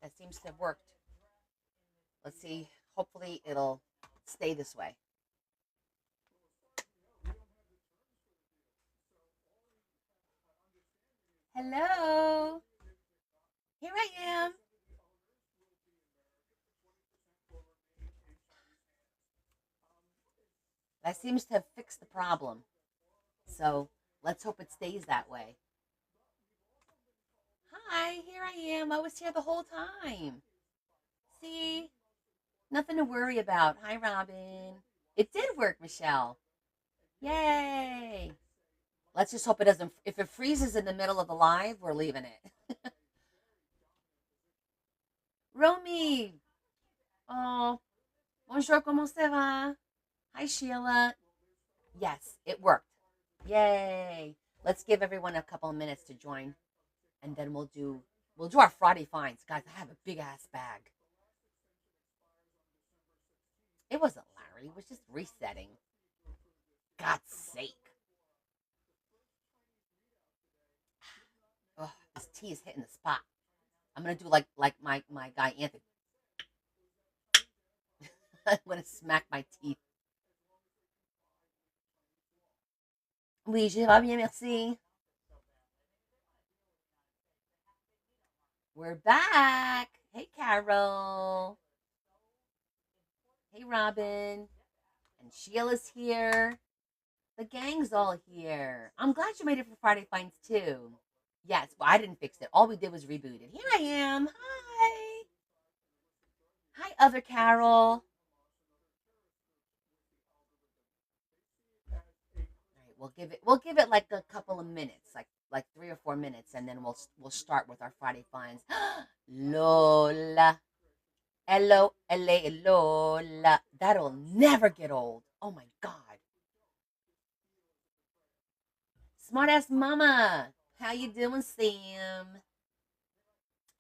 That seems to have worked. Let's see. Hopefully it'll stay this way. Hello. Here I am. That seems to have fixed the problem. So let's hope it stays that way. Hi, here I am. I was here the whole time. See? Nothing to worry about. Hi, Robin. It did work, Michelle. Yay. Let's just hope it doesn't. If it freezes in the middle of the live, we're leaving it. Romy. Oh, bonjour, ¿cómo se va? Hi, Sheila. Yes, it worked. Yay. Let's give everyone a couple of minutes to join, and then we'll do our Friday finds. Guys, I have a big ass bag. It wasn't Larry. It was just resetting. God's sake. Oh, this tea is hitting the spot. I'm gonna do like my guy Anthony. I'm gonna smack my teeth. Oui, je vais bien, merci. We're back. Hey, Carol. Hey, Robin. And Sheila's here. The gang's all here. I'm glad you made it for Friday Finds too. Yes, well, I didn't fix it. All we did was reboot it. Here I am. Hi. Hi, other Carol. All right, we'll give it like a couple of minutes, like 3 or 4 minutes, and then we'll start with our Friday finds. Lola. Hello, LA, Lola. That'll never get old. Oh my God. Smart ass mama. How you doing, Sam?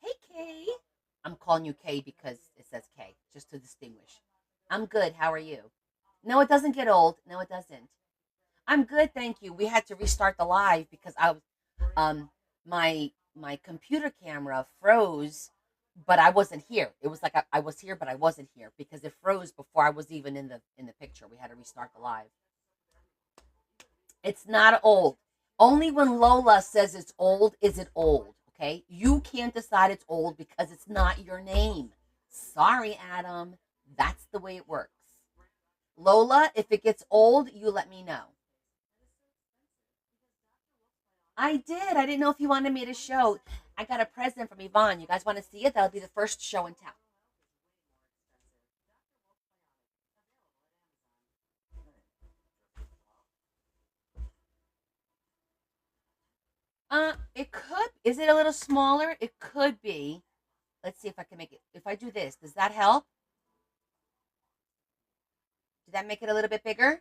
Hey, Kay. I'm calling you Kay because it says K, just to distinguish. I'm good. How are you? No, it doesn't get old. No, it doesn't. I'm good, thank you. We had to restart the live because I was my computer camera froze, but I wasn't here. It was like I was here, but I wasn't here because it froze before I was even in the picture. We had to restart the live. It's not old. Only when Lola says it's old is it old. Okay, you can't decide it's old because it's not your name. Sorry, Adam. That's the way it works. Lola, if it gets old, you let me know. I did. I didn't know if you wanted me to show. I got a present from Yvonne. You guys want to see it? That'll be the first show and tell. It could. Is it a little smaller? It could be. Let's see if I can make it. If I do this, does that help? Did that make it a little bit bigger?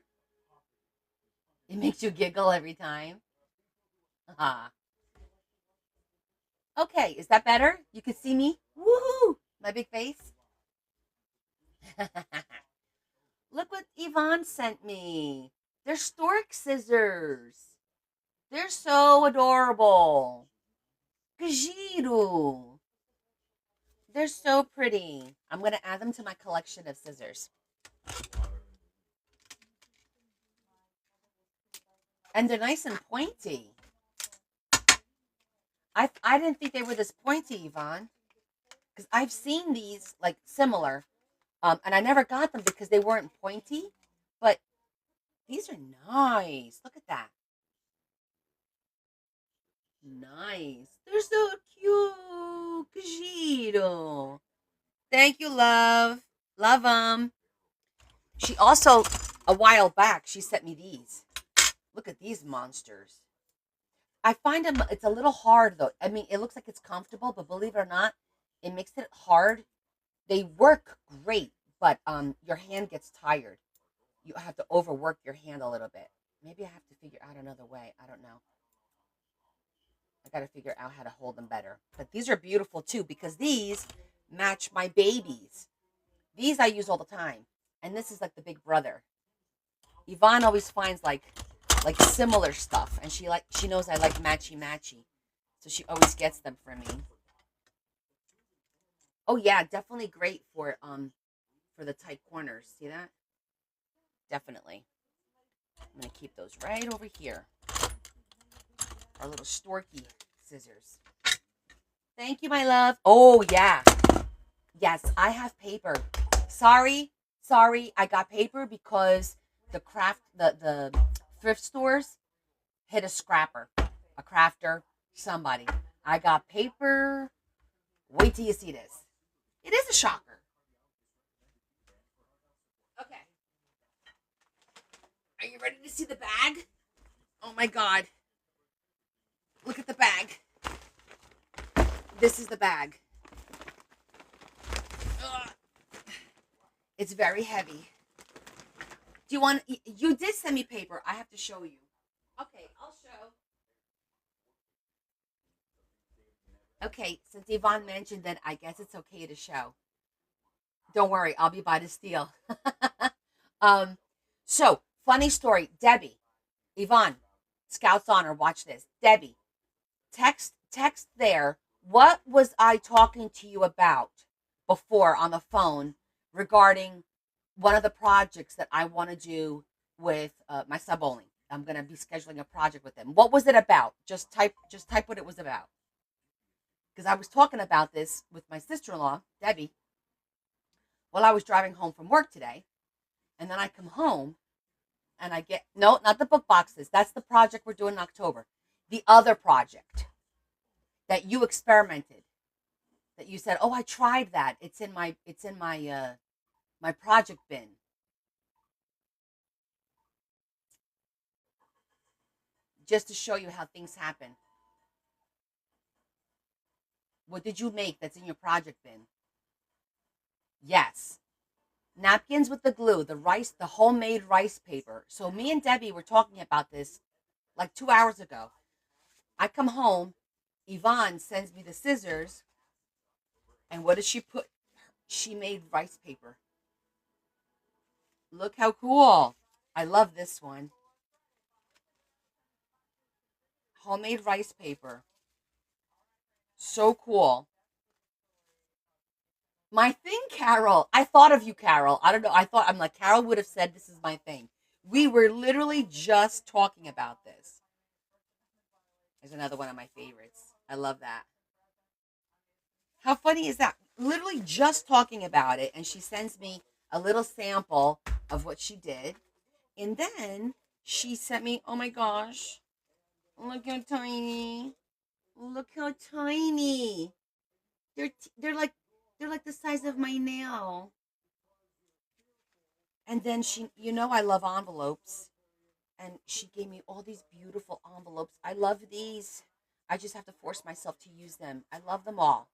It makes you giggle every time. Ah. Okay, is that better? You can see me? Woohoo! My big face. Look what Yvonne sent me. They're stork scissors. They're so adorable. Gajiro. They're so pretty. I'm going to add them to my collection of scissors. And they're nice and pointy. I didn't think they were this pointy, Yvonne. Because I've seen these like similar. And I never got them because they weren't pointy. But these are nice. Look at that. Nice. They're so cute. Giro. Thank you, love. Love them. She also, a while back, she sent me these. Look at these monsters. I find them, it's a little hard though. I mean, it looks like it's comfortable, but believe it or not, it makes it hard. They work great, but your hand gets tired. You have to overwork your hand a little bit. Maybe I have to figure out another way. I don't know. I got to figure out how to hold them better. But these are beautiful too because these match my babies. These I use all the time. And this is like the big brother. Yvonne always finds like similar stuff and she knows I like matchy matchy. So she always gets them for me. Oh yeah, definitely great for the tight corners. See that? Definitely. I'm gonna keep those right over here. Our little storky scissors. Thank you, my love. Oh yeah. Yes, I have paper. Sorry, sorry, I got paper because the thrift stores hit a scrapper, a crafter, somebody. I got paper. Wait till you see this. It is a shocker. Okay. Are you ready to see the bag? Oh my god. Look at the bag. This is the bag. Ugh. It's very heavy. Do you want you did send me paper. I have to show you. Okay, I'll show. Okay, since Yvonne mentioned that, I guess it's okay to show. Don't worry, I'll be by the steal. um, so funny story, Debbie, Yvonne, Scouts Honor, watch this. Debbie, text there. What was I talking to you about before on the phone regarding one of the projects that I want to do with my sub only? I'm gonna be scheduling a project with them. What was it about? Just type what it was about. Because I was talking about this with my sister-in-law, Debbie, while I was driving home from work today. And then I come home and I get, no, not the book boxes. That's the project we're doing in October. The other project that you experimented, that you said, oh, I tried that. It's in my project bin. Just to show you how things happen. What did you make that's in your project bin? Yes. Napkins with the glue, the homemade rice paper. So me and Debbie were talking about this like 2 hours ago. I come home, Yvonne sends me the scissors, and what does she put? She made rice paper. Look how cool. I love this one. Homemade rice paper. So cool. My thing, Carol. I thought of you, Carol. I don't know. I'm like, Carol would have said this is my thing. We were literally just talking about this. There's another one of my favorites. I love that. How funny is that? Literally just talking about it, and she sends me a little sample of what she did. And then she sent me, oh my gosh, look how tiny. Look how tiny. They're they're like the size of my nail. And then I love envelopes. And she gave me all these beautiful envelopes. I love these. I just have to force myself to use them. I love them all.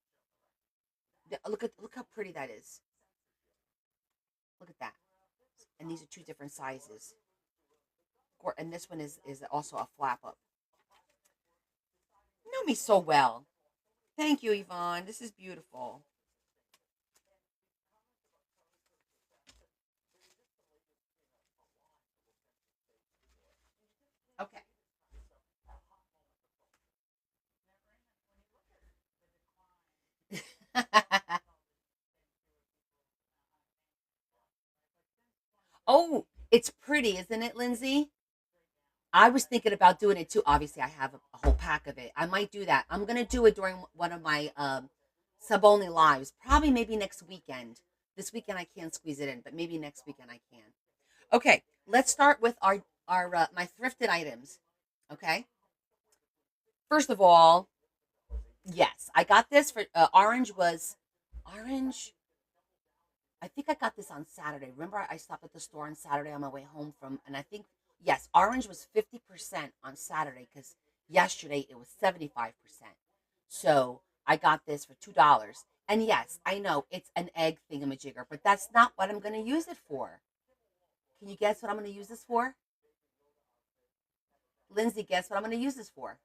Look how pretty that is. Look at that. And these are two different sizes. And this one is also a flap up. You know me so well. Thank you, Yvonne. This is beautiful. Okay. Oh, it's pretty, isn't it, Lindsay? I was thinking about doing it too. Obviously, I have a whole pack of it. I might do that. I'm gonna do it during one of my sub only lives. Probably maybe next weekend. This weekend I can't squeeze it in, but maybe next weekend I can. Okay, let's start with our my thrifted items. Okay. First of all, yes, I got this for orange. I think I got this on Saturday. Remember, I stopped at the store on Saturday on my way home from, and I think, yes, orange was 50% on Saturday because yesterday it was 75%. So I got this for $2. And yes, I know it's an egg thingamajigger, but that's not what I'm going to use it for. Can you guess what I'm going to use this for? Lindsay, guess what I'm going to use this for?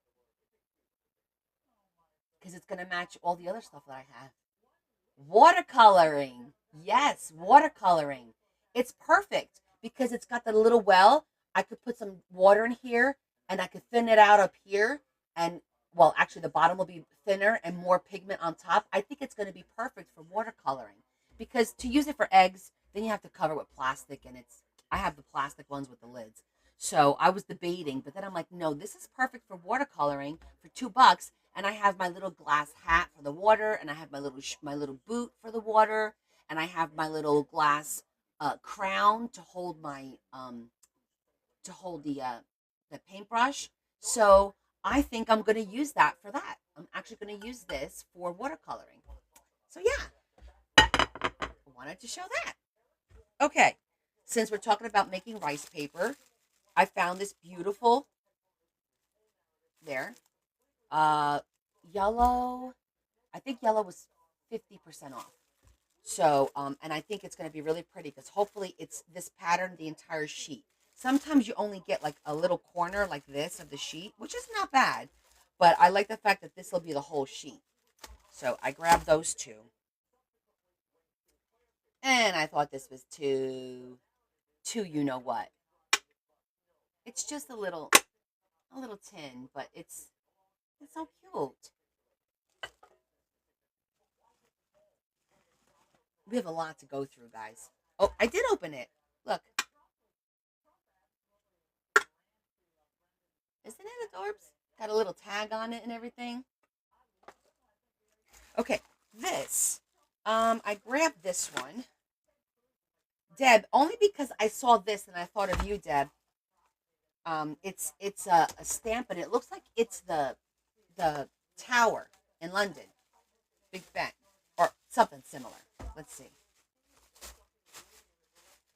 Because it's going to match all the other stuff that I have. Watercoloring. Yes, watercoloring. It's perfect because it's got the little well. I could put some water in here and I could thin it out up here. And well, actually, the bottom will be thinner and more pigment on top. I think it's going to be perfect for watercoloring because to use it for eggs, then you have to cover it with plastic, and I have the plastic ones with the lids. So I was debating, but then I'm like, no, this is perfect for watercoloring for $2. And I have my little glass hat for the water, and I have my little boot for the water, and I have my little glass crown to hold the paintbrush. So I think I'm going to use that for that. I'm actually going to use this for watercoloring. So yeah, I wanted to show that. Okay, since we're talking about making rice paper, I found this beautiful there. Uh, yellow. I think yellow was 50% off. So, and I think it's going to be really pretty because hopefully it's this pattern the entire sheet. Sometimes you only get like a little corner like this of the sheet, which is not bad, but I like the fact that this will be the whole sheet. So I grabbed those two, and I thought this was too, you know what? It's just a little tin, but it's so cute. We have a lot to go through, guys. Oh, I did open it. Look, isn't it adorbs? Got a little tag on it and everything. Okay, this. I grabbed this one, Deb, only because I saw this and I thought of you, Deb. It's a stamp and it looks like it's the tower in London, Big Ben, or something similar. Let's see.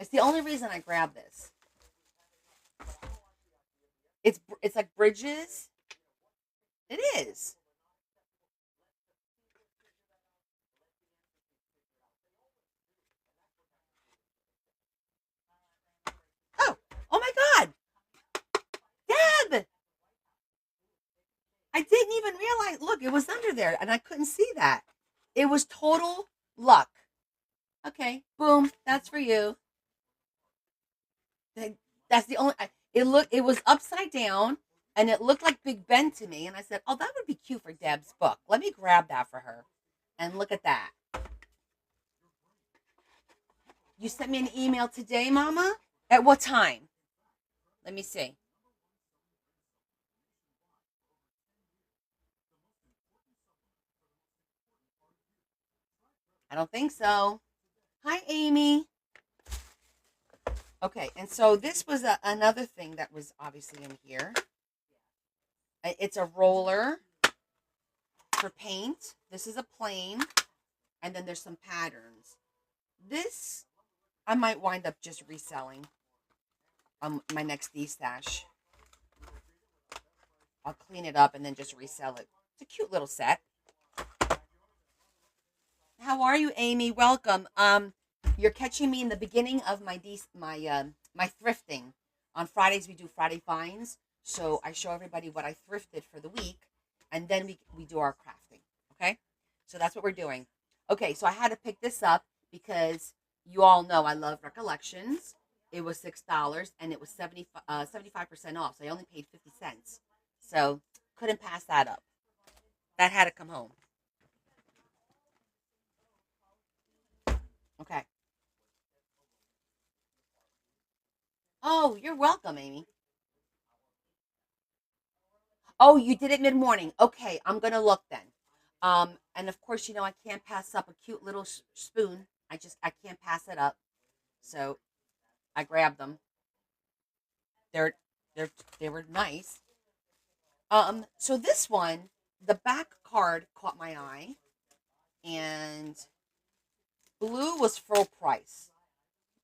It's the only reason I grabbed this. It's like bridges. It is. Oh, oh my God, Deb! I didn't even realize. Look, it was under there, and I couldn't see that. It was total luck. Okay, boom. That's for you. That's the only. It looked. It was upside down, and it looked like Big Ben to me. And I said, "Oh, that would be cute for Deb's book. Let me grab that for her." And look at that. You sent me an email today, Mama. At what time? Let me see. I don't think so. Hi, Amy. Okay, and so this was another thing that was obviously in here. It's a roller for paint. This is a plane, and then there's some patterns. This I might wind up just reselling my next D-stash. I'll clean it up and then just resell it. It's a cute little set. How are you, Amy? Welcome. You're catching me in the beginning of my thrifting. On Fridays we do Friday finds, so I show everybody what I thrifted for the week, and then we do our crafting. Okay, so that's what we're doing. Okay, so I had to pick this up because you all know I love Recollections. It was $6 and it was 75% off, so I only paid 50 cents. So couldn't pass that up. That had to come home. Okay. Oh, you're welcome, Amy. Oh, you did it mid morning. Okay, I'm gonna look then. And of course, you know I can't pass up a cute little spoon. I can't pass it up. So I grabbed them. They're they're they were nice. So this one, the back card caught my eye, and blue was full price.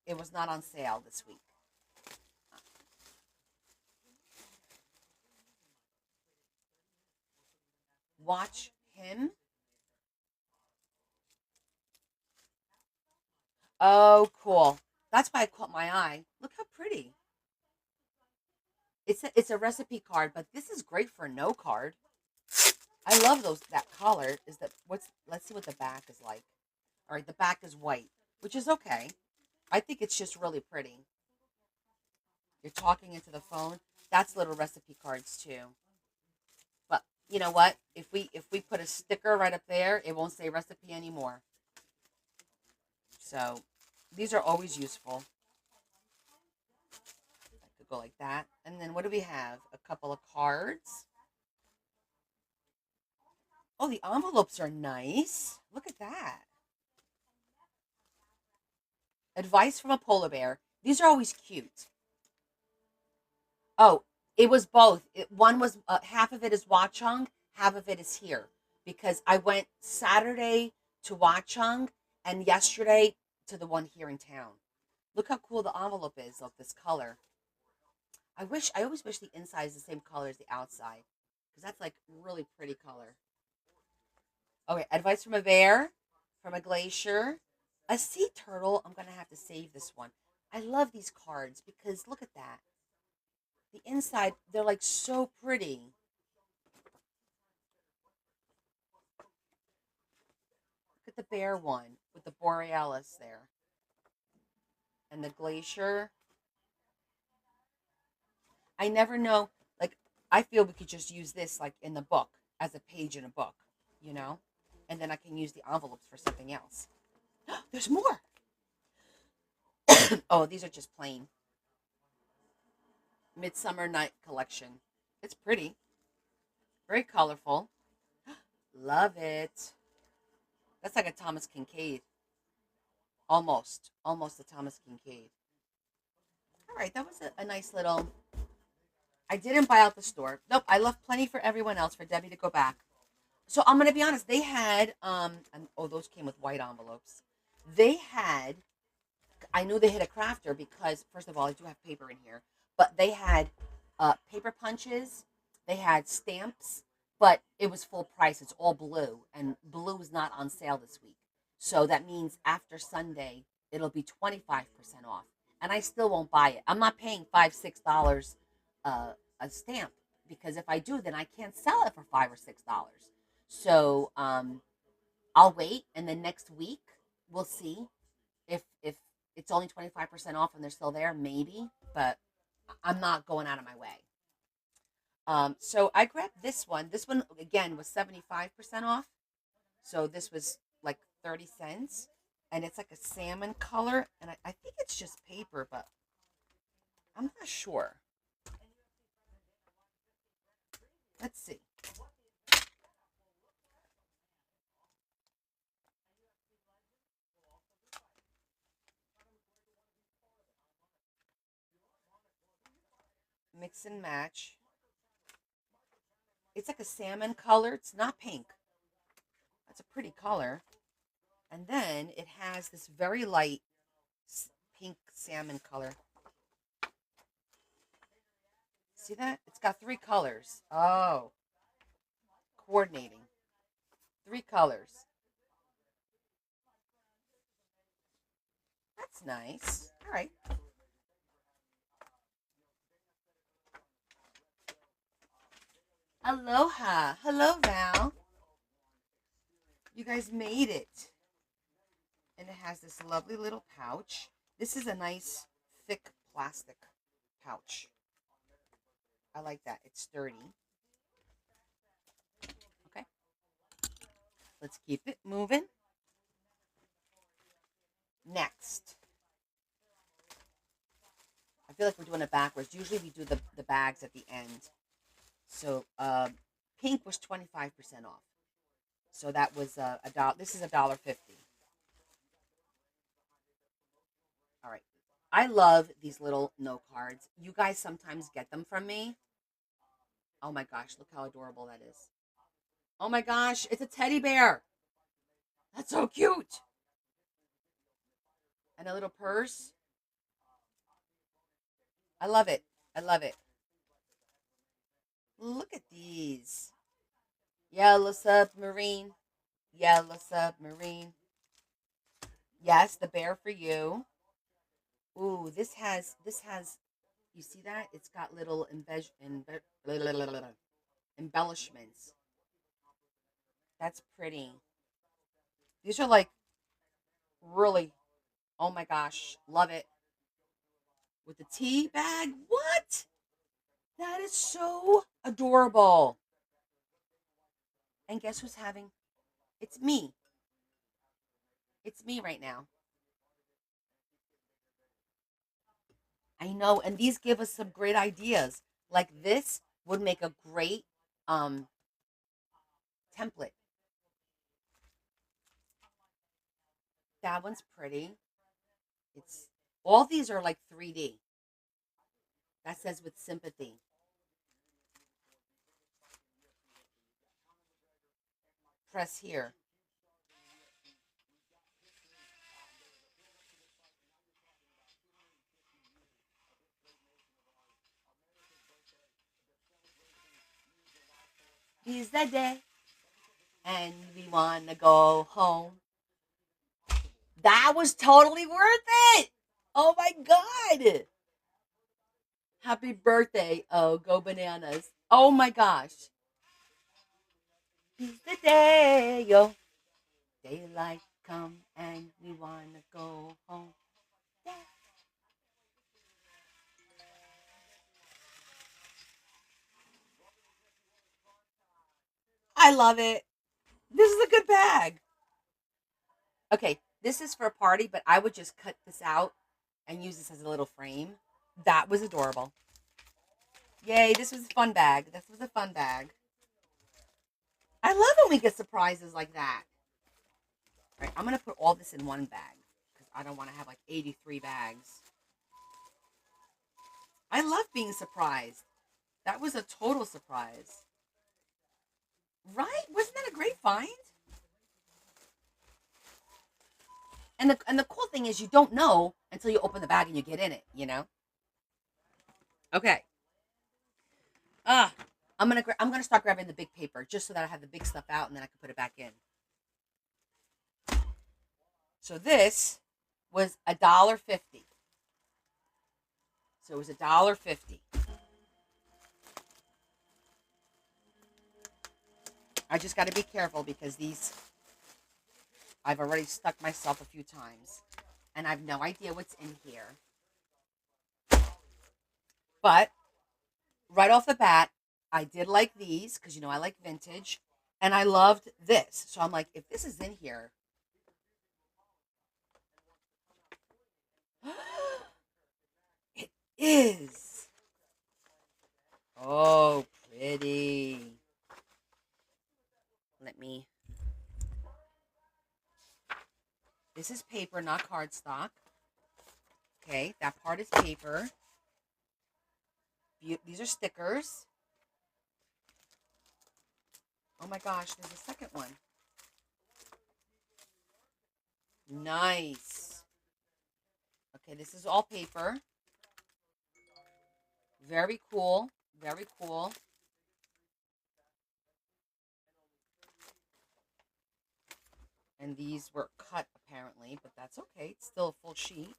It was not on sale this week. Watch him. Oh, cool. That's why it caught my eye. Look how pretty. It's a recipe card, but this is great for no card. I love those that color. Is that what's let's see what the back is like. All right, the back is white, which is okay. I think it's just really pretty. You're talking into the phone. That's little recipe cards too. But you know what? If we put a sticker right up there, it won't say recipe anymore. So these are always useful. I could go like that. And then what do we have? A couple of cards. Oh, the envelopes are nice. Look at that. Advice from a polar bear. These are always cute. Oh, it was both. One was half of it is Watchung, half of it is here because I went Saturday to Watchung and yesterday to the one here in town. Look how cool the envelope is of this color. I always wish the inside is the same color as the outside because that's like really pretty color. Okay, advice from a bear, from a glacier, a sea turtle. I'm gonna have to save this one. I love these cards because look at that. The inside, they're like so pretty. Look at the bear one with the borealis there and the glacier. I never know. Like, I feel we could just use this like in the book as a page in a book, you know, and then I can use the envelopes for something else. There's more. Oh, these are just plain Midsummer Night Collection. It's pretty, very colorful. Love it. That's like a Thomas Kincaid. Almost a Thomas Kincaid. All right, that was a nice little. I didn't buy out the store. Nope, I left plenty for everyone else for Debbie to go back. So I'm gonna be honest. They had and oh, those came with white envelopes. They had. I knew they had a crafter because first of all, I do have paper in here, but they had paper punches. They had stamps, but it was full price. It's all blue, and blue is not on sale this week. So that means after Sunday, it'll be 25% off, and I still won't buy it. I'm not paying $5-6 a stamp because if I do, then I can't sell it for $5 or $6. So I'll wait, and then next week we'll see if it's only 25% off and they're still there, maybe, but I'm not going out of my way. So I grabbed this one. This one again was 75% off. So this was like 30 cents. And it's like a salmon color. And I think it's just paper, but I'm not sure. Let's see. Mix and match. It's like a salmon color. It's not pink. That's a pretty color. And then it has this very light pink salmon color. See that? It's got three colors. Oh, coordinating. Three colors. That's nice. All right. Aloha. Hello, Val. You guys made it. And it has this lovely little pouch. This is a nice, thick plastic pouch. I like that. It's sturdy. Okay. Let's keep it moving. Next. I feel like we're doing it backwards. Usually we do the bags at the end. So pink was 25% off. So that was a dollar. This is $1.50. All right. I love these little note cards. You guys sometimes get them from me. Oh my gosh, look how adorable that is. Oh my gosh, it's a teddy bear. That's so cute. And a little purse. I love it. I love it. Look at these. Yellow submarine. Yellow submarine. Yes, the bear for you. Ooh, this has you see that? It's got little embellishments. That's pretty. These are like really, oh my gosh, love it. With the tea bag. What? That is so adorable. And guess who's having? It's me. It's me right now. I know, and these give us some great ideas. Like this would make a great um template. That one's pretty. It's all these are like 3D. That says with sympathy. Press here. Is the day, and we wanna go home. That was totally worth it. Oh my god! Happy birthday! Oh, go bananas! Oh my gosh! It's the day, yo. Daylight come and we wanna go home. Yeah. I love it. This is a good bag. Okay, this is for a party, but I would just cut this out and use this as a little frame. That was adorable. Yay, this was a fun bag. This was a fun bag. I love when we get surprises like that. All right, I'm going to put all this in one bag because I don't want to have like 83 bags. I love being surprised. That was a total surprise. Right? Wasn't that a great find? And the cool thing is you don't know until you open the bag and you get in it, you know? Okay. Ah, I'm gonna start grabbing the big paper just so that I have the big stuff out and then I can put it back in. So this was $1.50. So it was $1.50. I just got to be careful because these I've already stuck myself a few times, and I have no idea what's in here. But right off the bat, I did like these because I like vintage, and I loved this. So I'm like, if this is in here, it is. Oh, pretty. Let me. This is paper, not cardstock. Okay, that part is paper. These are stickers. Oh my gosh, there's a second one. Nice. Okay, this is all paper. Very cool. Very cool. And these were cut apparently, but that's okay. It's still a full sheet.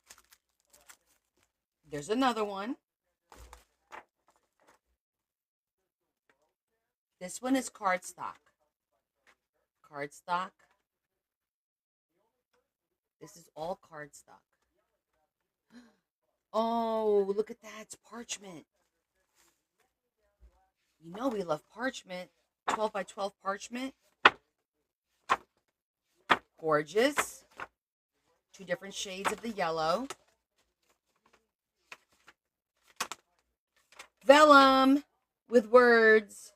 There's another one. This one is cardstock. Cardstock. This is all cardstock. Oh, look at that. It's parchment. You know we love parchment. 12 by 12 parchment. Gorgeous. Two different shades of the yellow. Vellum with words.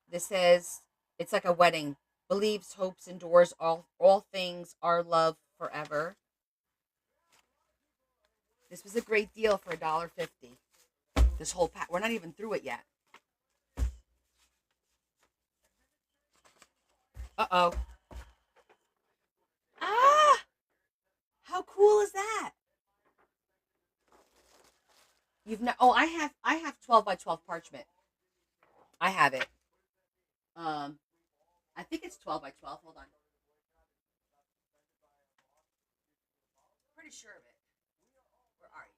This says, it's like a wedding. Believes, hopes, endures all things are love forever. This was a great deal for $1.50. This whole pack. We're not even through it yet. Uh-oh. Ah! How cool is that? You've not. Oh, I have 12 by 12 parchment. I have it. Um, I think it's 12 by 12. Hold on. Pretty sure of it. Where are you?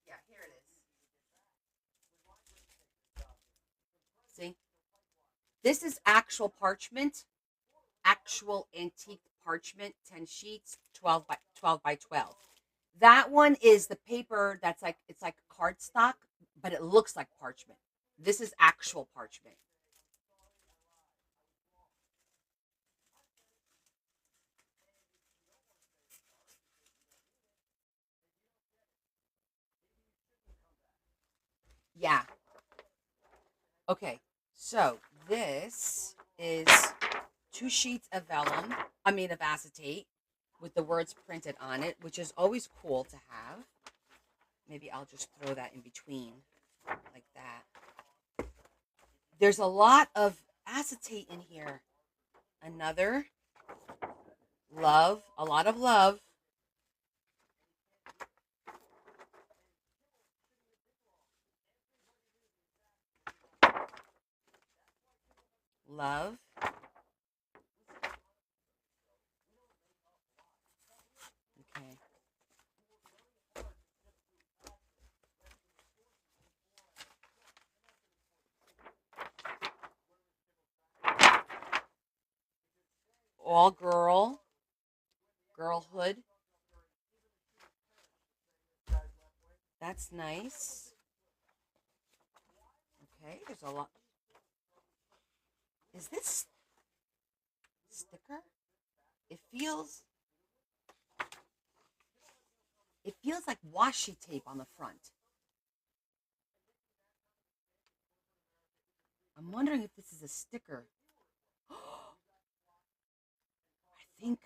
Yeah, here it is. See? This is actual parchment, actual antique parchment, 10 sheets, 12 by 12. That one is the paper that's like it's like cardstock, but it looks like parchment. This is actual parchment. Yeah. Okay. So this is 2 sheets of vellum. I mean of acetate with the words printed on it, which is always cool to have. Maybe I'll just throw that in between like that. There's a lot of acetate in here. Another love, a lot of love. Love. Okay. All girl. Girlhood. That's nice. Okay, there's a lot. Is this sticker? It feels it feels like washi tape on the front. I'm wondering if this is a sticker. I think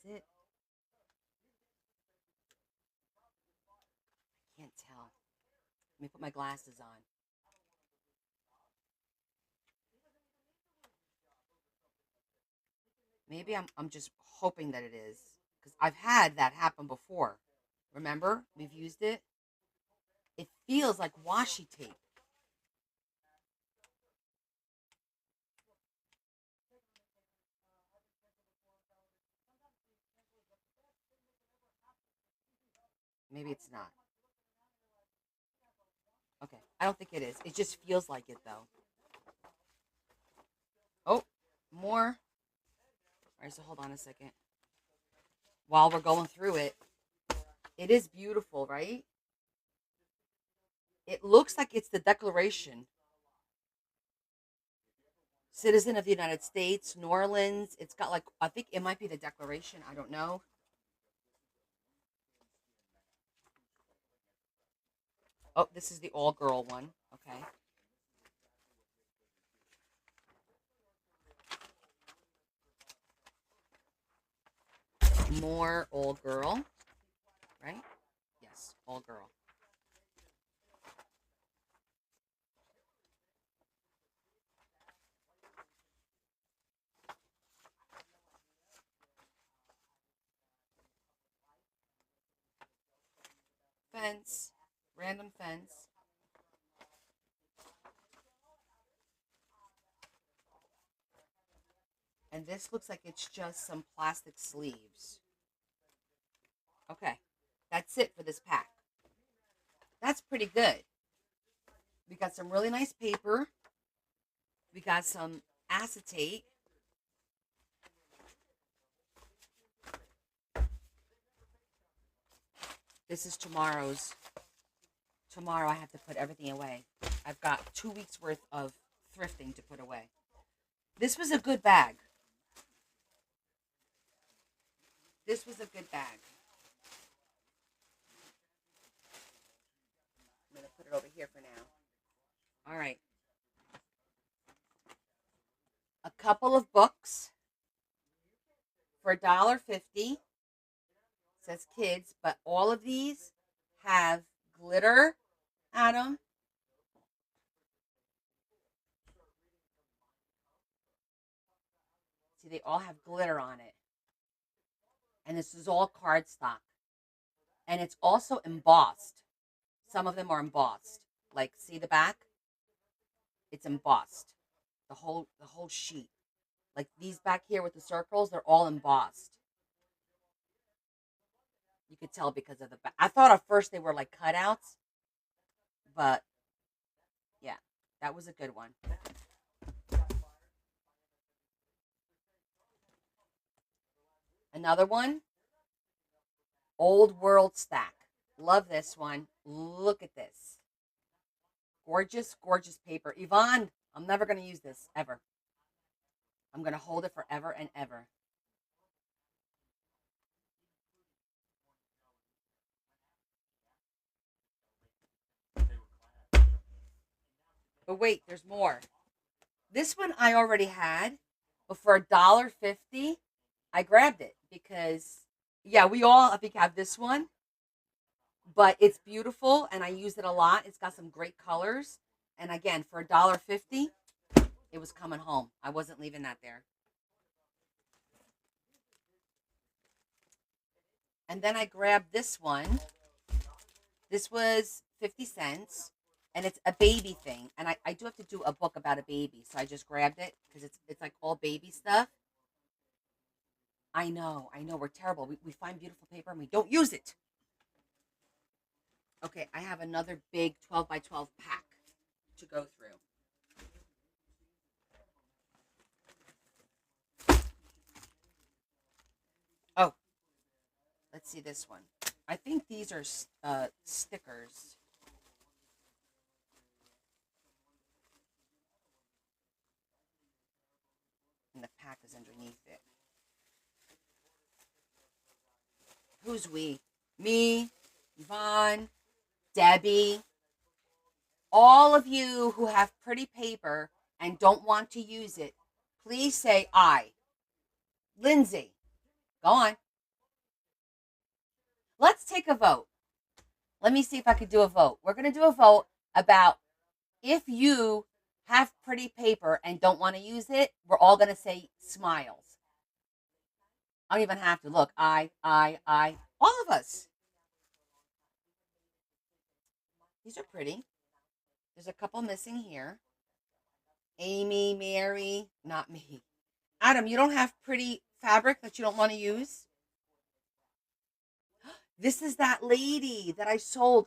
is it? I can't tell. Let me put my glasses on. Maybe I'm just hoping that it is because I've had that happen before. Remember, we've used it. It feels like washi tape. Maybe it's not. Okay, I don't think it is. It just feels like it though. Oh, more. All right, so hold on a second. While we're going through it, it is beautiful, right? It looks like it's the Declaration. Citizen of the United States, New Orleans. It's got like, I think it might be the Declaration. I don't know. Oh, this is the all girl one. Okay. More all girl, right? Yes, all girl. Fence, random fence. And this looks like it's just some plastic sleeves. Okay, that's it for this pack. That's pretty good. We got some really nice paper. We got some acetate. This is tomorrow's. Tomorrow I have to put everything away. I've got 2 weeks worth of thrifting to put away. This was a good bag. This was a good bag. I'm going to put it over here for now. All right. A couple of books for $1.50. Says kids, but all of these have glitter, Adam. See, they all have glitter on it. And this is all cardstock. And it's also embossed. Some of them are embossed. Like, see the back? It's embossed. The whole sheet. Like these back here with the circles, they're all embossed. You could tell because of the back. I thought at first they were like cutouts, but yeah, That was a good one. Another one, Old World Stack. Love this one. Look at this. Gorgeous, gorgeous paper. Yvonne, I'm never going to use this ever. I'm going to hold it forever and ever. But wait, there's more. This one I already had, but for $1.50, I grabbed it because, yeah, we all, I think, have this one, but it's beautiful and I use it a lot. It's got some great colors. And again, for $1.50, it was coming home. I wasn't leaving that there. And then I grabbed this one. This was 50 cents. And it's a baby thing. And I do have to do a book about a baby. So I just grabbed it because it's like all baby stuff. I know, we're terrible. We find beautiful paper and we don't use it. Okay, I have another big 12 by 12 pack to go through. Oh, let's see this one. I think these are stickers. And the pack is underneath it. Who's we? Me, Yvonne, Debbie. All of you who have pretty paper and don't want to use it, please say I. Lindsay, go on. Let's take a vote. Let me see if I could do a vote. We're going to do a vote about if you have pretty paper and don't want to use it, we're all going to say smiles. I don't even have to. Look, I. All of us. These are pretty. There's a couple missing here. Amy, Mary, not me. Adam, you don't have pretty fabric that you don't want to use? This is that lady that I sold.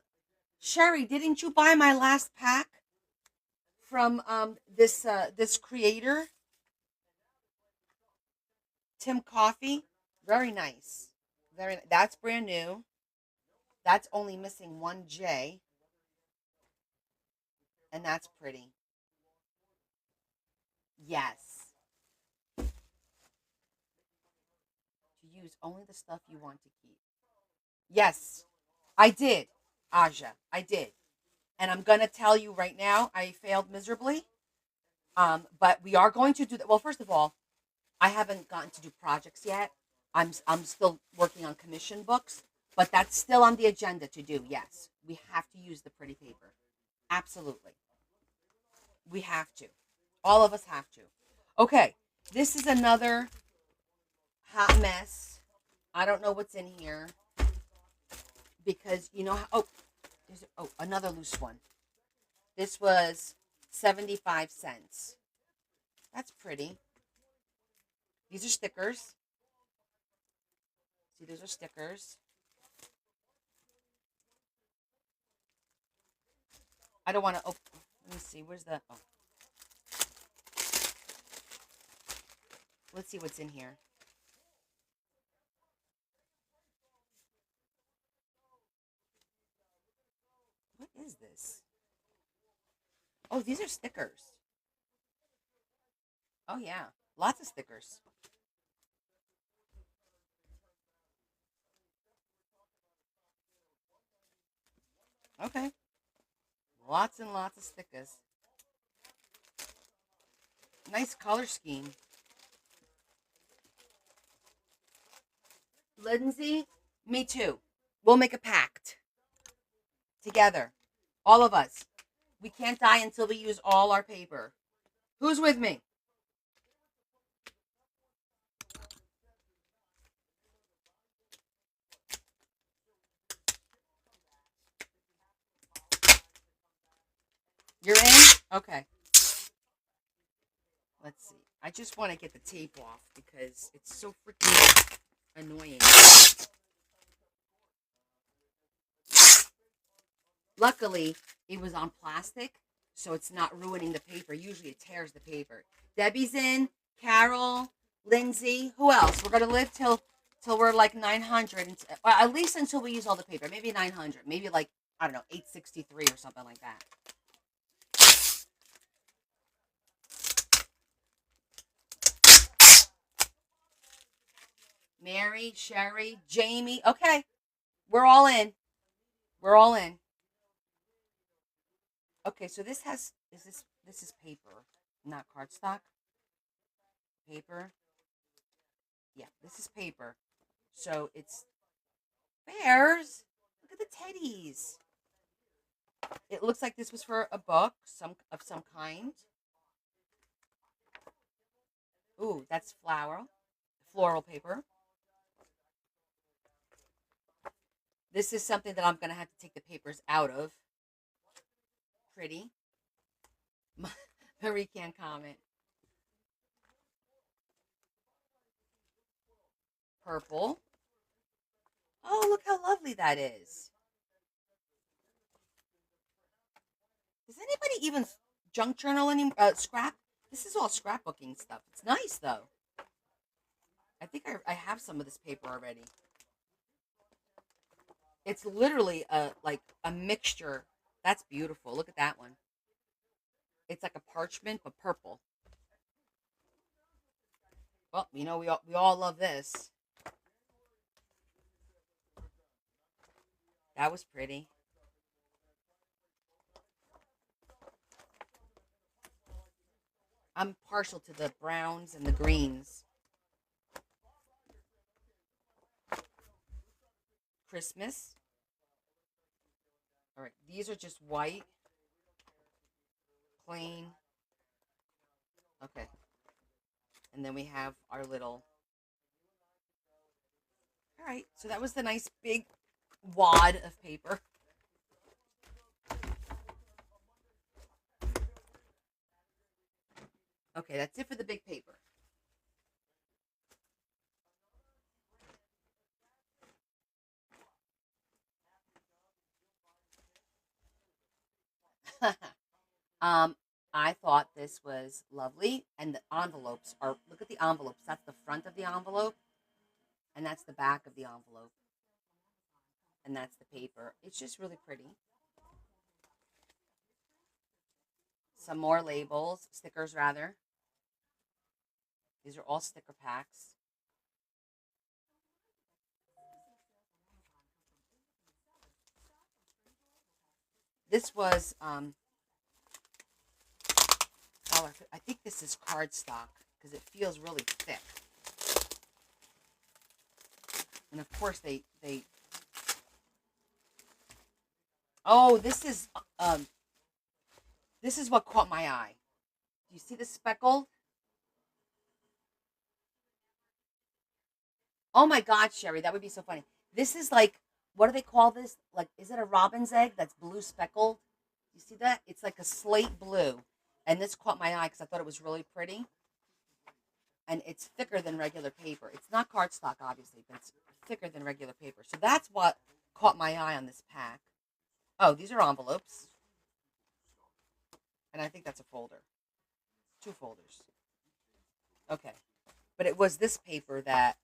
Sherry, didn't you buy my last pack from this creator? Tim Coffee. Very nice. That's brand new. That's only missing one J. And that's pretty. Yes. To use only the stuff you want to keep. Yes, I did, Aja. I did. And I'm going to tell you right now, I failed miserably. But we are going to do that. Well, first of all, I haven't gotten to do projects yet. I'm still working on commission books, but that's still on the agenda to do. Yes, we have to use the pretty paper. Absolutely. We have to. All of us have to. Okay, this is another hot mess. I don't know what's in here because you know how, another loose one. This was 75 cents. That's pretty. These are stickers. See, those are stickers. I don't want to open. Let me see. Where's the? Oh. Let's see what's in here. What is this? Oh, these are stickers. Oh, yeah. Lots of stickers. Okay. Lots and lots of stickers. Nice color scheme. Lindsay, me too. We'll make a pact. Together. All of us. We can't die until we use all our paper. Who's with me? You're in? Okay. Let's see. I just want to get the tape off because it's so freaking annoying. Luckily, it was on plastic, so it's not ruining the paper. Usually it tears the paper. Debbie's in, Carol, Lindsay. Who else? We're gonna live till we're like 900, at least until we use all the paper. Maybe 900. Maybe like I don't know 863 or something like that. Mary, Sherry, Jamie. Okay, we're all in. We're all in. Okay, so this is paper, not cardstock. Paper. Yeah, this is paper. So it's bears. Look at the teddies. It looks like this was for a book, some kind. Ooh, that's floral paper. This is something that I'm gonna have to take the papers out of. Pretty. Marie can't comment. Purple. Oh, look how lovely that is. Does anybody even junk journal any scrap? This is all scrapbooking stuff. It's nice though. I think I have some of this paper already. It's literally like a mixture. That's beautiful. Look at that one. It's like a parchment but purple. Well, you know we all love this. That was pretty. I'm partial to the browns and the greens. Christmas. All right, these are just white, plain. Okay. And then we have our little. All right, so that was the nice big wad of paper. Okay, that's it for the big paper. um, I thought this was lovely, and the envelopes are. Look at the envelopes. That's the front of the envelope, and that's the back of the envelope, and that's the paper. It's just really pretty. Some more labels, stickers rather. These are all sticker packs. This was I think this is cardstock because it feels really thick. And of course they oh, this is what caught my eye. Do you see the speckled? Oh my God, Sherry, that would be so funny. This is like, what do they call this? Like, is it a robin's egg that's blue speckled? You see that? It's like a slate blue. And this caught my eye because I thought it was really pretty. And it's thicker than regular paper. It's not cardstock, obviously, but it's thicker than regular paper. So that's what caught my eye on this pack. Oh, these are envelopes. And I think that's a folder. Two folders. Okay. But it was this paper that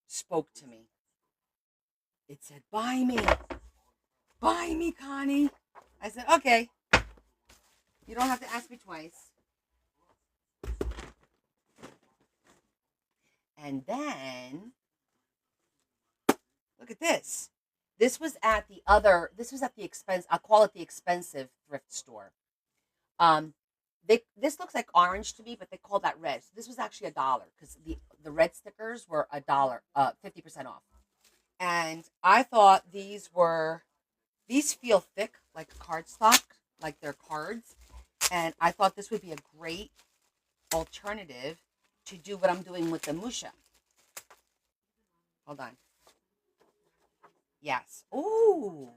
spoke to me. It said, buy me, Connie. I said, okay. You don't have to ask me twice. And then, look at this. This was at the expense, I'll call it the expensive thrift store. Um, this looks like orange to me, but they call that red. So this was actually $1 because the red stickers were $1, 50% off. And I thought these feel thick like cardstock, like they're cards. And I thought this would be a great alternative to do what I'm doing with the Musha. Hold on. Yes. Ooh.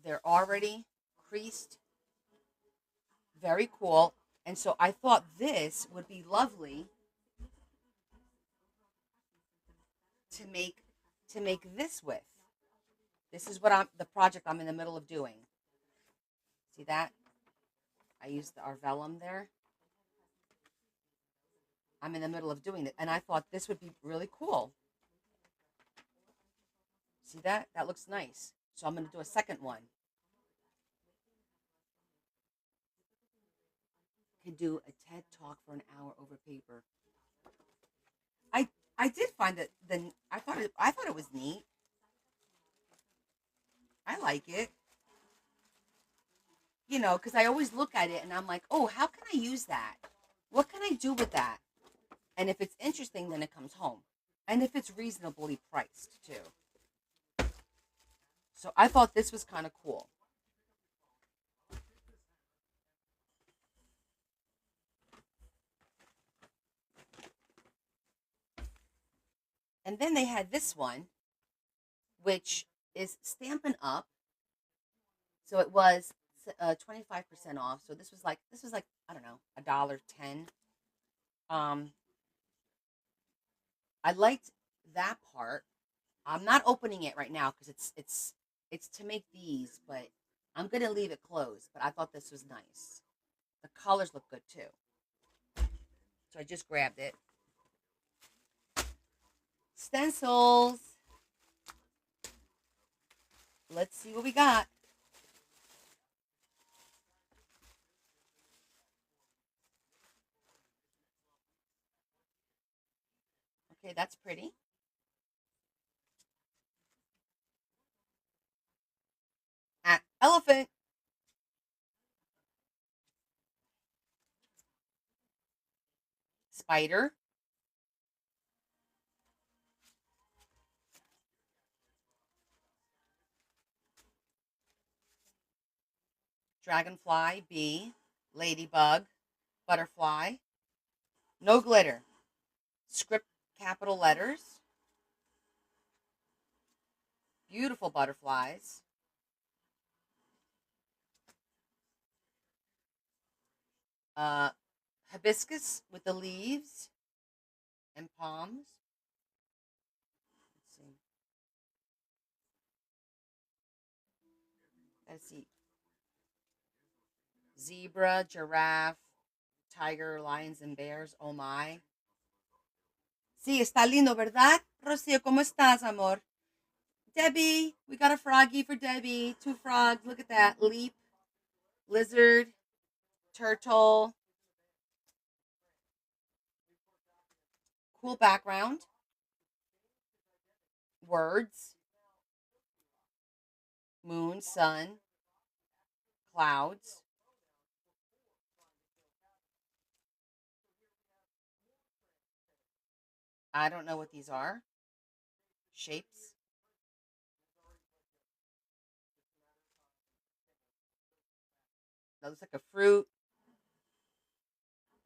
They're already creased. Very cool. And so I thought this would be lovely to make to make this with. This is what the project I'm in the middle of doing. See that? I used our vellum there. I'm in the middle of doing it, and I thought this would be really cool. See that? That looks nice. So I'm going to do a second one. Can do a TED talk for an hour over paper. I I did find that I thought it was neat. I like it. Because I always look at it and I'm like, oh, how can I use that? What can I do with that? And if it's interesting, then it comes home. And if it's reasonably priced too. So I thought this was kind of cool. And then they had this one, which is Stampin' Up. So it was 25% off. So this was like I don't know, $1.10. Um, I liked that part. I'm not opening it right now because it's to make these, but I'm gonna leave it closed. But I thought this was nice. The colors look good too. So I just grabbed it. Stencils. Let's see what we got. Okay, that's pretty. Elephant. Spider. Dragonfly. Bee. Ladybug. Butterfly. No glitter. Script capital letters. Beautiful butterflies. Uh, Hibiscus with the leaves and palms. Let's see. Let's see. Zebra, giraffe, tiger, lions, and bears. Oh my. Sí, está lindo, ¿verdad? Rocío, ¿cómo estás, amor? Debbie, we got a froggy for Debbie. 2 frogs. Look at that. Leap, lizard, turtle. Cool background. Words. Moon, sun, clouds. I don't know what these are. Shapes. That looks like a fruit.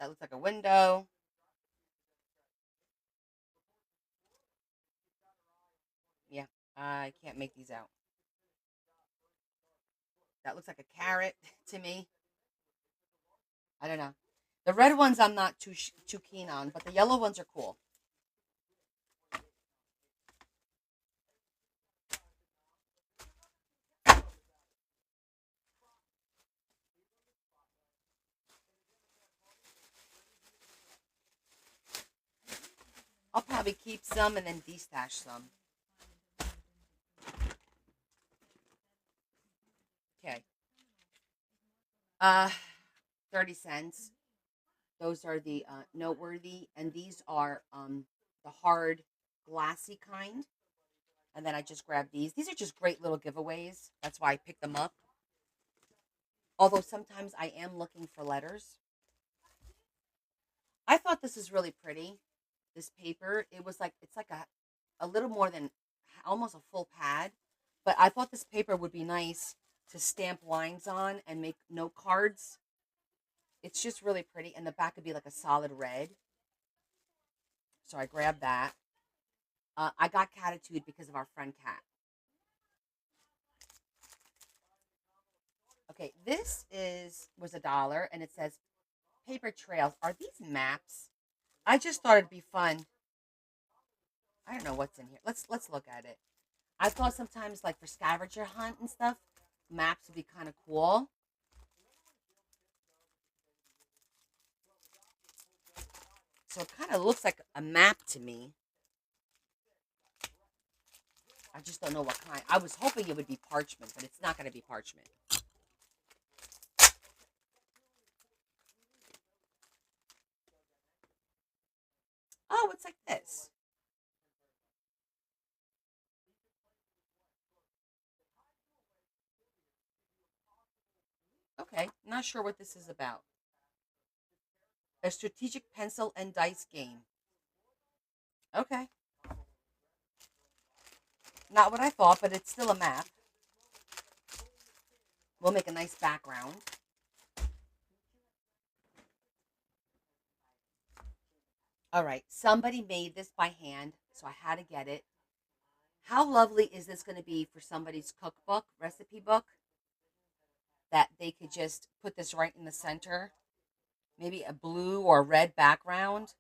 That looks like a window. Yeah, I can't make these out. That looks like a carrot to me. I don't know. The red ones I'm not too keen on, but the yellow ones are cool. I'll probably keep some and then destash some. Okay. Uh, 30 cents. Those are the noteworthy, and these are the hard, glassy kind. And then I just grabbed these. These are just great little giveaways. That's why I picked them up. Although sometimes I am looking for letters. I thought this is really pretty. This paper, it's like a little more than almost a full pad. But I thought this paper would be nice to stamp lines on and make note cards. It's just really pretty, and the back would be like a solid red. So I grabbed that. I got Catitude because of our friend Cat. Okay, this was $1, and it says paper trails. Are these maps? I just thought it'd be fun. I don't know what's in here. Let's look at it. I thought sometimes like for scavenger hunt and stuff, maps would be kind of cool. So it kind of looks like a map to me. I just don't know what kind. I was hoping it would be parchment, but it's not going to be parchment. Oh, it's like this. Okay, not sure what this is about. A strategic pencil and dice game. Okay. Not what I thought, but it's still a map. We'll make a nice background. All right, somebody made this by hand, so I had to get it. How lovely is this going to be for somebody's cookbook, recipe book? That they could just put this right in the center. Maybe a blue or red background.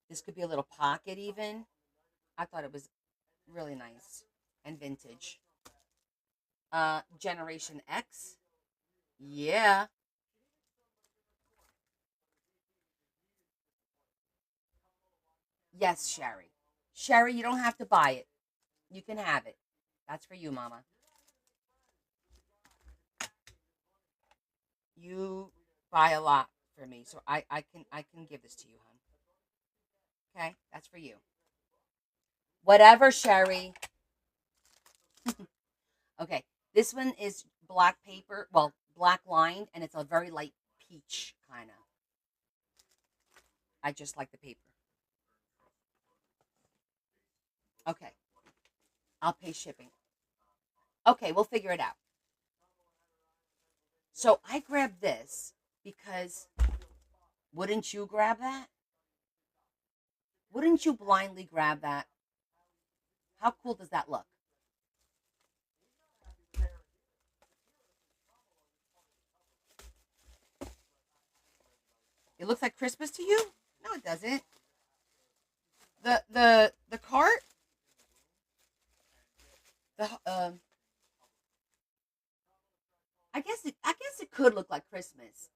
This could be a little pocket even. I thought it was really nice and vintage. Generation X. Yeah. Yes, Sherry. Sherry, you don't have to buy it. You can have it. That's for you, Mama. You buy a lot for me, so I can give this to you, hon. Okay, that's for you. Whatever, Sherry. Okay, this one is black paper, well, black lined, and it's a very light peach kind of. I just like the paper. Okay, I'll pay shipping. Okay, we'll figure it out. So I grabbed this because wouldn't you grab that? Wouldn't you blindly grab that? How cool does that look? It looks like Christmas to you? No, it doesn't. The cart, the I guess it could look like Christmas.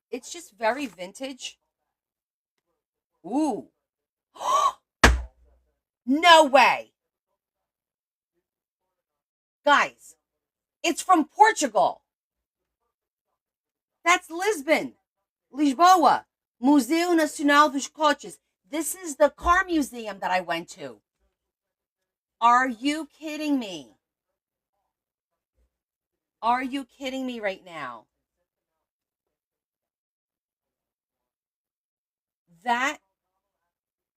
It's just very vintage. Ooh. No way. Guys, it's from Portugal. That's Lisbon. Lisboa. Museu Nacional dos Coches. This is the car museum that I went to. Are you kidding me? Are you kidding me right now? That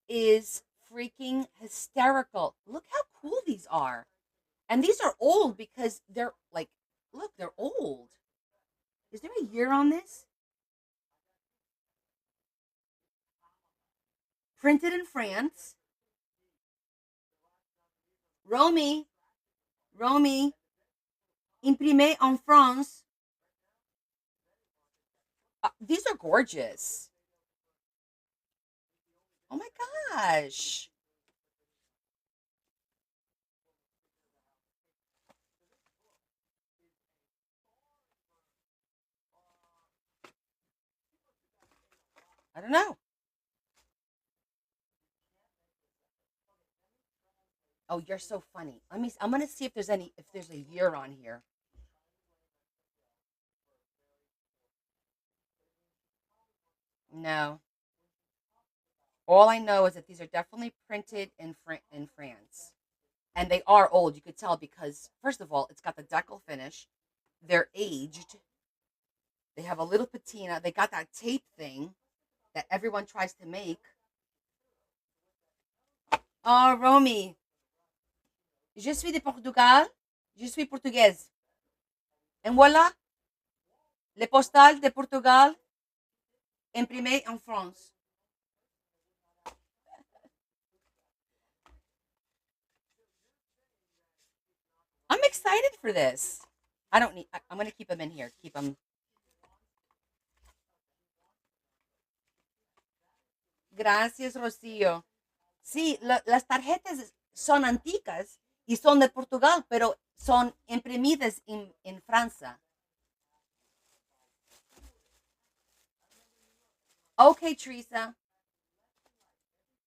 is freaking hysterical. Look how cool these are. And these are old because they're like, look, they're old. Is there a year on this? Printed in France. Romy, Romy, imprimé en France. These are gorgeous. Oh my gosh. I don't know. Oh, you're so funny. I'm gonna see if there's a year on here. No. All I know is that these are definitely printed in France. And they are old. You could tell because first of all, it's got the decal finish. They're aged. They have a little patina. They got that tape thing that everyone tries to make. Oh, Romy, je suis de Portugal. Je suis portugaise. Et voilà, les postales de Portugal imprimées en France. I'm excited for this. I don't need. I'm gonna keep them in here. Keep them. Gracias, Rocio. Sí, las tarjetas son anticas y son de Portugal, pero son imprimidas en Francia. Okay, Teresa.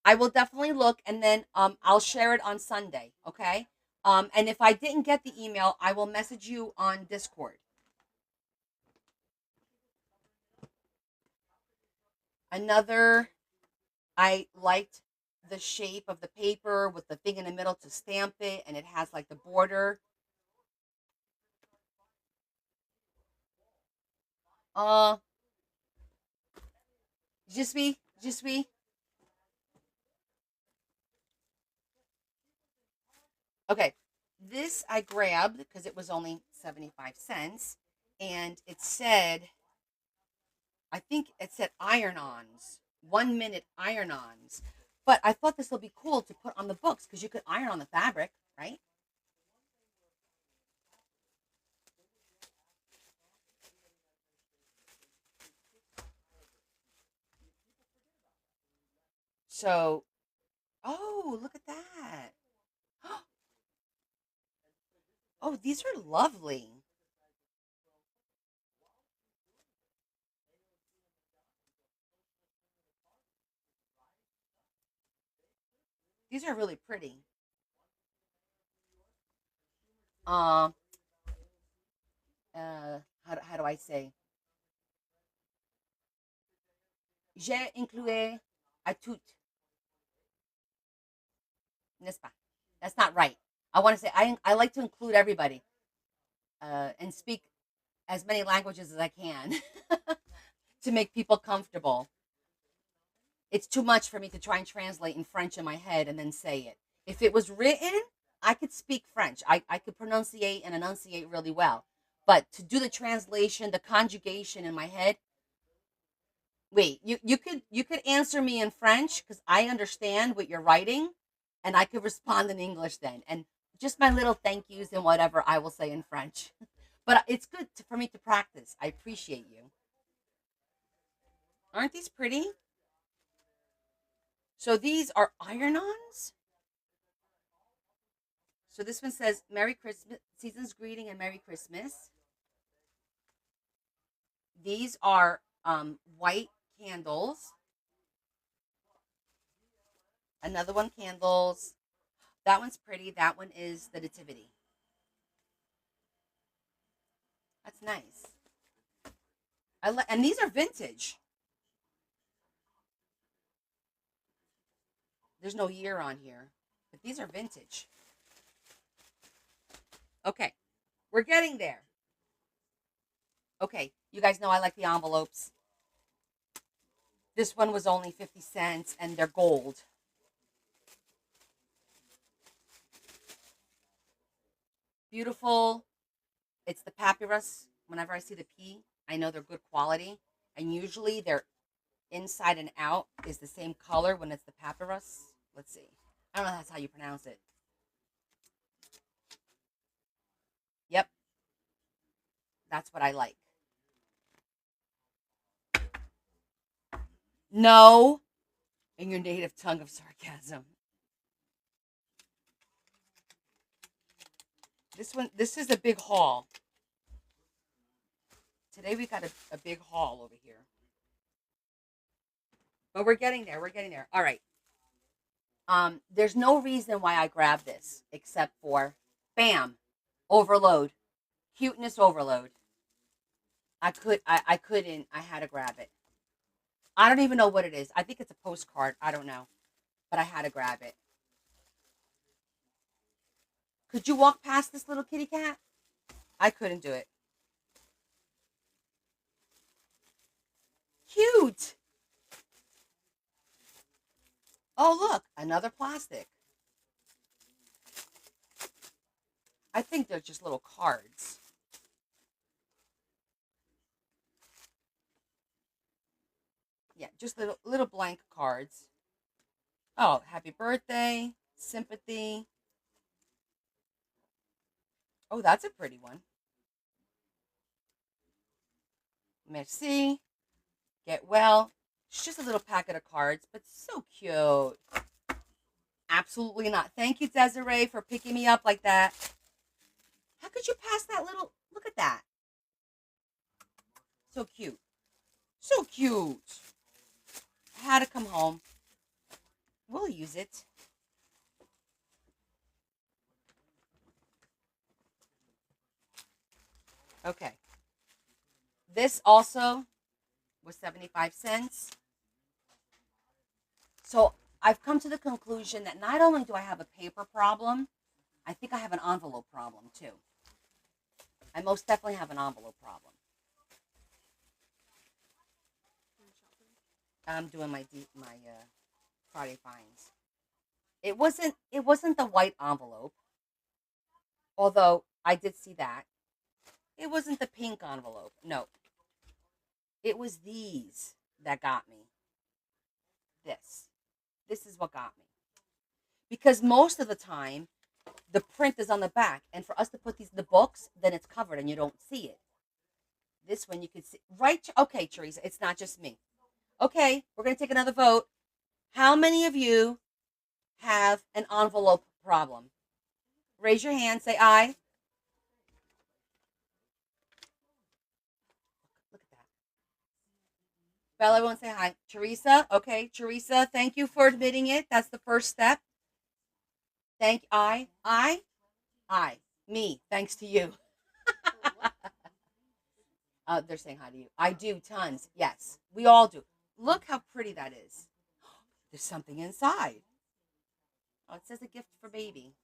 I will definitely look and then I'll share it on Sunday. Okay. And if I didn't get the email, I will message you on Discord. Another, I liked the shape of the paper with the thing in the middle to stamp it, and it has like the border. Uh, just me. Okay, this I grabbed because it was only 75 cents, and it said, I think it said iron-ons, 1 minute iron-ons. But I thought this would be cool to put on the books because you could iron on the fabric, right? So, oh, look at that. Oh, these are lovely. These are really pretty. Um, how do I say? J'ai inclus à tout, n'est-ce pas? That's not right. I want to say I like to include everybody and speak as many languages as I can to make people comfortable. It's too much for me to try and translate in French in my head and then say it. If it was written, I could speak French. I could pronunciate and enunciate really well. But to do the translation, the conjugation in my head, wait, you could answer me in French because I understand what you're writing, and I could respond in English then. And just my little thank yous and whatever I will say in French. But it's good for me to practice. I appreciate you. Aren't these pretty? So these are iron-ons. So this one says Merry Christmas, Season's Greeting, and Merry Christmas. These are white candles. Another one, candles. That one's pretty. That one is the Nativity. That's nice. And these are vintage. There's no year on here, but these are vintage. Okay, we're getting there. Okay, you guys know I like the envelopes. This one was only 50 cents and they're gold. Beautiful. It's the papyrus. Whenever I see the P, I know they're good quality. And usually they're inside and out is the same color when it's the papyrus. Let's see. I don't know if that's how you pronounce it. Yep, that's what I like. No, in your native tongue of sarcasm. This is a big haul. Today we got a big haul over here. But we're getting there. We're getting there. All right. There's no reason why I grabbed this except for bam, overload, cuteness overload. I couldn't. I had to grab it. I don't even know what it is. I think it's a postcard. I don't know, but I had to grab it. Could you walk past this little kitty cat? I couldn't do it. Cute. Oh, look, another plastic. I think they're just little cards. Yeah, just little blank cards. Oh, happy birthday, sympathy. Oh, that's a pretty one. Merci. Get well. It's just a little packet of cards, but so cute. Absolutely not. Thank you, Desiree, for picking me up like that. How could you pass that little? Look at that. So cute. So cute. I had to come home. We'll use it. Okay. This also was 75 cents. So I've come to the conclusion that not only do I have a paper problem, I think I have an envelope problem too. I most definitely have an envelope problem. I'm doing my Friday finds. It wasn't the white envelope, although I did see that. It wasn't the pink envelope. No, it was these that got me. This. This is what got me. Because most of the time, the print is on the back, and for us to put these in the books, then it's covered and you don't see it. This one you can see. Right? Okay, Teresa, it's not just me. Okay, we're going to take another vote. How many of you have an envelope problem? Raise your hand, say aye. Look at that. Bella, everyone say hi. Teresa, okay. Teresa, thank you for admitting it. That's the first step. Thank I, me, thanks to you. They're saying hi to you. I do tons. Yes, we all do. Look how pretty that is. There's something inside. Oh, it says a gift for baby.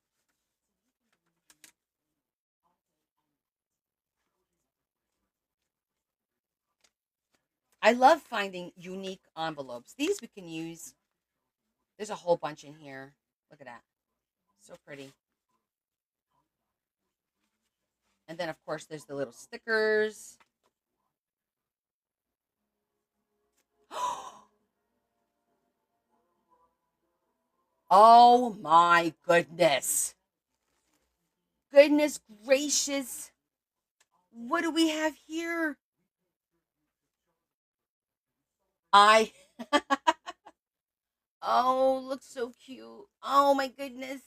I love finding unique envelopes. These we can use. There's a whole bunch in here. Look at that. So pretty. And then, of course, there's the little stickers. Oh my goodness. Goodness gracious. What do we have here? I. Oh, looks so cute. Oh my goodness.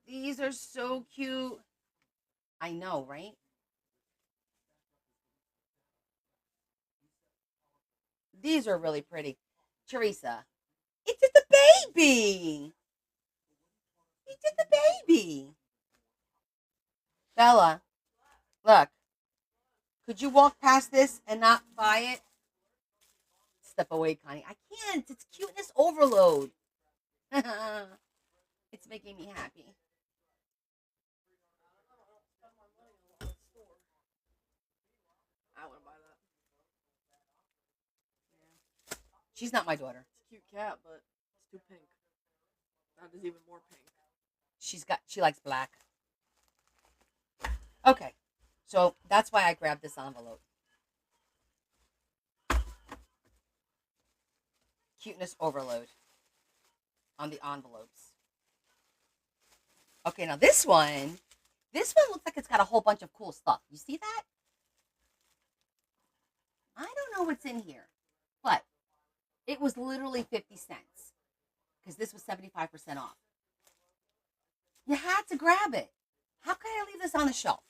These are so cute. I know, right? These are really pretty. Teresa, it did the baby. He did the baby. Bella, look. Could you walk past this and not buy it? Step away, Connie. I can't. It's cuteness overload. It's making me happy. I want to buy that. Yeah. She's not my daughter. It's a cute cat, but it's too pink. That is even more pink. She likes black. Okay. So that's why I grabbed this envelope. Cuteness overload on the envelopes. Okay, now this one looks like it's got a whole bunch of cool stuff. You see that? I don't know what's in here, but it was literally 50 cents because this was 75% off. You had to grab it. How can I leave this on the shelf?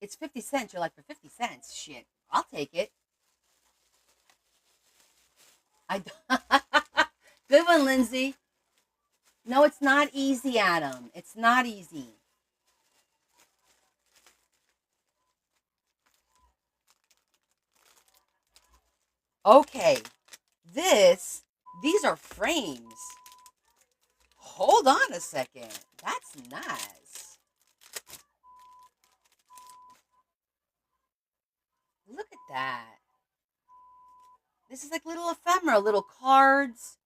It's 50 cents. You're like, for 50 cents? Shit, I'll take it. I Good one, Lindsay. No, it's not easy, Adam. It's not easy. Okay, these are frames. Hold on a second. That's nice. Look at that. This is like little ephemera, little cards,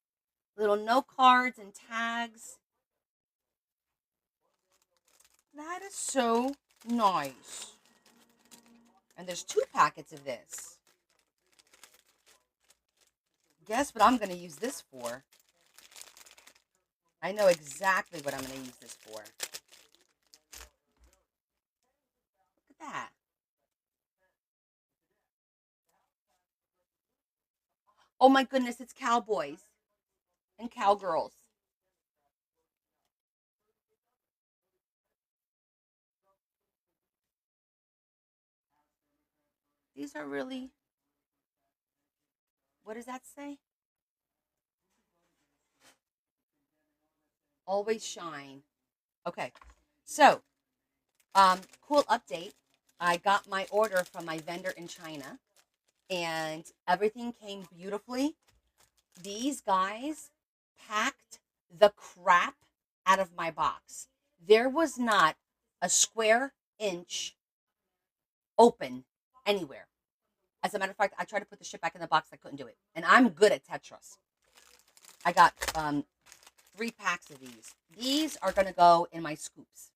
little note cards and tags. That is so nice. And there's 2 packets of this. Guess what I'm going to use this for? I know exactly what I'm going to use this for. Look at that. Oh my goodness, it's cowboys and cowgirls. These are really, what does that say? Always shine. Okay. So, cool update. I got my order from my vendor in China and everything came beautifully. These guys packed the crap out of my box. There was not a square inch open anywhere. As a matter of fact, I tried to put the shit back in the box. I couldn't do it. And I'm good at Tetris. I got 3 packs of these. These are going to go in my scoops.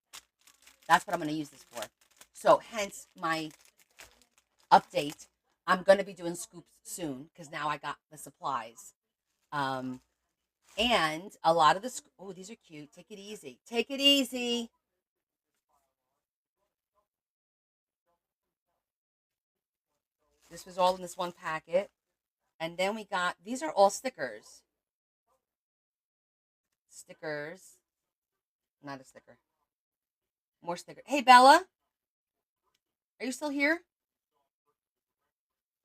That's what I'm going to use this for. So hence my update. I'm going to be doing scoops soon because now I got the supplies. Um, and a lot of the, oh, these are cute. Take it easy. Take it easy. This was all in this one packet. And then we got, these are all stickers. Stickers. Not a sticker. More stickers. Hey, Bella. Are you still here?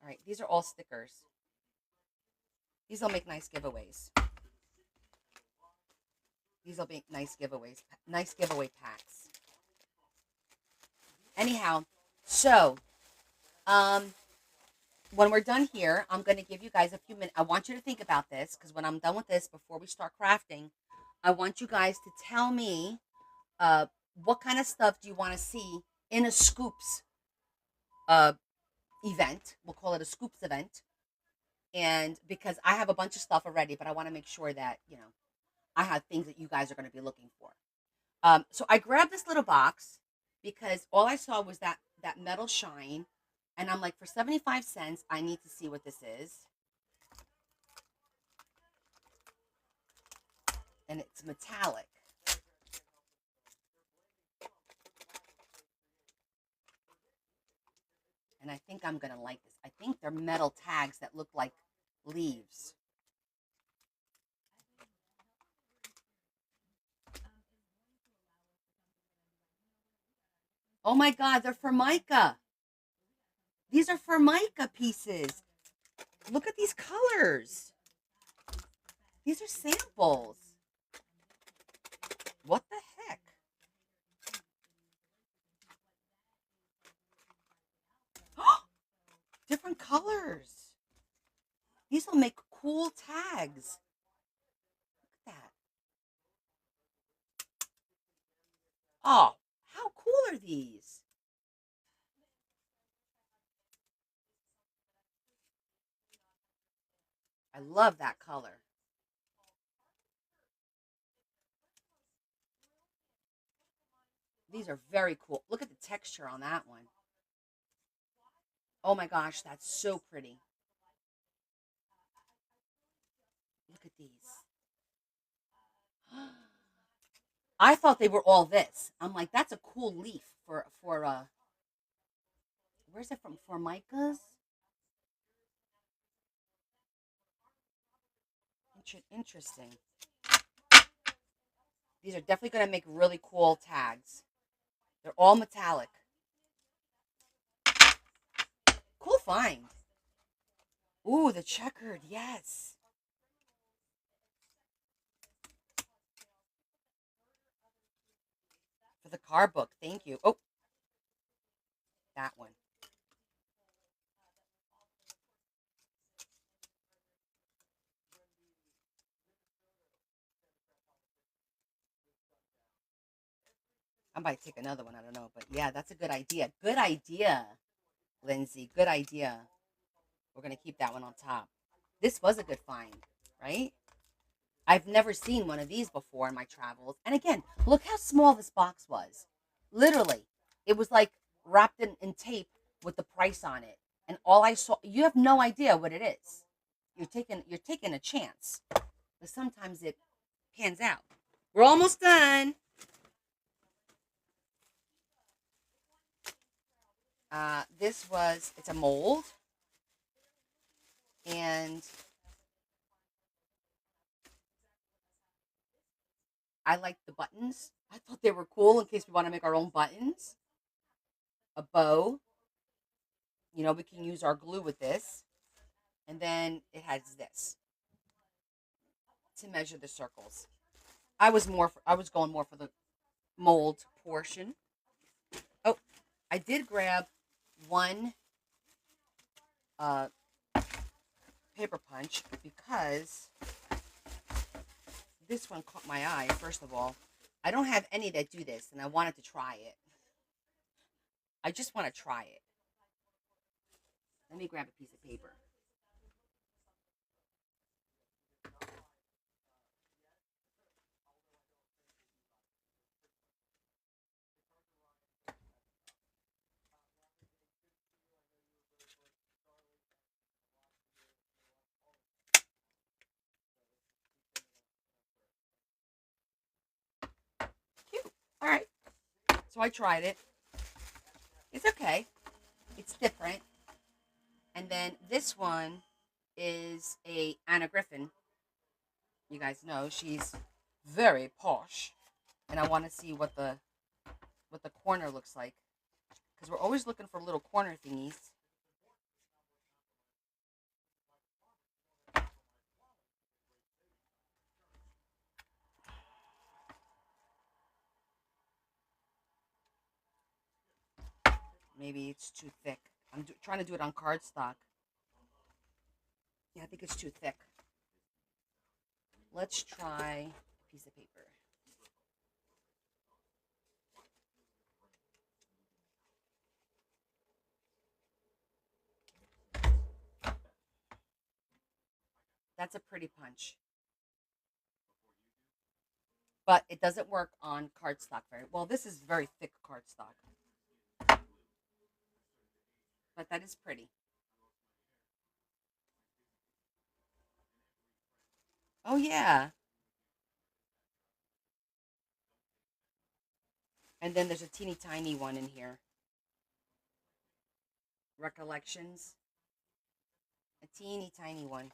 All right. These are all stickers. These will make nice giveaways. These will be nice giveaways. Nice giveaway packs. Anyhow, so when we're done here, I'm going to give you guys a few minutes. I want you to think about this because when I'm done with this, before we start crafting, I want you guys to tell me uh, what kind of stuff do you want to see in a scoops uh, event. We'll call it a scoops event. And because I have a bunch of stuff already, but I want to make sure that, I have things that you guys are going to be looking for. So I grabbed this little box because all I saw was that metal shine. And I'm like, for 75 cents, I need to see what this is. And it's metallic. And I think I'm going to like this. I think they're metal tags that look like leaves. Oh my God, they're Formica. These are Formica pieces. Look at these colors. These are samples. What the heck? Different colors. These will make cool tags. Look at that. Oh, how cool are these? I love that color. These are very cool. Look at the texture on that one. Oh my gosh, that's so pretty. Look at these. I thought they were all this. I'm like, that's a cool leaf for where's it from? Formicas? Interesting. These are definitely going to make really cool tags. They're all metallic. Cool find. Ooh, the checkered. Yes. For the car book. Thank you. Oh, that one. I might take another one. I don't know. But yeah, that's a good idea. Good idea, Lindsay. Good idea. We're going to keep that one on top. This was a good find, right? I've never seen one of these before in my travels. And again, look how small this box was. Literally, it was like wrapped in tape with the price on it. And all I saw, you have no idea what it is. You're taking a chance. But sometimes it pans out. We're almost done. It's a mold. And I like the buttons. I thought they were cool in case we want to make our own buttons. A bow. We can use our glue with this. And then it has this to measure the circles. I was going more for the mold portion. Oh, I did grab one uh, paper punch because this one caught my eye. First of all, I don't have any that do this, and I wanted to try it. I just want to try it. Let me grab a piece of paper. Cute. All right. So I tried it. It's okay. It's different. And then this one is a Anna Griffin. You guys know she's very posh, and I want to see what the corner looks like because we're always looking for little corner thingies. Maybe it's too thick. I'm trying to do it on cardstock. Yeah, I think it's too thick. Let's try a piece of paper. That's a pretty punch. But it doesn't work on cardstock very well. This is very thick cardstock. But that is pretty. Oh, yeah. And then there's a teeny tiny one in here. Recollections. A teeny tiny one.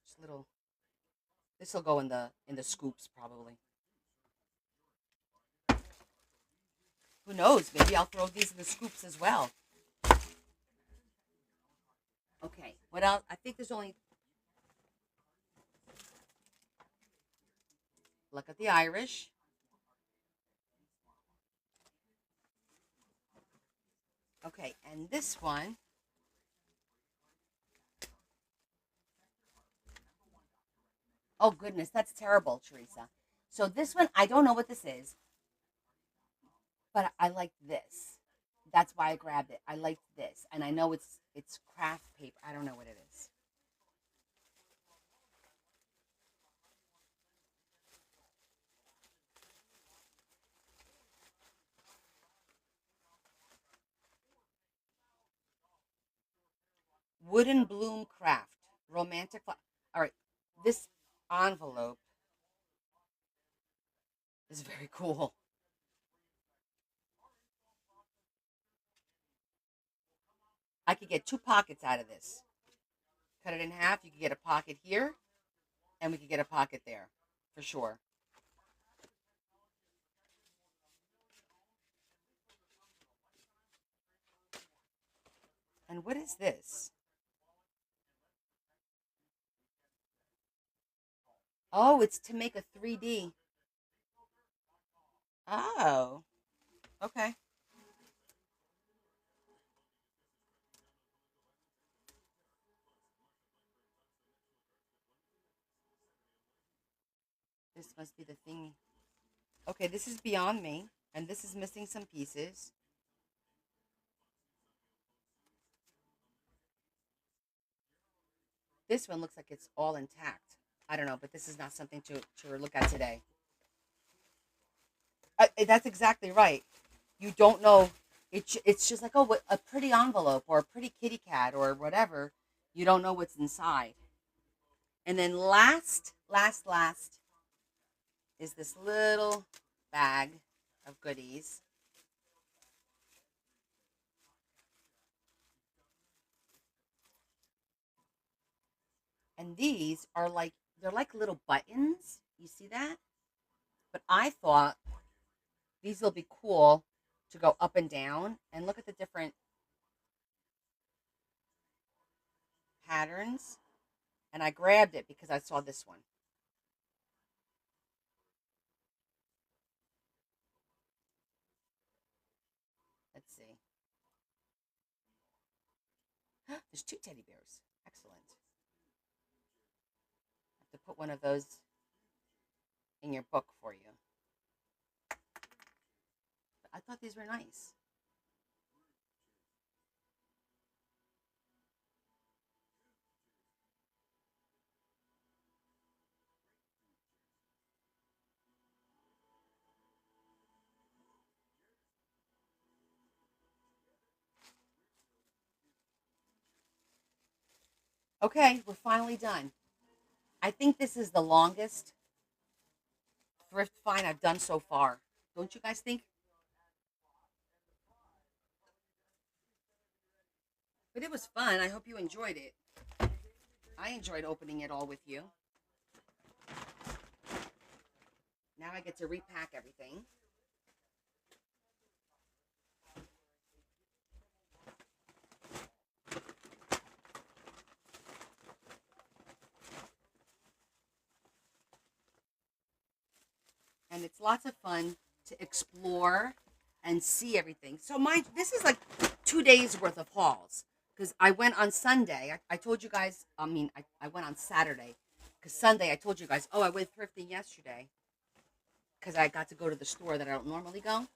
Just little. This will go in the scoops probably. Who knows? Maybe I'll throw these in the scoops as well. Okay. What else? I think there's only. Look at the Irish. Okay, and this one. Oh goodness, that's terrible, Teresa. So this one, I don't know what this is, but I like this. That's why I grabbed it. I like this, and I know it's craft paper. I don't know what it is. Wooden Bloom Craft, romantic. All right, this envelope is very cool. I could get two pockets out of this. Cut it in half. You could get a pocket here, and we could get a pocket there, for sure. And what is this? Oh, it's to make a 3D. Oh, okay. This must be the thing. Okay, this is beyond me, and this is missing some pieces. This one looks like it's all intact. I don't know, but this is not something to look at today. That's exactly right. You don't know. It's just like, oh, what, a pretty envelope or a pretty kitty cat or whatever. You don't know what's inside. And then last is this little bag of goodies. And these are like, they're like little buttons. You see that? But I thought these will be cool to go up and down. And look at the different patterns. And I grabbed it because I saw this one. Let's see. There's two teddy bears. Excellent. I have to put one of those in your book for you. I thought these were nice. Okay, we're finally done. I think this is the longest thrift find I've done so far. Don't you guys think? But it was fun. I hope you enjoyed it. I enjoyed opening it all with you. Now I get to repack everything. And it's lots of fun to explore and see everything. So this is like 2 days worth of hauls because I went on Sunday. I told you guys, I went on Saturday because Sunday I told you guys, oh, I went thrifting yesterday because I got to go to the store that I don't normally go.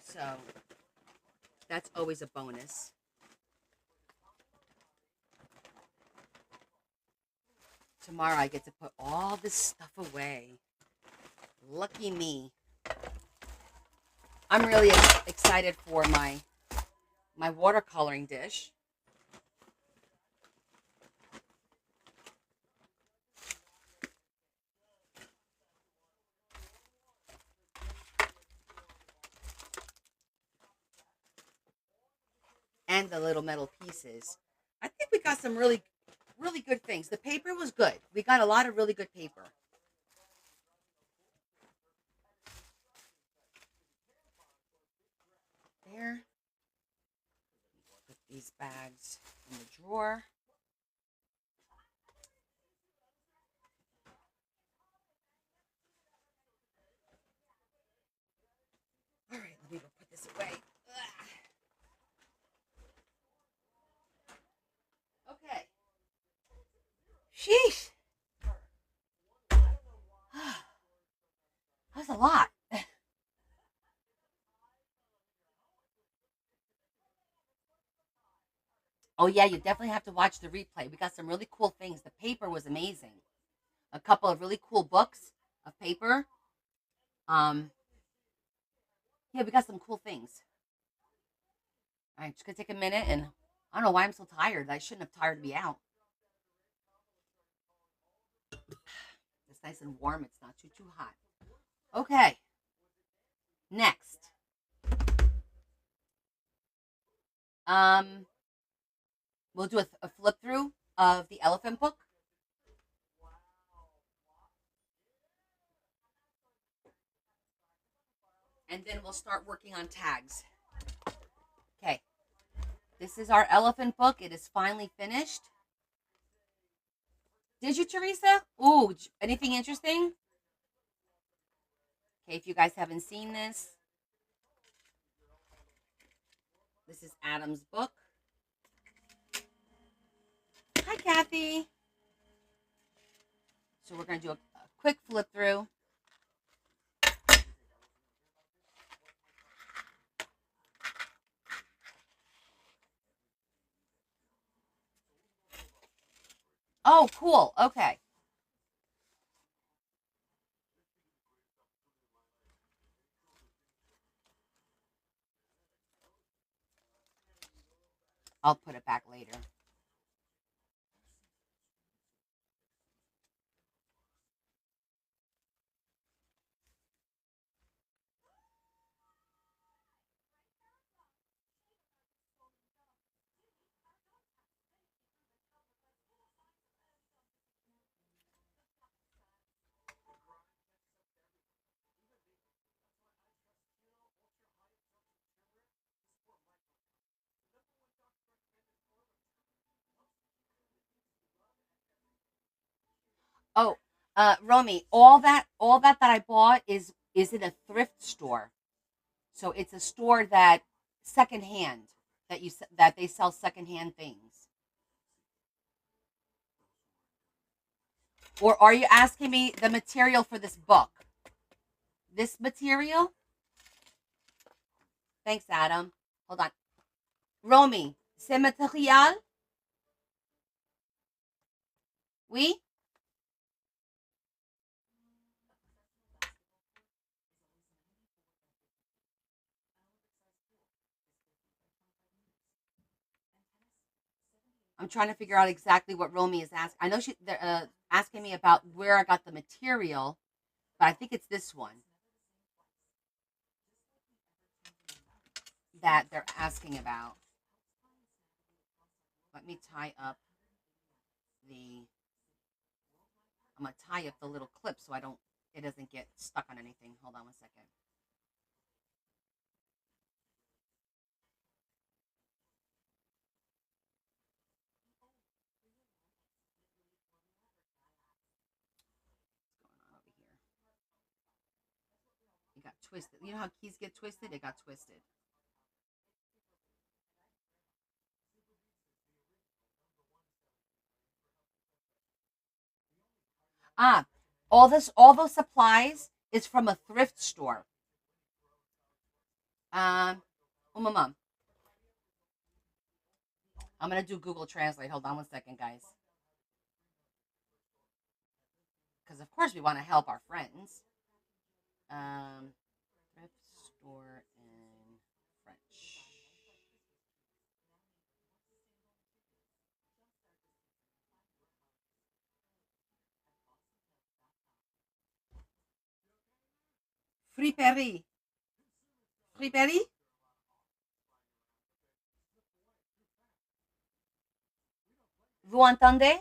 So that's always a bonus. Tomorrow I get to put all this stuff away. Lucky me. I'm really excited for my watercoloring dish. And the little metal pieces. I think we got some really good things. The paper was good. We got a lot of really good paper. There. Put these bags in the drawer. All right, let me go put this away. Ugh. Okay. Sheesh. That's a lot. Oh yeah, you definitely have to watch the replay. We got some really cool things. The paper was amazing. A couple of really cool books of paper. Um, yeah, we got some cool things. All right, just gonna take a minute, and I don't know why I'm so tired. I shouldn't have tired me out. It's nice and warm. It's not too hot. Okay, next. Um, we'll do a flip through of the elephant book. And then we'll start working on tags. Okay, this is our elephant book. It is finally finished. Did you, Teresa? Ooh, anything interesting? Okay, if you guys haven't seen this, this is Adam's book. Hi, Kathy. So we're going to do a quick flip through. Oh, cool. Okay. I'll put it back later. Oh, Romy, all that I bought is in a thrift store. So it's a store that secondhand that they sell secondhand things. Or are you asking me the material for this book? This material? Thanks, Adam. Hold on. Romy, c'est matériel? Oui? I'm trying to figure out exactly what Romy is asking. I know they're asking me about where I got the material, but I think it's this one that they're asking about. Let me tie up the. I'm gonna tie up the little clip so it doesn't get stuck on anything. Hold on one second. What's going on over here? It got twisted. You know how keys get twisted? It got twisted. Ah, all those supplies is from a thrift store. Oh, my mom. I'm gonna do Google Translate. Hold on one second, guys, because of course we want to help our friends. Um, thrift store in French. Friperie. Friperie? Vous entendez?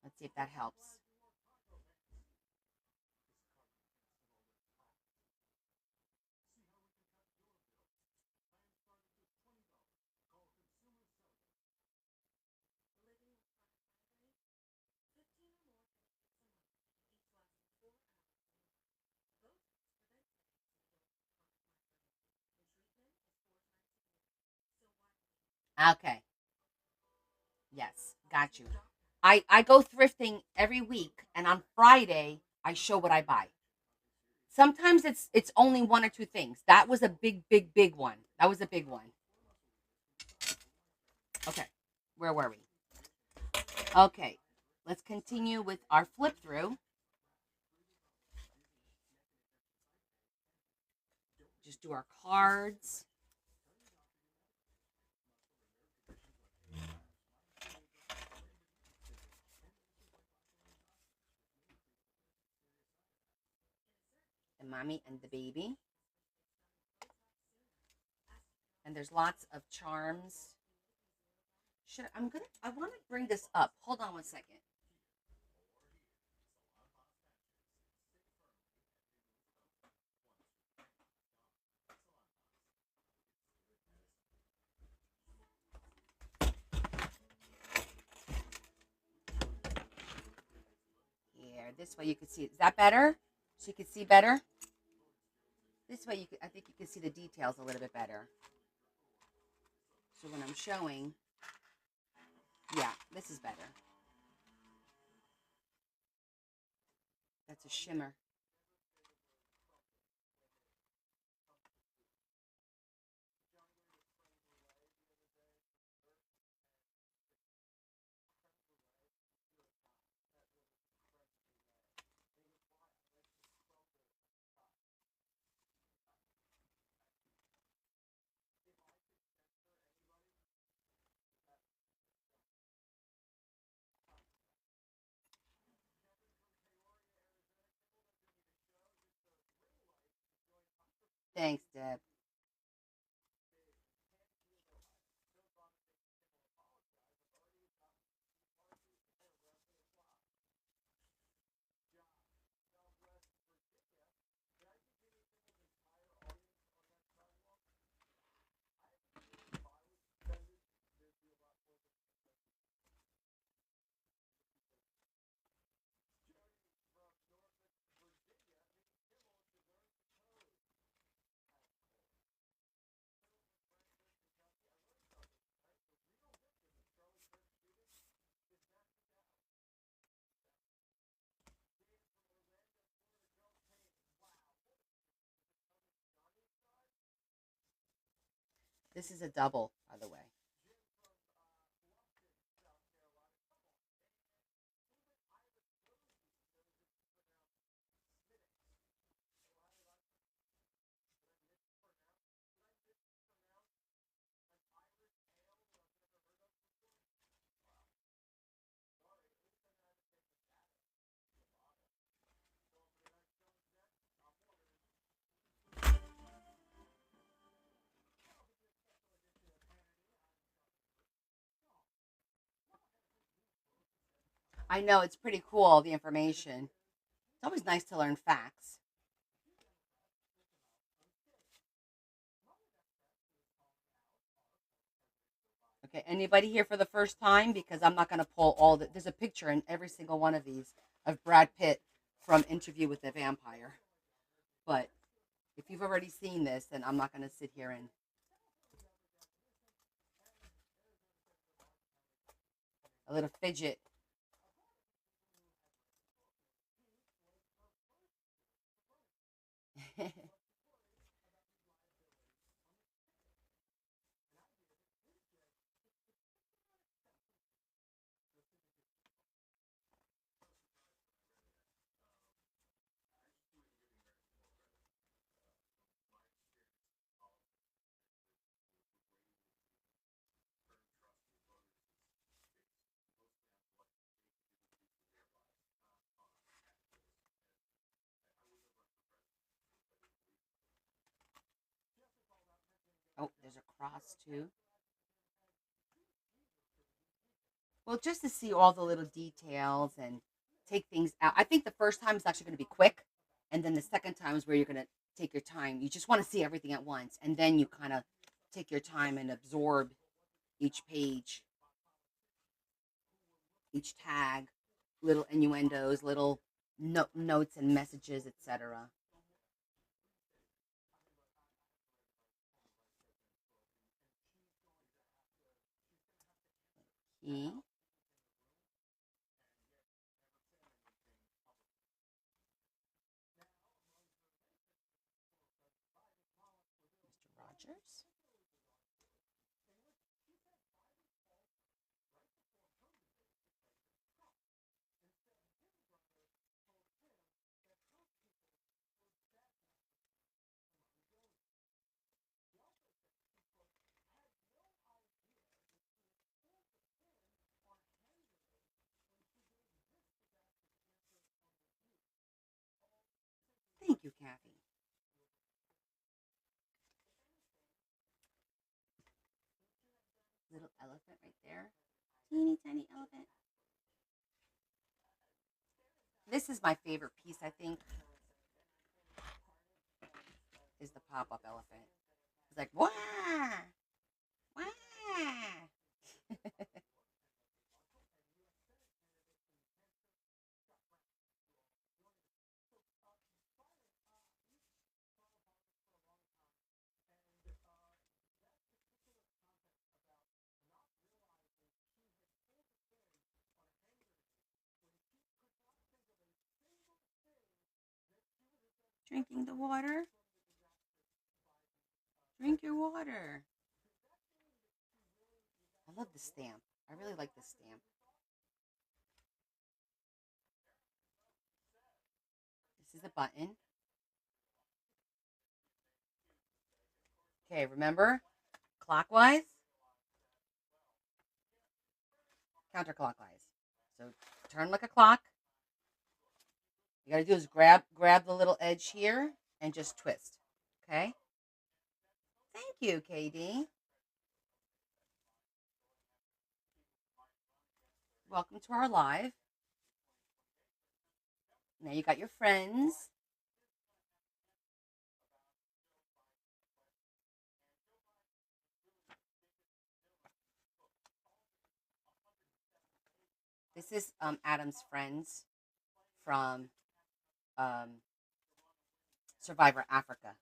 Let's see if that helps. Okay. Yes, got you. I go thrifting every week, and on Friday I show what I buy. Sometimes it's only one or two things. That was a big one. That was a big one. Okay, where were we? Okay, let's continue with our flip through. Just do our cards. The mommy and the baby. And there's lots of charms. I want to bring this up. Hold on one second. Here, this way you can see. Is that better? So you can see better? This way I think you can see the details a little bit better. So when I'm showing, yeah, this is better. That's a shimmer. Thanks, Deb. This is a double, by the way. I know it's pretty cool, the information. It's always nice to learn facts. Okay, anybody here for the first time? Because I'm not going to pull all the. There's a picture in every single one of these of Brad Pitt from Interview with the Vampire. But if you've already seen this, then I'm not going to sit here and. A little fidget. Oh, there's a cross too. Well, just to see all the little details and take things out. I think the first time is actually going to be quick, and then the second time is where you're going to take your time. You just want to see everything at once, and then you kind of take your time and absorb each page, each tag, little innuendos, little notes and messages, etc. E. Mr. Rogers. Thank you, Kathy. Little elephant right there. Teeny tiny elephant. This is my favorite piece, I think, is the pop up elephant. It's like, wah, wah. Drinking the water. Drink your water. I love the stamp. I really like the stamp. This is a button. Okay, remember? Clockwise, counterclockwise. So turn like a clock. You gotta do is grab the little edge here and just twist. Okay? Thank you, KD. Welcome to our live. Now you got your friends. This is Adam's friends from um, Survivor Africa.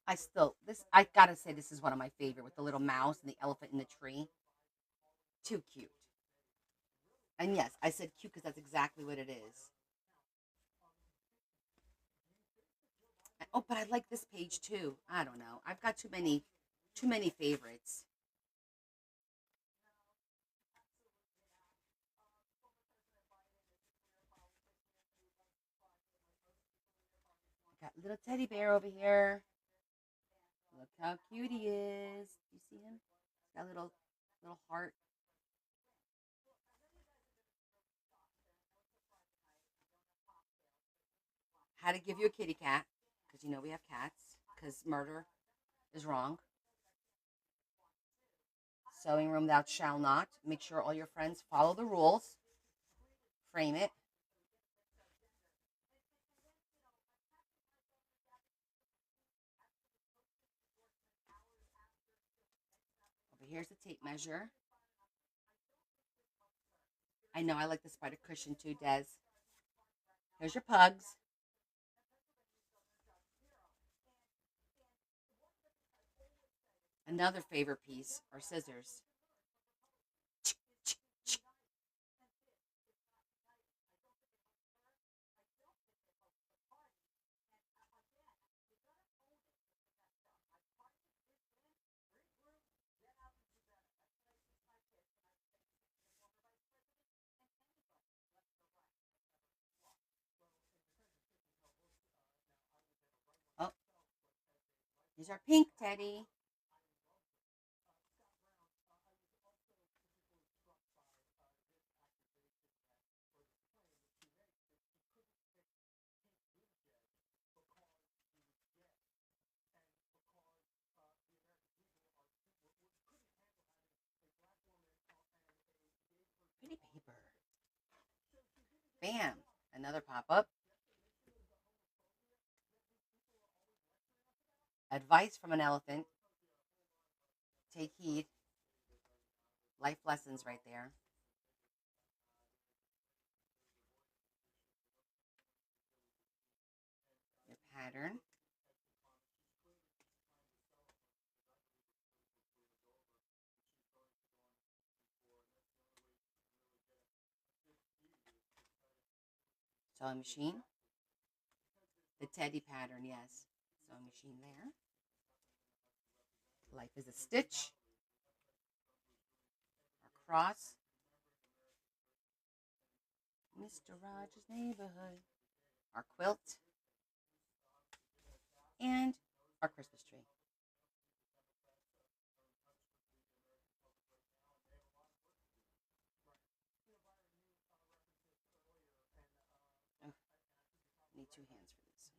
I gotta say, this is one of my favorite with the little mouse and the elephant in the tree. Too cute. And yes, I said cute because that's exactly what it is. Oh, but I like this page too. I don't know. I've got too many favorites. Got little teddy bear over here. Look how cute he is. You see him? Got a little heart. How to give you a kitty cat because you know we have cats because murder is wrong. Sewing room thou shall not. Make sure all your friends follow the rules. Frame it. Over here's the tape measure. I know I like the spider cushion too, Des. Here's your pugs. Another favorite piece are scissors. Oh, here's our pink teddy. Pretty paper. Bam. Another pop up. Advice from an elephant. Take heed. Life lessons right there. Your pattern. Sewing machine. The teddy pattern, yes. Sewing machine there. Life is a stitch. Our cross. Mr. Rogers' Neighborhood. Our quilt. And our Christmas tree. Oh, need two hands for this.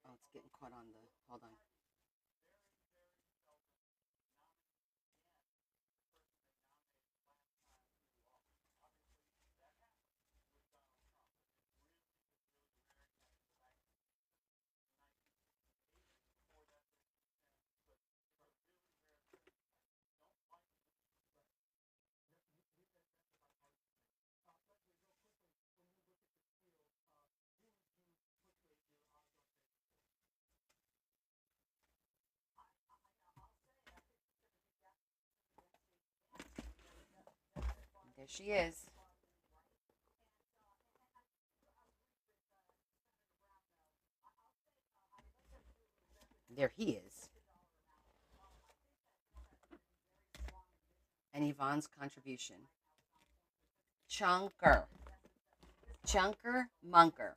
Oh, it's getting caught on the. Hold on. There she is. There he is. And Yvonne's contribution. Chunker. Chunker Munker.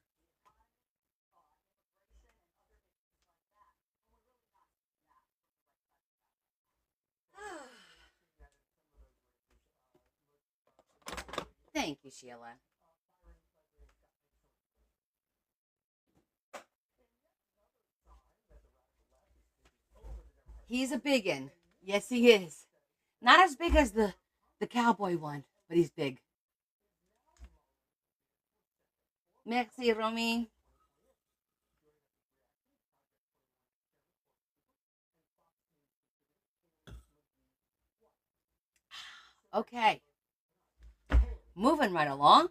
Thank you, Sheila. He's a big one. Yes, he is. Not as big as the cowboy one, but he's big. Merci, Romy. Okay, moving right along.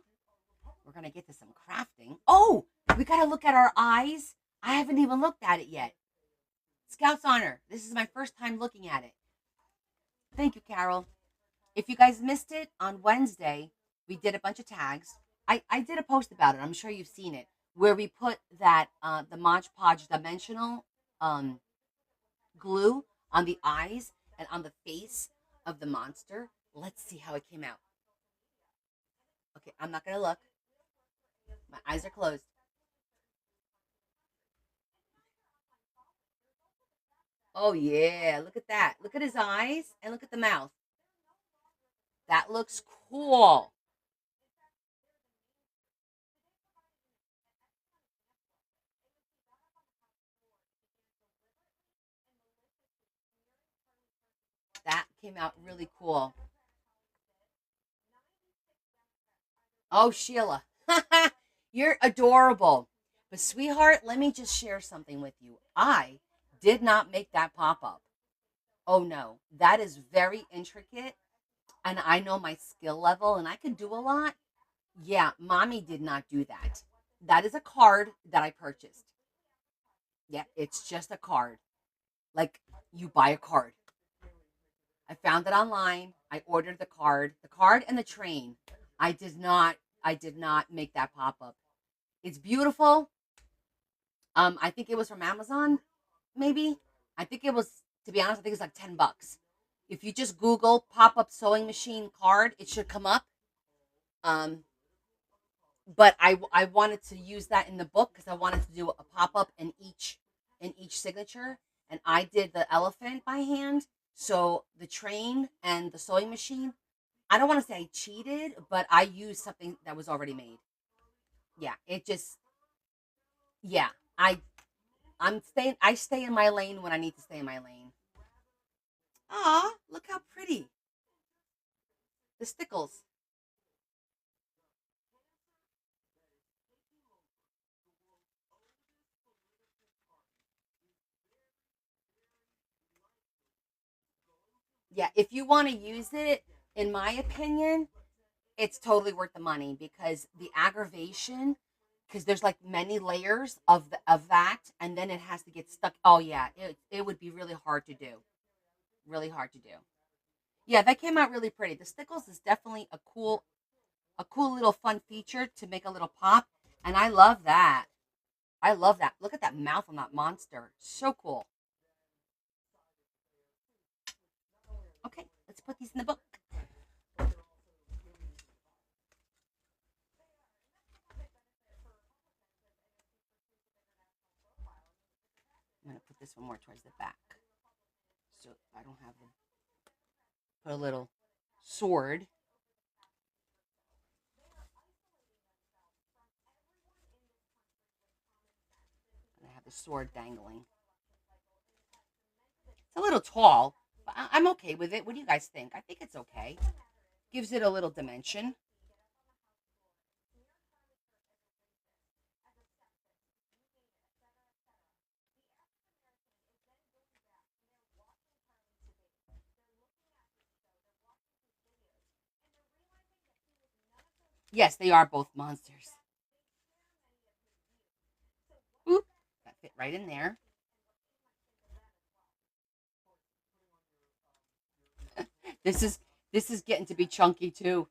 We're gonna get to some crafting. Oh, we gotta look at our eyes. I haven't even looked at it yet. Scout's honor. This is my first time looking at it. Thank you, Carol. If you guys missed it on Wednesday, we did a bunch of tags. I did a post about it. I'm sure you've seen it, where we put that the Mod Podge dimensional um, glue on the eyes and on the face of the monster. Let's see how it came out. Okay, I'm not gonna look. My eyes are closed. Oh yeah, look at that. Look at his eyes and look at the mouth. That looks cool. That came out really cool. Oh, Sheila. You're adorable. But, sweetheart, let me just share something with you. I did not make that pop up. Oh, no. That is very intricate. And I know my skill level and I can do a lot. Yeah, mommy did not do that. That is a card that I purchased. Yeah, it's just a card. Like you buy a card. I found it online. I ordered the card and the train. I did not make that pop up. It's beautiful. I think it was from Amazon, maybe. I think it was, to be honest, I think it's like $10. If you just Google pop up sewing machine card, it should come up. Um, but I wanted to use that in the book because I wanted to do a pop up in each signature, and I did the elephant by hand. So the train and the sewing machine, I don't want to say I cheated, but I used something that was already made. Yeah, it just yeah. I stay in my lane when I need to stay in my lane. Aw, look how pretty. The stickles. Yeah, if you want to use it, in my opinion, it's totally worth the money because the aggravation, because there's like many layers of that, and then it has to get stuck. Oh yeah, it would be really hard to do. Really hard to do. Yeah, that came out really pretty. The stickles is definitely a cool little fun feature to make a little pop, and I love that. I love that. Look at that mouth on that monster. So cool. Okay, let's put these in the book. I'm gonna put this one more towards the back, so I don't have to put a little sword. I have the sword dangling. It's a little tall, but I'm okay with it. What do you guys think? I think it's okay. Gives it a little dimension. Yes, they are both monsters. Oop, that fit right in there. This is this is getting to be chunky too.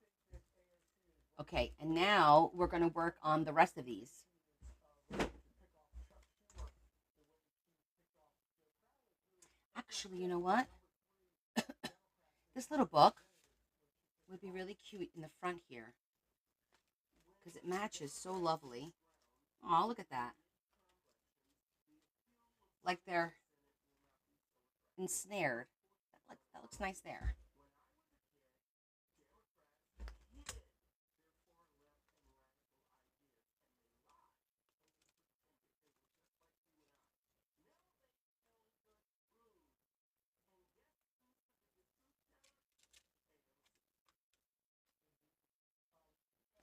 Okay, and now we're gonna work on the rest of these. Actually, you know what? This little book would be really cute in the front here because it matches so lovely. Oh, look at that. Like they're ensnared. That looks nice there.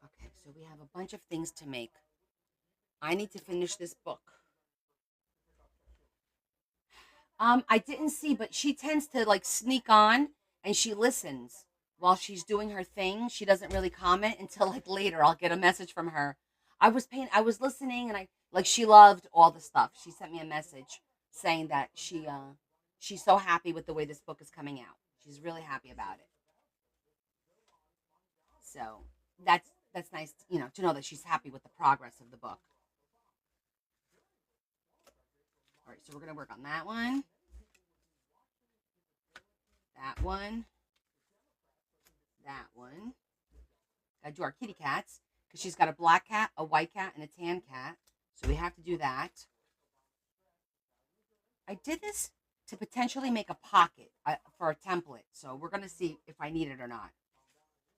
Okay, so we have a bunch of things to make. I need to finish this book. I didn't see, but she tends to like sneak on and she listens, while she's doing her thing, she doesn't really comment until like later. I'll get a message from her. I was listening, and I like she loved all the stuff. She sent me a message saying that she's so happy with the way this book is coming out. She's really happy about it. So that's nice, to know that she's happy with the progress of the book. All right, so we're gonna work on that one, that one, that one. Gotta do our kitty cats because she's got a black cat, a white cat, and a tan cat. So we have to do that. I did this to potentially make a pocket for a template. So we're gonna see if I need it or not.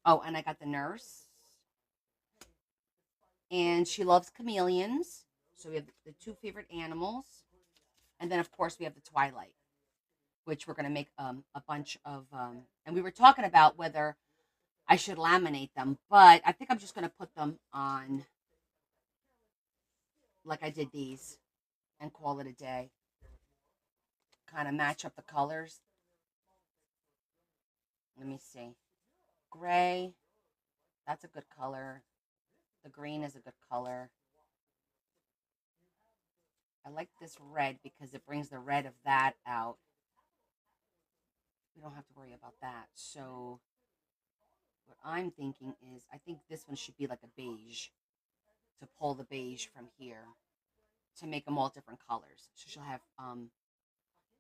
Oh, and I got the nurse, and she loves chameleons. So we have the two favorite animals, and then of course we have the Twilight, which we're gonna make a bunch of. And we were talking about whether I should laminate them, but I think I'm just gonna put them on like I did these and call it a day. Kind of match up the colors. Let me see. Gray, that's a good color. The green is a good color. I like this red because it brings the red of that out. We don't have to worry about that. So what I'm thinking is I think this one should be like a beige, to pull the beige from here to make them all different colors. So she'll have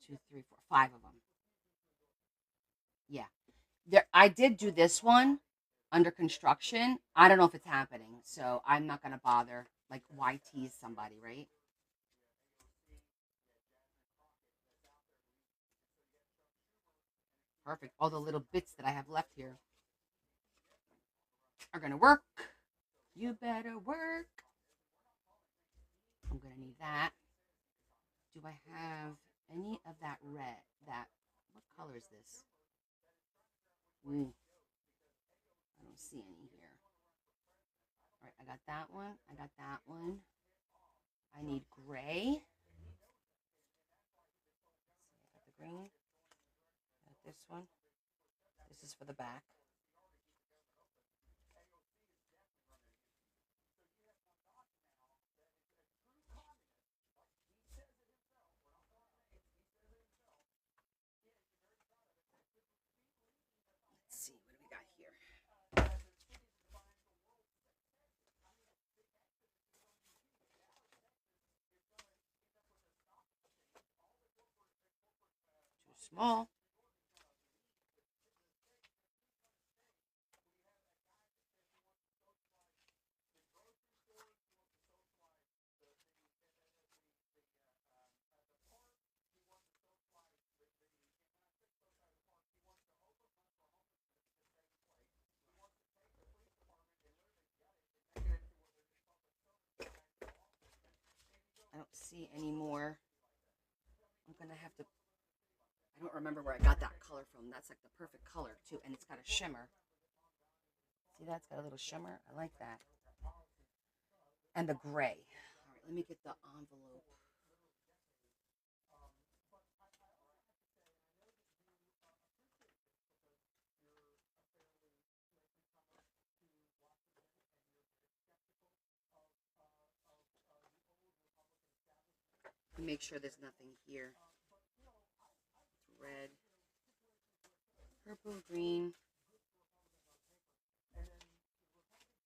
two, three, four, five of them. Yeah. I did do this one under construction. I don't know if it's happening, so I'm not gonna bother. Like, why tease somebody, right? Perfect. All the little bits that I have left here are gonna work. You better work. I'm gonna need that. Do I have any of that red? What color is this? Ooh, I don't see any here. All right, I got that one. I got that one. I need gray. I got the green. I got this one. This is for the back. Let's see, what do we got here? Too small. I don't see any more. I'm gonna have to. I don't remember where I got that color from. That's like the perfect color too, and it's got a shimmer. See, that's got a little shimmer. I like that. And the gray. All right, let me get the envelope. Make sure there's nothing here. It's red, purple, green.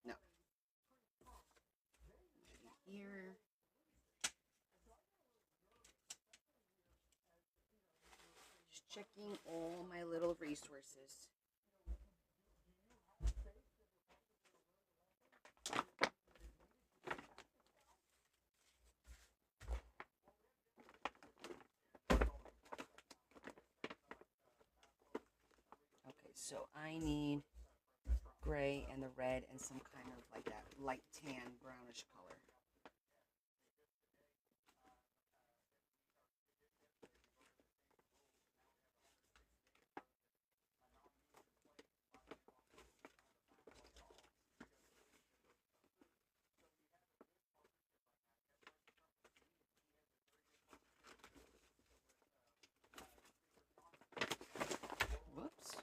No. Here. Just checking all my little resources. Okay, so I need gray and the red and some kind of like that light tan brownish color. Whoops.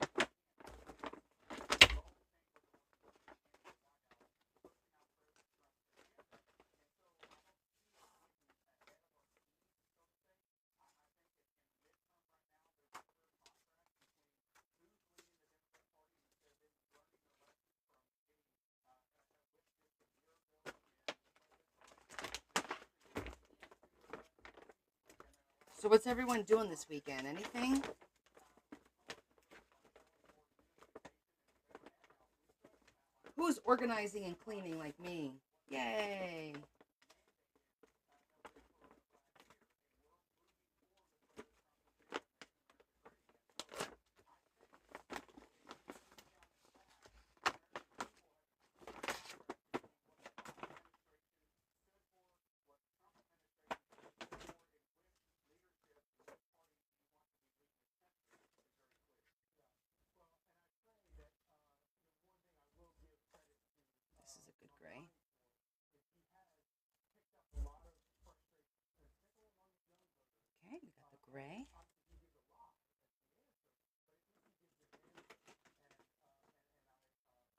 So what's everyone doing this weekend? Anything? Who's organizing and cleaning like me? Yay! This is a good gray. Okay, we got the gray.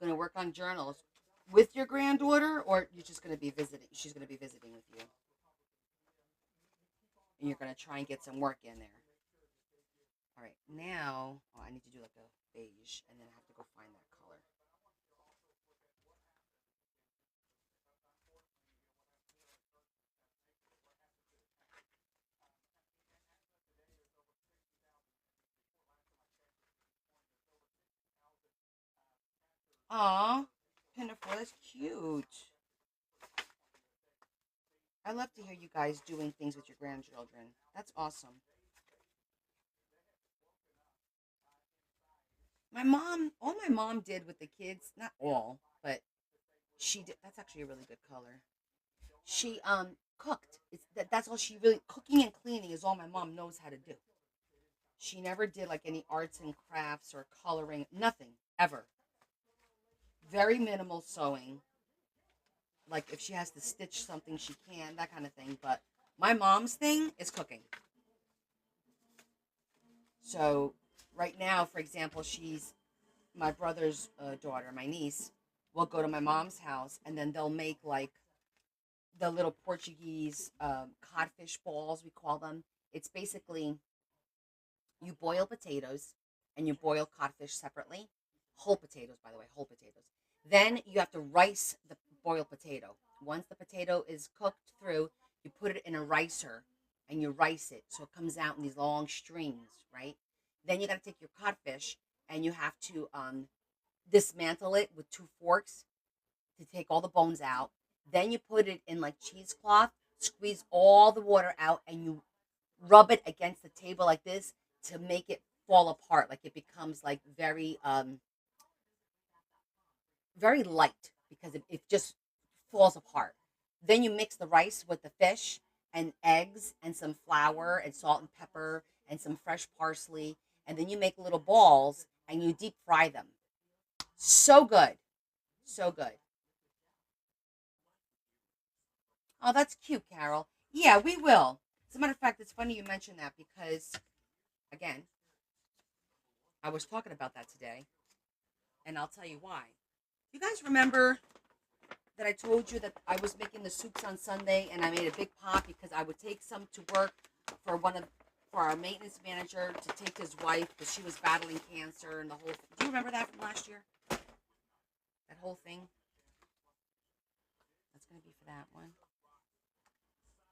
Going to work on journals with your granddaughter, or you're just going to be visiting? She's going to be visiting with you, and you're going to try and get some work in there. All right, now I need to do like a beige, and then I have to go find that color. Aw, Pinafore, that's cute. I love to hear you guys doing things with your grandchildren. That's awesome. All my mom did with the kids, not all, but she did. That's actually a really good color. She cooked. That's all she really cooking and cleaning is all my mom knows how to do. She never did like any arts and crafts or coloring, nothing ever. Very minimal sewing. Like if she has to stitch something, she can, that kind of thing. But my mom's thing is cooking. So right now, for example, she's my brother's daughter, my niece, will go to my mom's house and then they'll make like the little Portuguese codfish balls, we call them. It's basically you boil potatoes and you boil codfish separately. Whole potatoes, by the way, whole potatoes. Then you have to rice the boiled potato. Once the potato is cooked through, you put it in a ricer and you rice it so it comes out in these long strings, right? Then you got to take your codfish and you have to dismantle it with two forks to take all the bones out. Then you put it in like cheesecloth, squeeze all the water out, and you rub it against the table like this to make it fall apart. Like it becomes like very light because it just falls apart. Then you mix the rice with the fish and eggs and some flour and salt and pepper and some fresh parsley. And then you make little balls and you deep fry them. So good. So good. Oh, that's cute, Carol. Yeah, we will. As a matter of fact, it's funny you mentioned that because, again, I was talking about that today, and I'll tell you why. You guys remember that I told you that I was making the soups on Sunday, and I made a big pot because I would take some to work for for our maintenance manager to take his wife because she was battling cancer and the whole. Do you remember that from last year? That whole thing. That's gonna be for that one.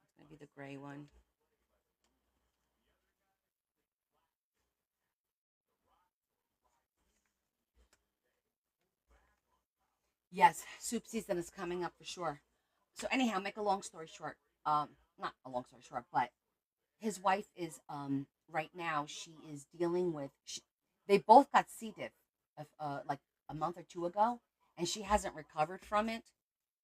It's gonna be the gray one. Yes, soup season is coming up for sure. So anyhow, make a long story short. Not a long story short, but his wife is right now she is dealing with. They both got C. diff, like a month or two ago, and she hasn't recovered from it,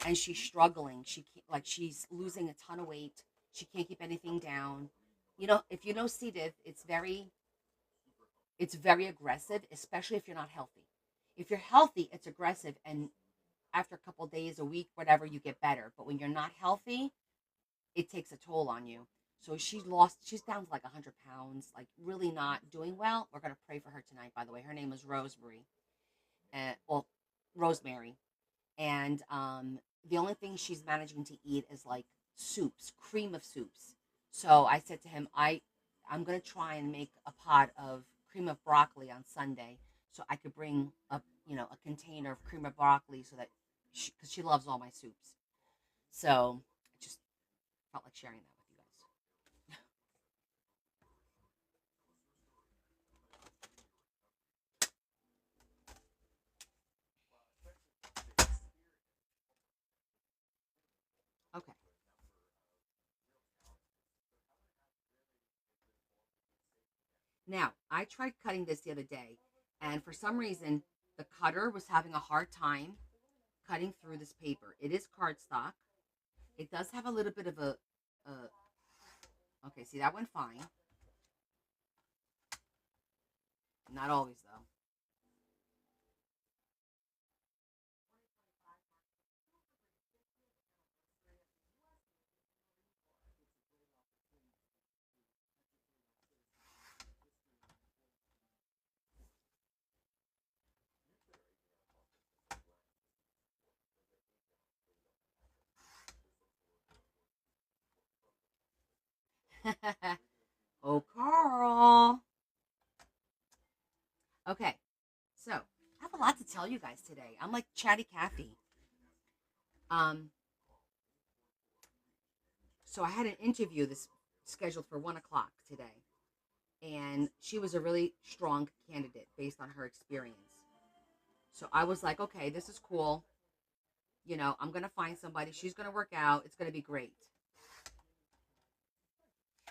and she's struggling. She can't, like she's losing a ton of weight. She can't keep anything down. You know, if you know C. diff, it's very aggressive, especially if you're not healthy. If you're healthy, it's aggressive, and after a couple days, a week, whatever, you get better. But when you're not healthy, it takes a toll on you. So she's down to like 100 pounds, like really not doing well. We're going to pray for her tonight, by the way. Her name is Rosemary. Well, Rosemary. And the only thing she's managing to eat is like soups, cream of soups. So I said to him, I'm going to try and make a pot of cream of broccoli on Sunday so I could bring a container of cream of broccoli so that because she loves all my soups. So I just felt like sharing that with you guys. Now, I tried cutting this the other day, and for some reason, the cutter was having a hard time cutting through this paper. It is cardstock. It does have a little bit of a okay, see, that went fine. Not always, though. Oh, Carl. Okay, so I have a lot to tell you guys today. I'm like chatty Cathy. Um, so I had an interview this scheduled for 1 o'clock today, and she was a really strong candidate based on her experience. So I was like, okay, this is cool. I'm gonna find somebody. She's gonna work out. It's gonna be great.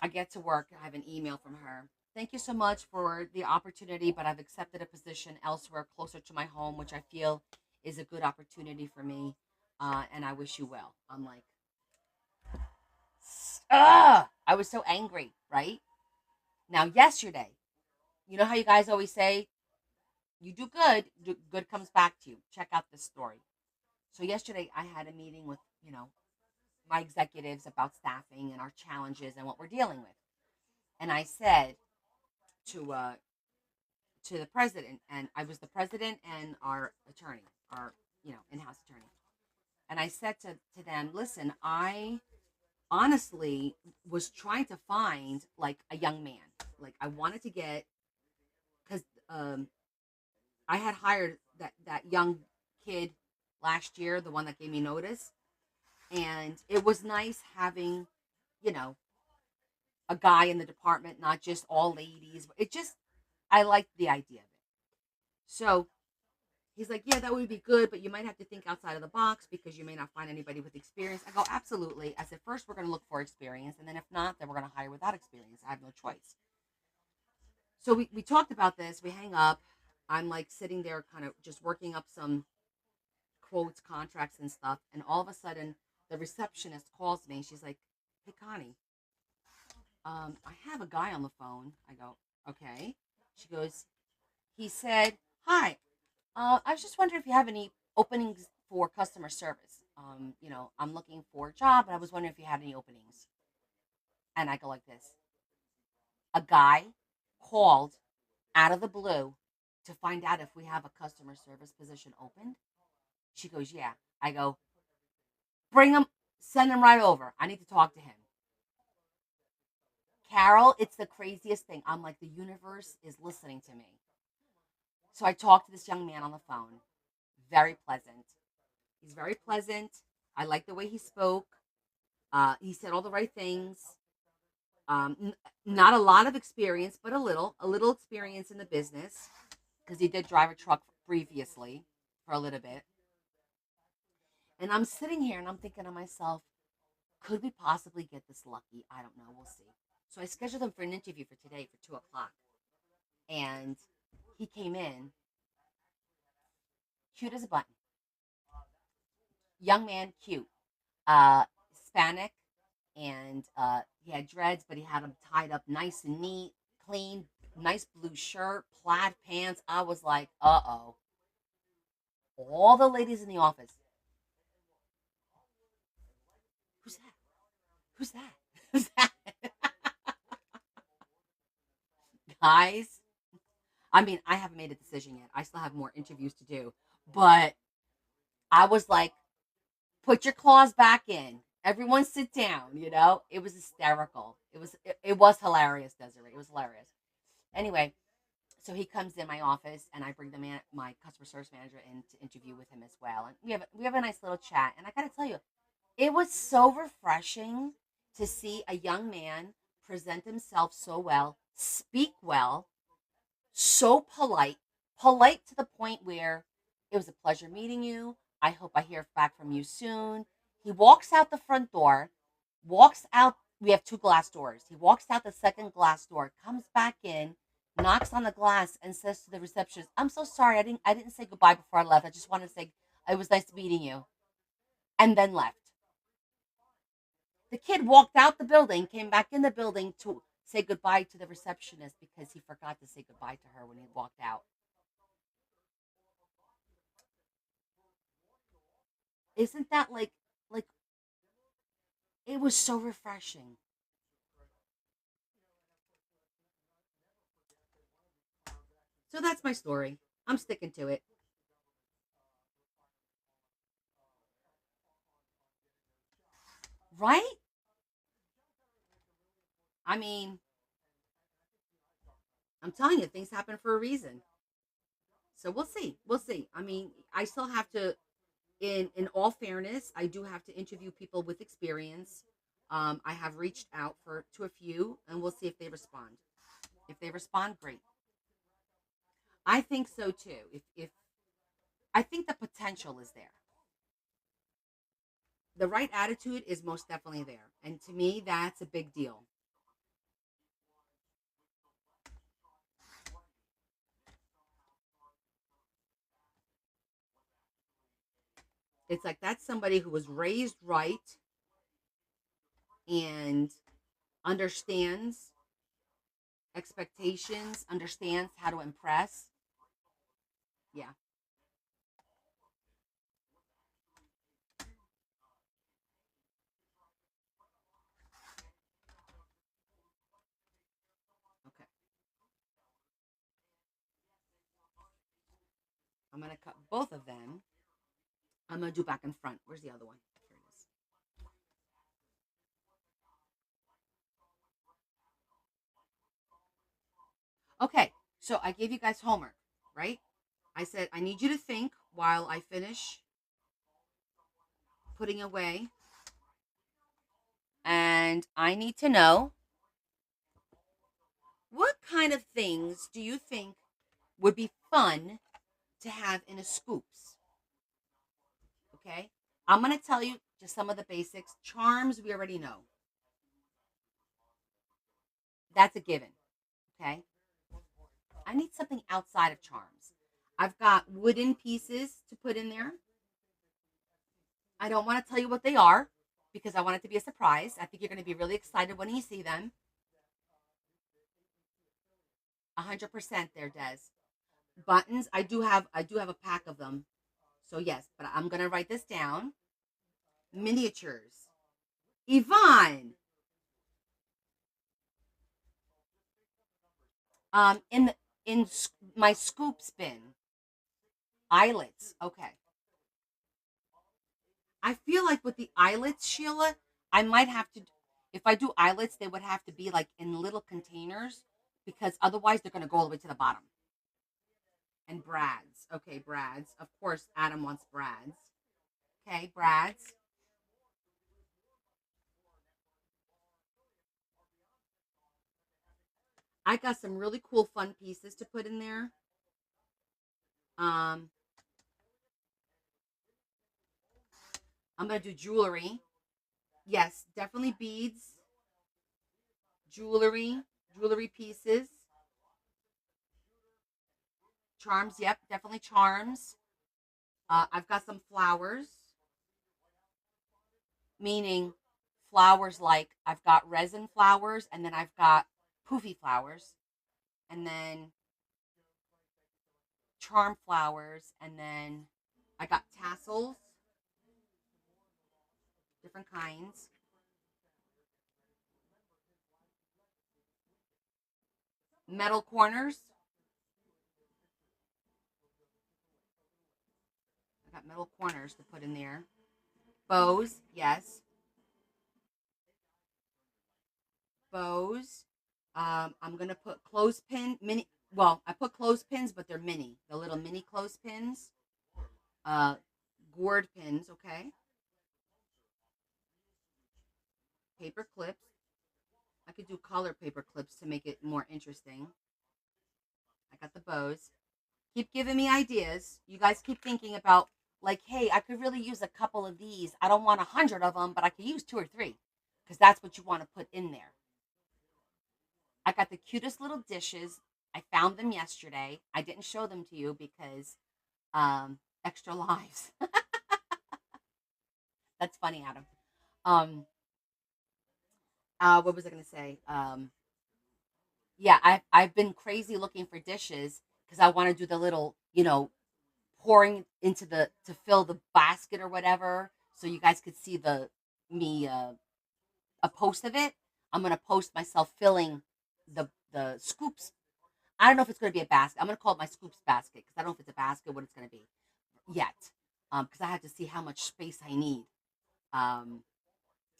I get to work. I have an email from her. Thank you so much for the opportunity, but I've accepted a position elsewhere closer to my home, which I feel is a good opportunity for me. And I wish you well. I'm like, I was so angry, right? Now, yesterday, you know how you guys always say, you do good, good comes back to you. Check out this story. So, yesterday, I had a meeting with, my executives about staffing and our challenges and what we're dealing with. And I said to the president, and I was the president and our attorney, our in-house attorney, and I said to them, listen, I honestly was trying to find like a young man, like I wanted to get because I had hired that young kid last year, the one that gave me notice, and it was nice having you know a guy in the department, not just all ladies. It just I liked the idea of it. So he's like, yeah, that would be good, but you might have to think outside of the box because you may not find anybody with experience. I go, absolutely. I said, first, we're going to look for experience. And then if not, then we're going to hire without experience. I have no choice. So we talked about this. We hang up. I'm like sitting there kind of just working up some quotes, contracts, and stuff. And all of a sudden, the receptionist calls me. She's like, hey, Connie, I have a guy on the phone. I go, okay. She goes, he said, hi, I was just wondering if you have any openings for customer service. I'm looking for a job, and I was wondering if you had any openings. And I go like this: a guy called out of the blue to find out if we have a customer service position open. She goes, yeah. I go, bring him, send him right over. I need to talk to him. Carol, it's the craziest thing. I'm like, the universe is listening to me. So I talked to this young man on the phone. Very pleasant. He's very pleasant. I like the way he spoke. He said all the right things. Not a lot of experience, but a little experience in the business because he did drive a truck previously for a little bit. And I'm sitting here and I'm thinking to myself, could we possibly get this lucky? I don't know. We'll see. So I scheduled him for an interview for today for 2 o'clock, and he came in cute as a button, young man, cute, Hispanic, and he had dreads, but he had them tied up nice and neat, clean, nice blue shirt, plaid pants. I was like, uh-oh. All the ladies in the office, who's that? Who's that? Who's that? Guys, I mean, I haven't made a decision yet. I still have more interviews to do. But I was like, put your claws back in. Everyone sit down, It was hysterical. It was hilarious, Desiree. It was hilarious. Anyway, so he comes in my office and I bring my customer service manager in to interview with him as well. And we have a nice little chat. And I gotta tell you, it was so refreshing to see a young man present himself so well, speak well, so polite to the point where it was a pleasure meeting you. I hope I hear back from you soon. He walks out the front door, walks out. We have two glass doors. He walks out the second glass door, comes back in, knocks on the glass and says to the receptionist, "I'm so sorry, I didn't say goodbye before I left. I just wanted to say it was nice meeting you," and then left. The kid walked out the building, came back in the building to say goodbye to the receptionist because he forgot to say goodbye to her when he walked out. Isn't that like it was so refreshing. So that's my story. I'm sticking to it. Right? I mean, I'm telling you, things happen for a reason. So we'll see. We'll see. I mean, I still have to, in all fairness, I do have to interview people with experience. I have reached out for to a few, and we'll see if they respond. If they respond, great. I think so too. If I think the potential is there, the right attitude is most definitely there, and to me, that's a big deal. It's like that's somebody who was raised right and understands expectations, understands how to impress. Yeah. Okay. I'm gonna cut both of them. I'm gonna do back and front. Where's the other one? Here it is. Okay. So I gave you guys homework, right? I said I need you to think while I finish putting away, and I need to know what kind of things do you think would be fun to have in a scoops? Okay. I'm gonna tell you just some of the basics. Charms, we already know. That's a given. Okay. I need something outside of charms. I've got wooden pieces to put in there. I don't want to tell you what they are because I want it to be a surprise. I think you're going to be really excited when you see them. 100% there, Des. Buttons, I do have a pack of them. So yes, but I'm going to write this down. Miniatures. Yvonne, in my scoop spin, eyelets. Okay. I feel like with the eyelets, Sheila, I might have to. If I do eyelets, they would have to be like in little containers because otherwise they're going to go all the way to the bottom. And Brads. Okay, Brads. Of course, Adam wants Brads. Okay, Brads. I got some really cool, fun pieces to put in there. Um, I'm gonna do jewelry. Yes, definitely beads, jewelry, jewelry pieces, charms. Yep, definitely charms. I've got some flowers, meaning flowers like I've got resin flowers, and then I've got poofy flowers, and then charm flowers, and then I got tassels, different kinds, metal corners. I got metal corners to put in there. Bows, yes, bows. I'm gonna put clothespin mini. Well, I put clothespins, but they're mini. The little mini clothespins. Uh, gourd pins. Okay. Paper clips. I could do color paper clips to make it more interesting. I got the bows. Keep giving me ideas. You guys keep thinking about like, hey, I could really use a couple of these. I don't want 100 of them, but I could use two or three because that's what you want to put in there. I got the cutest little dishes. I found them yesterday. I didn't show them to you because extra lives. That's funny, Adam. Um, what was I going to say? Yeah, I've been crazy looking for dishes because I want to do the little, pouring into the to fill the basket or whatever, so you guys could see the me a post of it. I'm gonna post myself filling the scoops. I don't know if it's gonna be a basket. I'm gonna call it my scoops basket because I don't know if it's a basket what it's gonna be yet. Because I have to see how much space I need. Um,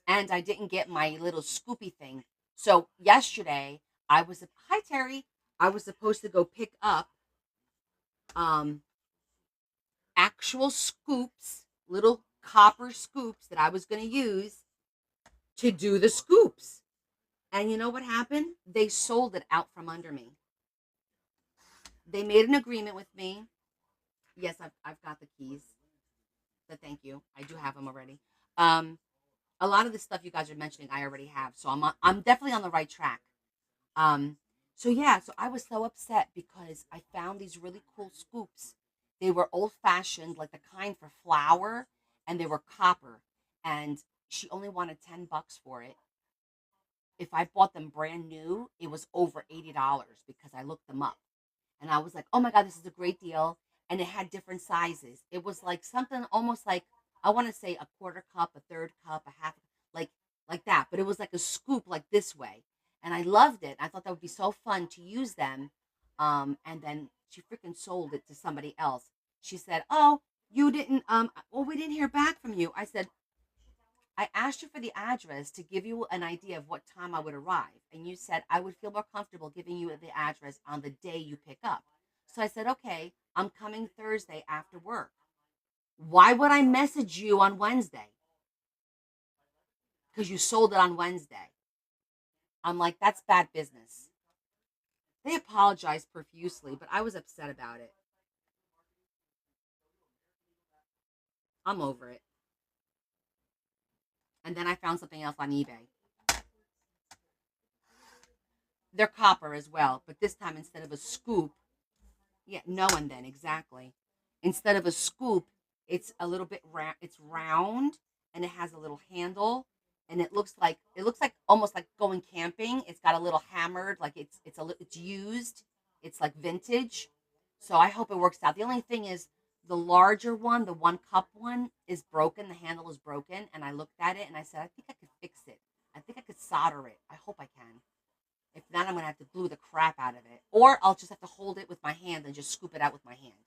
and I didn't get my little scoopy thing. So yesterday I was hi Terry. I was supposed to go pick up um actual scoops, little copper scoops that I was going to use to do the scoops. And you know what happened? They sold it out from under me. They made an agreement with me. Yes, I've got the keys. But thank you. I do have them already. Um, a lot of the stuff you guys are mentioning, I already have. So I'm definitely on the right track. Um, so yeah, so I was so upset because I found these really cool scoops. They were old fashioned, like the kind for flour, and they were copper. And she only wanted $10 for it. If I bought them brand new, it was over $80 because I looked them up. And I was like, oh my God, this is a great deal. And it had different sizes. It was like something almost like, I want to say a quarter cup, a third cup, a half, like like that. But it was like a scoop like this way. And I loved it. I thought that would be so fun to use them. And then she freaking sold it to somebody else. She said, oh, you didn't, well, we didn't hear back from you. I said, I asked you for the address to give you an idea of what time I would arrive. And you said I would feel more comfortable giving you the address on the day you pick up. So I said, okay, I'm coming Thursday after work. Why would I message you on Wednesday? Because you sold it on Wednesday. I'm like, that's bad business. They apologized profusely, but I was upset about it. I'm over it. And then I found something else on eBay. They're copper as well, but this time instead of a scoop, yeah, no one then exactly. Instead of a scoop, it's a little bit it's round and it has a little handle and it looks like almost like going camping. It's got a little hammered, like it's used. It's like vintage. So I hope it works out. The only thing is the larger one, the 1 cup one, is broken. The handle is broken, and I looked at it and I said, I think I could fix it. I think I could solder it. I hope I can. If not, I'm gonna have to glue the crap out of it, or I'll just have to hold it with my hand and just scoop it out with my hand.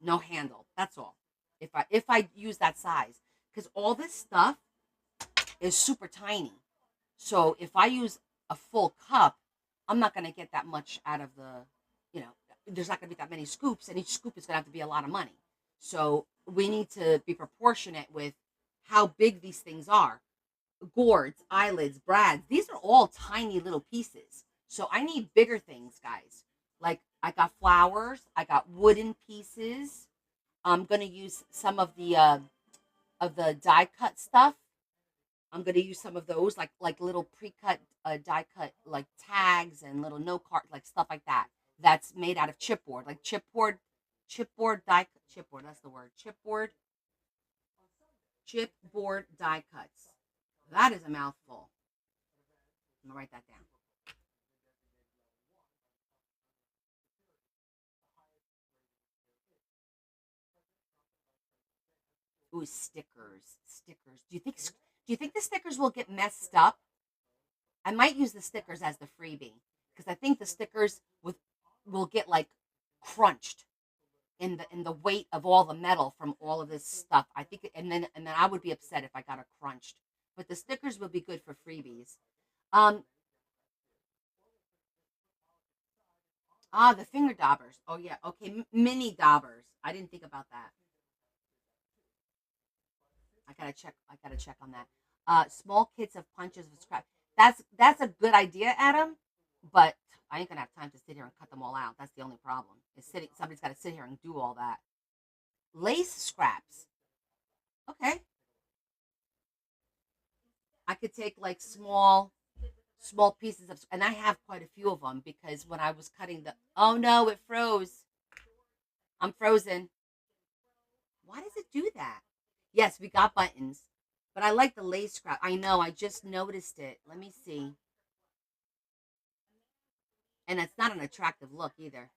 No handle. That's all. If I use that size, because all this stuff is super tiny. So if I use a full cup, I'm not gonna get that much out of the. You know, there's not gonna be that many scoops, and each scoop is gonna have to be a lot of money. So we need to be proportionate with how big these things are. Gourds, eyelids, brads. These are all tiny little pieces. So I need bigger things, guys. Like I got flowers, I got wooden pieces. I'm gonna use some of the die cut stuff. I'm gonna use some of those, like little pre-cut die cut like tags and little note card like stuff like that. That's made out of chipboard, like chipboard die chipboard. That's the word, chipboard die cuts. That is a mouthful. I'm gonna write that down. Ooh, stickers, stickers. Do you think the stickers will get messed up? I might use the stickers as the freebie because I think the stickers with will get like crunched in the weight of all the metal from all of this stuff. I think, and then I would be upset if I got it crunched. But the stickers would be good for freebies. Um, the finger daubers. Oh yeah, okay, mini daubers. I didn't think about that. I gotta check. I gotta check on that. Small kits of punches of scrap. That's a good idea, Adam. But I ain't gonna have time to sit here and cut them all out. That's the only problem. Is sitting. Somebody's got to sit here and do all that. Lace scraps. Okay, I could take like small pieces of, and I have quite a few of them because when I was cutting the, oh no, it froze. I'm frozen. Why does it do that? Yes, we got buttons, but I like the lace scrap. I know, I just noticed it. Let me see. And it's not an attractive look either.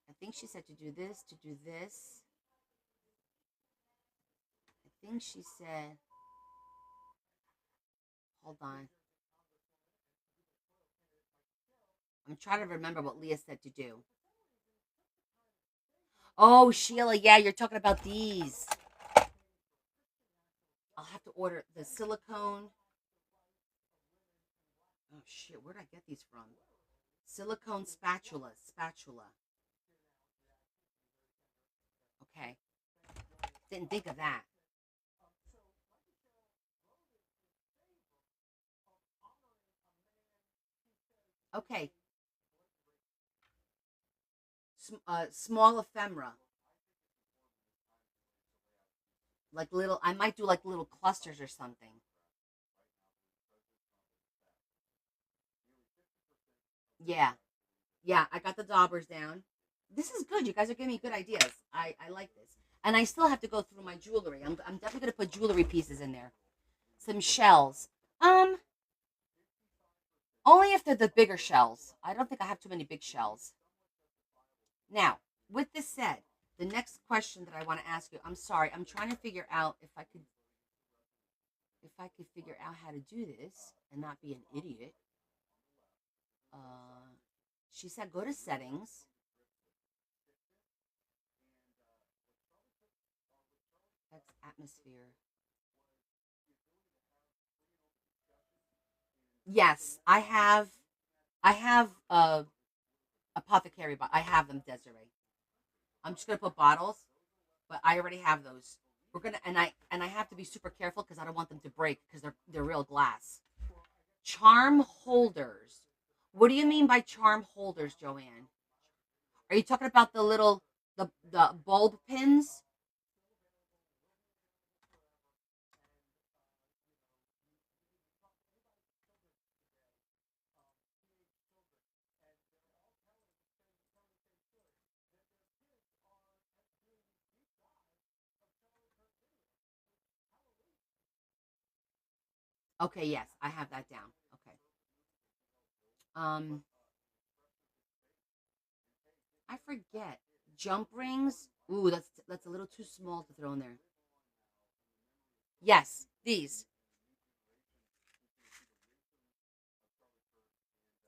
I think she said to do this, to do this. I think she said, hold on. I'm trying to remember what Leah said to do. Oh, Sheila, yeah, you're talking about these. I'll have to order the silicone. Oh shit, where did I get these from? Silicone spatula. Okay, didn't think of that. Okay, small ephemera, like little. I might do like little clusters or something. Yeah, yeah. I got the daubers down. This is good. You guys are giving me good ideas. I like this, and I still have to go through my jewelry. I'm definitely gonna put jewelry pieces in there. Some shells. Um, Only if they're the bigger shells. I don't think I have too many big shells. Now, with this said, the next question that I want to ask you, I'm sorry, I'm trying to figure out if I could figure out how to do this and not be an idiot. Uh, she said go to settings. That's atmosphere. Yes, I have apothecary, but I have them, Desiree. I'm just gonna put bottles, but I already have those. We're gonna and I have to be super careful because I don't want them to break because they're real glass. Charm holders. What do you mean by charm holders, Joanne? Are you talking about the bulb pins? Okay, yes, I have that down. Okay. Um, I forget. Jump rings. Ooh, that's a little too small to throw in there. Yes, these,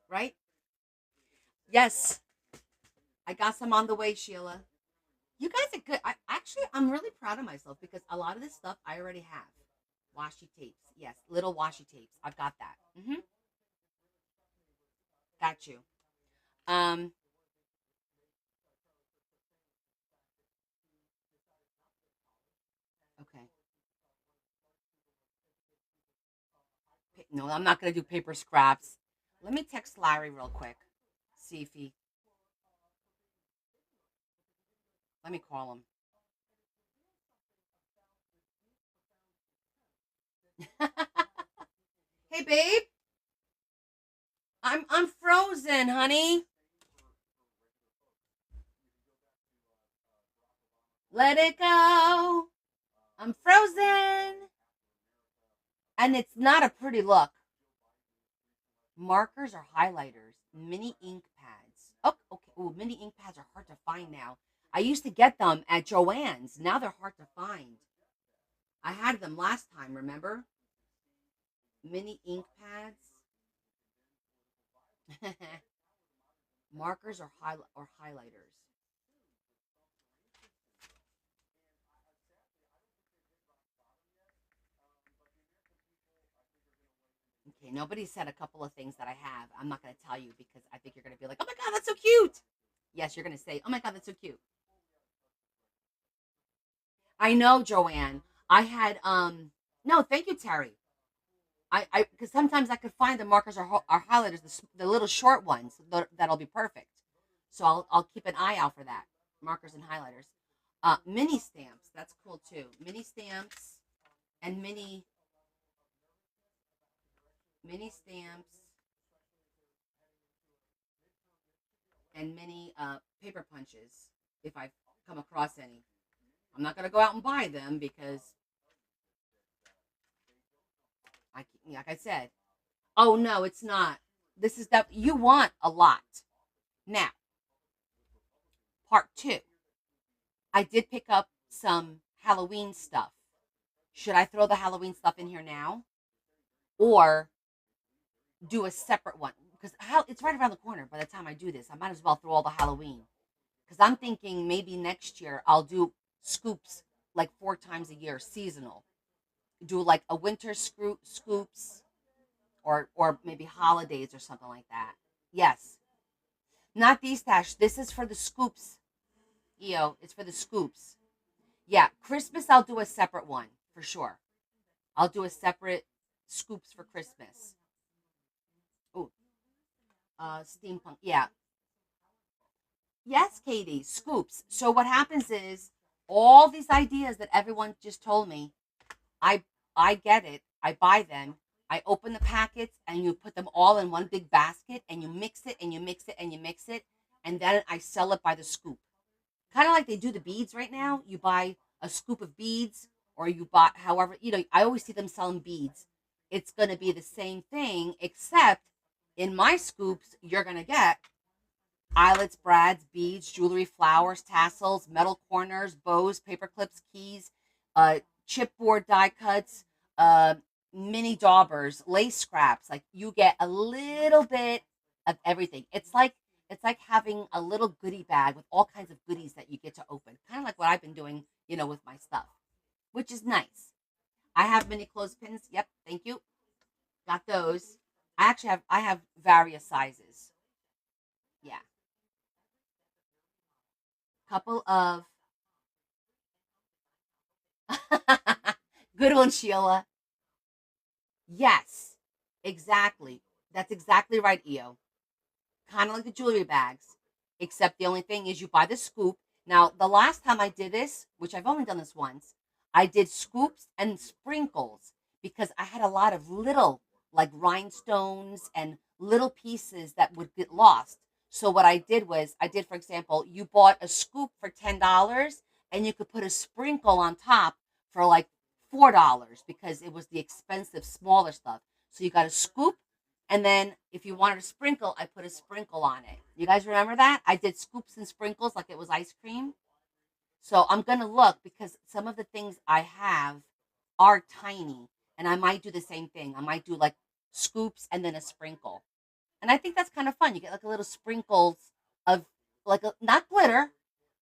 right? Yes, I got some on the way, Sheila. You guys are good. I'm really proud of myself because a lot of this stuff I already have. Washi tapes. Yes, little washi tapes. I've got that. Got you. Um, okay. No, I'm not gonna do paper scraps. Let me text Larry real quick. See if he. Let me call him. Hey, babe. I'm frozen, honey. Let it go. I'm frozen, and it's not a pretty look. Markers or highlighters, mini ink pads. Oh, okay. Oh, mini ink pads are hard to find now. I used to get them at Joann's. Now they're hard to find. I had them last time, remember? Mini ink pads. Markers or highlighters. Okay, nobody said a couple of things that I have. I'm not going to tell you because I think you're going to be like, "Oh my god, that's so cute." Yes, you're going to say, "Oh my god, that's so cute." I know, Joanne. I had no, thank you, Terry. I because sometimes I could find the markers or highlighters, the little short ones that'll be perfect. So I'll keep an eye out for that. Markers and highlighters. Mini stamps, that's cool too. Mini stamps and mini. mini stamps and mini paper punches if I come across any. I'm not gonna go out and buy them because like I said, oh no, it's not. This is that you want a lot. Now, part two. I did pick up some Halloween stuff. Should I throw the Halloween stuff in here now or do a separate one? Because it's right around the corner. By the time I do this, I might as well throw all the Halloween. Because I'm thinking maybe next year I'll do scoops like 4 times a year, seasonal. Do like a winter scoops or maybe holidays or something like that. Yes, not these stash. This is for the scoops. It's for the scoops. Yeah, Christmas I'll do a separate one for sure. I'll do a separate scoops for Christmas. Oh, steampunk. Yeah. Yes, Katie, scoops. So what happens is all these ideas that everyone just told me, I I get it. I buy them. I open the packets and you put them all in one big basket and you mix it and you mix it and you mix it and then I sell it by the scoop. Kind of like they do the beads right now. You buy a scoop of beads or you buy however, I always see them selling beads. It's going to be the same thing except in my scoops you're going to get eyelets, brads, beads, jewelry, flowers, tassels, metal corners, bows, paper clips, keys, chipboard die cuts, uh, mini daubers, lace scraps. Like you get a little bit of everything. It's like having a little goodie bag with all kinds of goodies that you get to open. Kind of like what I've been doing, with my stuff, which is nice. I have mini clothespins. Yep, thank you. Got those. I have various sizes. Yeah, couple of good one, Sheila. Yes, exactly. That's exactly right, EO. Kind of like the jewelry bags, except the only thing is you buy the scoop. Now, the last time I did this, which I've only done this once, I did scoops and sprinkles because I had a lot of little, like rhinestones and little pieces that would get lost. So, what I did was, for example, you bought a scoop for $10 and you could put a sprinkle on top for like $4 because it was the expensive, smaller stuff. So, you got a scoop and then if you wanted a sprinkle, I put a sprinkle on it. You guys remember that? I did scoops and sprinkles like it was ice cream. So I'm going to look because some of the things I have are tiny. And I might do the same thing. I might do like scoops and then a sprinkle. And I think that's kind of fun. You get like a little sprinkles of not glitter,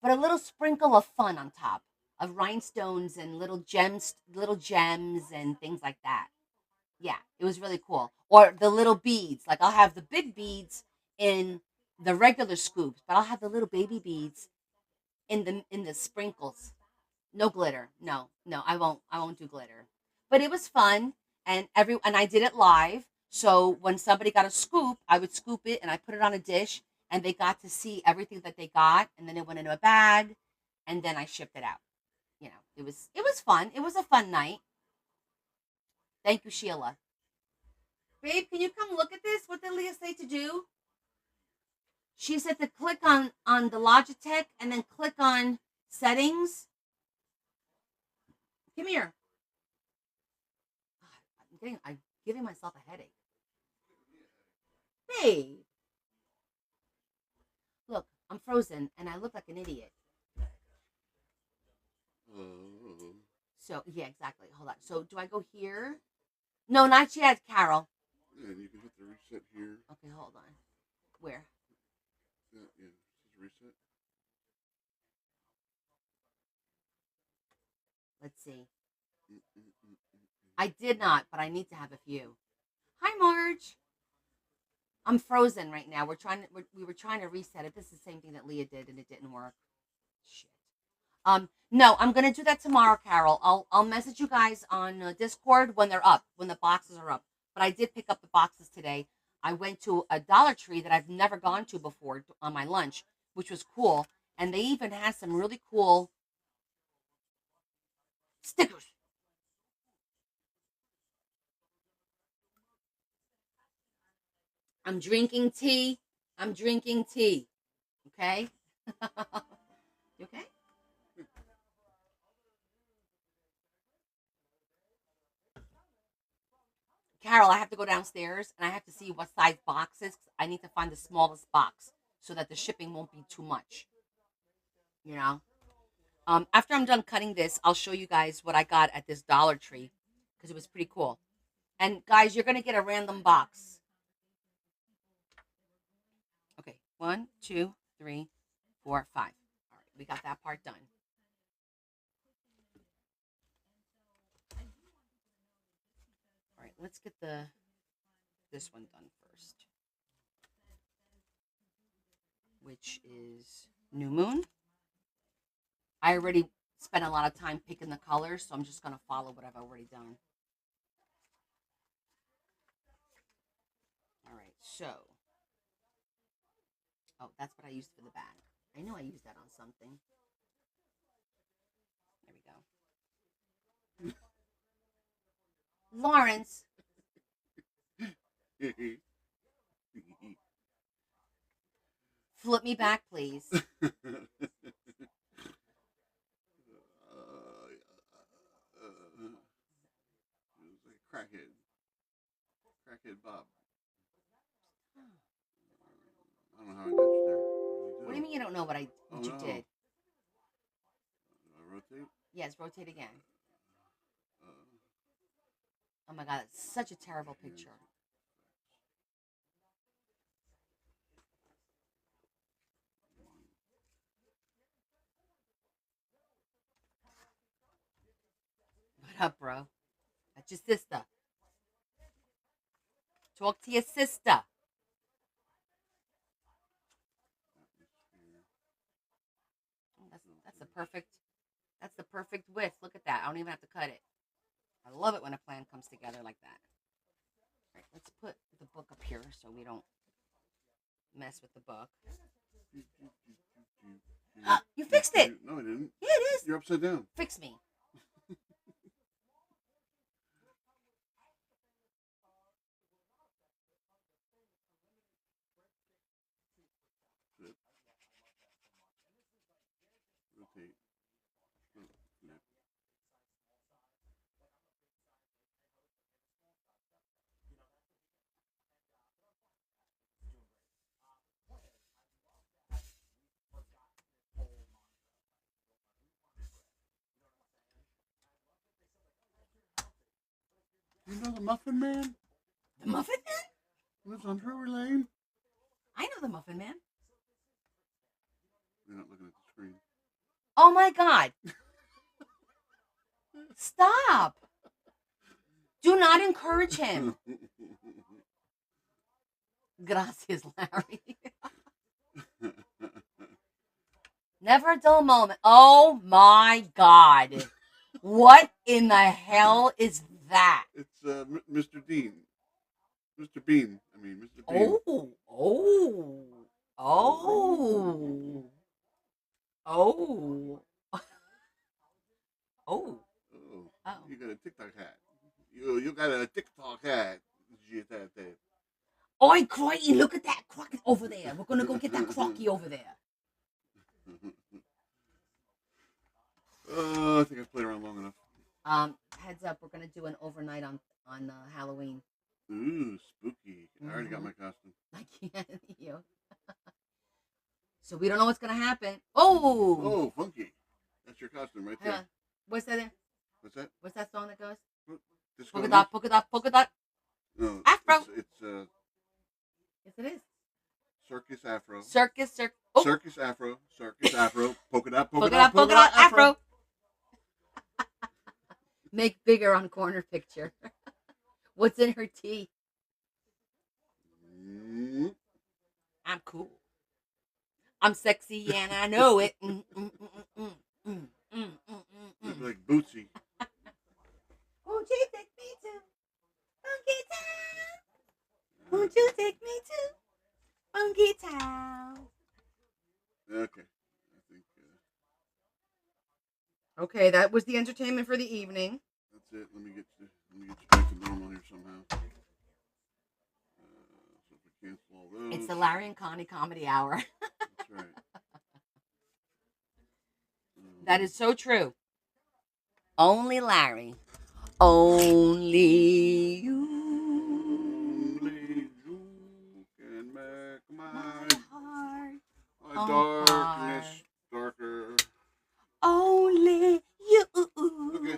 but a little sprinkle of fun on top of rhinestones and little gems and things like that. Yeah, it was really cool. Or the little beads. Like I'll have the big beads in the regular scoops, but I'll have the little baby beads in the sprinkles. No glitter. No, no, I won't do glitter. But it was fun and I did it live. So when somebody got a scoop, I would scoop it and I put it on a dish and they got to see everything that they got and then it went into a bag and then I shipped it out. It was fun. It was a fun night. Thank you, Sheila. Babe, can you come look at this? What did Leah say to do? She said to click on the Logitech and then click on settings. Come here. I'm giving myself a headache. Babe, look, I'm frozen and I look like an idiot. So yeah, exactly. Hold on. So do I go here? No, not yet, Carol. Yeah, and you can hit the reset here. Okay, hold on. Where? Yeah, yeah. Just reset. Let's see. Mm-mm-mm-mm. I did not, but I need to have a few. Hi, Marge. I'm frozen right now. We were trying to reset it. This is the same thing that Leah did, and it didn't work. Shit. No, I'm gonna do that tomorrow, Carol. I'll message you guys on Discord when they're up, when the boxes are up. But I did pick up the boxes today. I went to a Dollar Tree that I've never gone to before on my lunch, which was cool. And they even had some really cool stickers. I'm drinking tea. I'm drinking tea. Okay? You okay? Carol, I have to go downstairs and I have to see what size boxes. I need to find the smallest box so that the shipping won't be too much. You know? After I'm done cutting this, I'll show you guys what I got at this Dollar Tree because it was pretty cool. And guys, you're going to get a random box. Okay, 1, 2, 3, 4, 5. All right, we got that part done. All right, let's get this one done first, which is New Moon. I already spent a lot of time picking the colors, so I'm just going to follow what I've already done. All right, so. Oh, that's what I used for the bag. I know I used that on something. There we go. Lawrence. Flip me back, please. Crackhead. Crackhead Bob. I don't know how I got you there. What do you mean you don't know what you did? Rotate? Yes, rotate again. Oh my god, it's such a terrible picture. What up, bro? That's your sister. Talk to your sister. That's the perfect width. Look at that. I don't even have to cut it. I love it when a plan comes together like that. All right, let's put the book up here so we don't mess with the book. You fixed it. No, I didn't. Yeah, it is. You're upside down. Fix me. Rotate. Flip. You know the Muffin Man? The Muffin Man? Lives on Drury Lane. I know the Muffin Man. You're not looking at the screen. Oh my god. Stop. Do not encourage him. Gracias, Larry. Never a dull moment. Oh my god. What in the hell is that? It's Mr. Dean. Mr. Bean. I mean, Mr. Bean. Oh. Oh. You got a TikTok hat. You got a TikTok hat. Oi, Crocky, look at that crocky over there. We're going to go get that crocky over there. I think I've played around long enough. Heads up, we're going to do an overnight on Halloween. Ooh, spooky. I already got my costume. I can't. You. So we don't know what's going to happen. Oh! Oh, funky. That's your costume right there. What's that? What's that? What's that song that goes? Disco Polka dot, polka dot, polka dot. No, Afro. It's Yes, it is. Circus Afro. Oh. Circus Afro. Circus Afro. Polka dot, polka dot, Afro. Make bigger on corner picture. What's in her tea? I'm cool. I'm sexy and I know it. Like Bootsy. Won't you take me to Funky Town? Won't you take me to Funky Town? Okay. I think. Okay, that was the entertainment for the evening. That's it. Let me get you back to normal here somehow. So if we cancel all those. It's the Larry and Connie Comedy Hour. That's right. That is so true. Only Larry. Only you. Only you can make My heart. my darkness darker. Only you. Okay.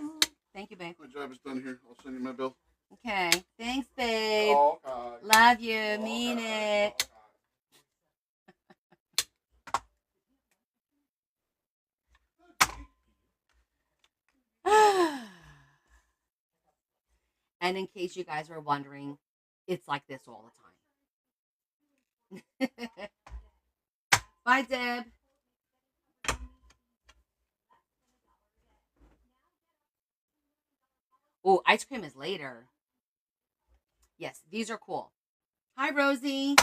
Thank you, babe. My job is done here. I'll send you my bill. Okay. Thanks, babe. Okay. Love you. Mean it. And in case you guys were wondering, it's like this all the time. Bye, Deb. Oh, ice cream is later. Yes, these are cool. Hi, Rosie.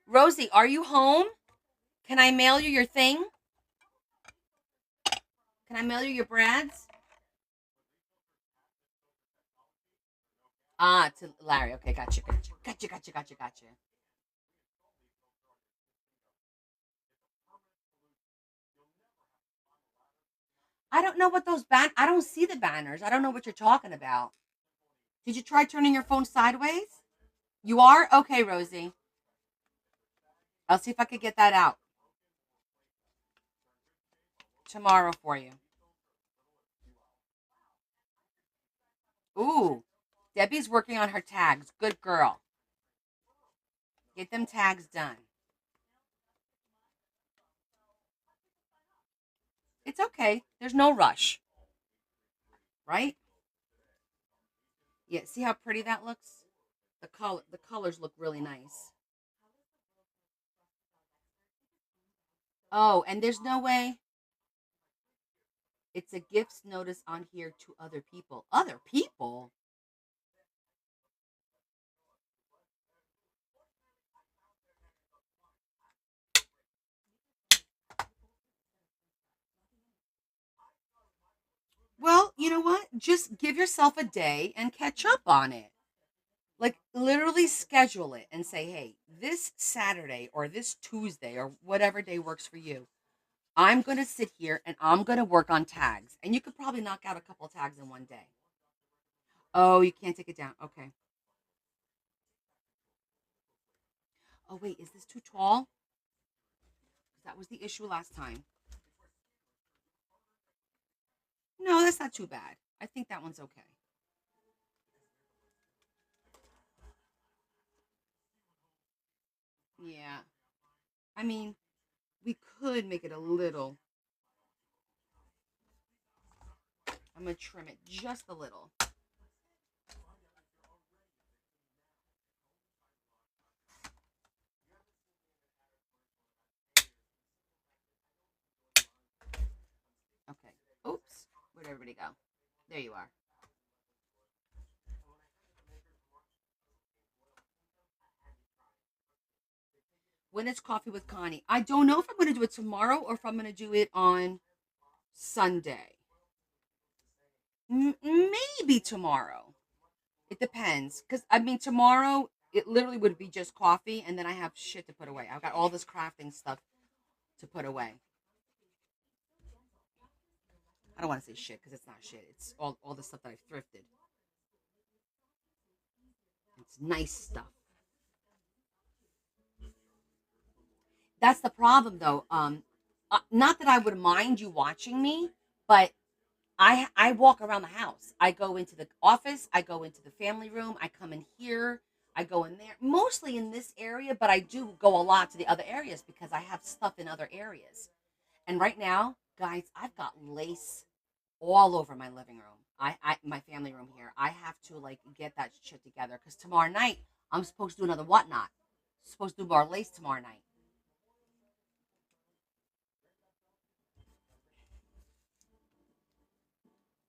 Rosie, are you home? Can I mail you your thing? Can I mail you your brads? Ah, to Larry. Okay, gotcha. I don't know what those I don't see the banners. I don't know what you're talking about. Did you try turning your phone sideways? You are? Okay, Rosie. I'll see if I could get that out tomorrow for you. Ooh, Debbie's working on her tags. Good girl. Get them tags done. It's okay. There's no rush. Right? Yeah, see how pretty that looks? The colors look really nice. Oh, and there's no way. It's a gifts notice on here to other people. Other people? Well, you know what? Just give yourself a day and catch up on it. Like literally schedule it and say, hey, this Saturday or this Tuesday or whatever day works for you, I'm going to sit here and I'm going to work on tags. And you could probably knock out a couple of tags in one day. Oh, you can't take it down. Okay. Oh, wait, is this too tall? That was the issue last time. No, that's not too bad. I think that one's okay. Yeah. I mean, we could make it a little. I'm going to trim it just a little. Okay. Oops. Where'd everybody go? There you are. When is coffee with Connie? I don't know if I'm going to do it tomorrow or if I'm going to do it on Sunday. Maybe tomorrow. It depends. Because, I mean, tomorrow, it literally would be just coffee, and then I have shit to put away. I've got all this crafting stuff to put away. I don't want to say shit because it's not shit. It's all the stuff that I've thrifted. It's nice stuff. That's the problem, though. Not that I would mind you watching me, but I walk around the house. I go into the office. I go into the family room. I come in here. I go in there. Mostly in this area, but I do go a lot to the other areas because I have stuff in other areas. And right now, guys, I've got lace all over my living room. I my family room here. I have to like get that shit together because tomorrow night I'm supposed to do another whatnot. Supposed to do more lace tomorrow night.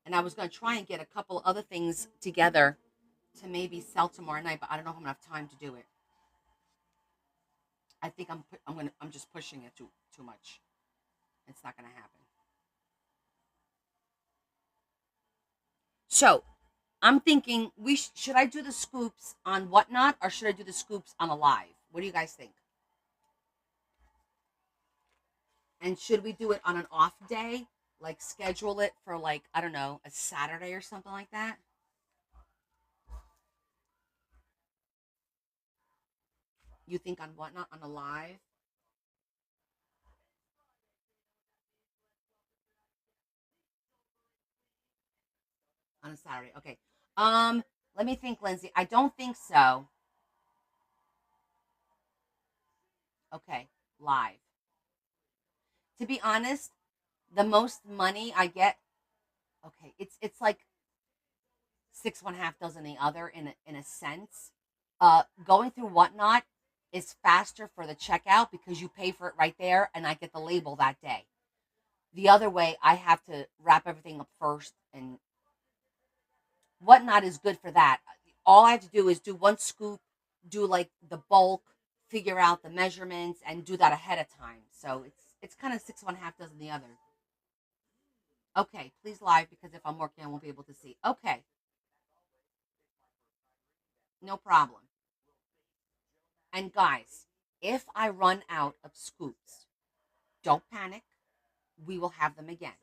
And I was going to try and get a couple other things together to maybe sell tomorrow night, but I don't know if I'm gonna have time to do it. I think I'm just pushing it too much. It's not gonna happen. So I'm thinking should I do the scoops on Whatnot or should I do the scoops on a live? What do you guys think? And should we do it on an off day? Like schedule it for like, I don't know, a Saturday or something like that? You think on Whatnot on a live? On a Saturday. Okay. Let me think, Lindsay. I don't think so. Okay, live. To be honest, the most money I get, okay, it's like six one half dozen the other in a sense. Going through Whatnot is faster for the checkout because you pay for it right there, and I get the label that day. The other way, I have to wrap everything up first, and Whatnot is good for that. All I have to do is do one scoop, do like the bulk, figure out the measurements, and do that ahead of time. So it's kind of six one half dozen the other. Okay, please live because if I'm working, I won't be able to see. Okay, no problem. And guys, if I run out of scoops, don't panic. We will have them again.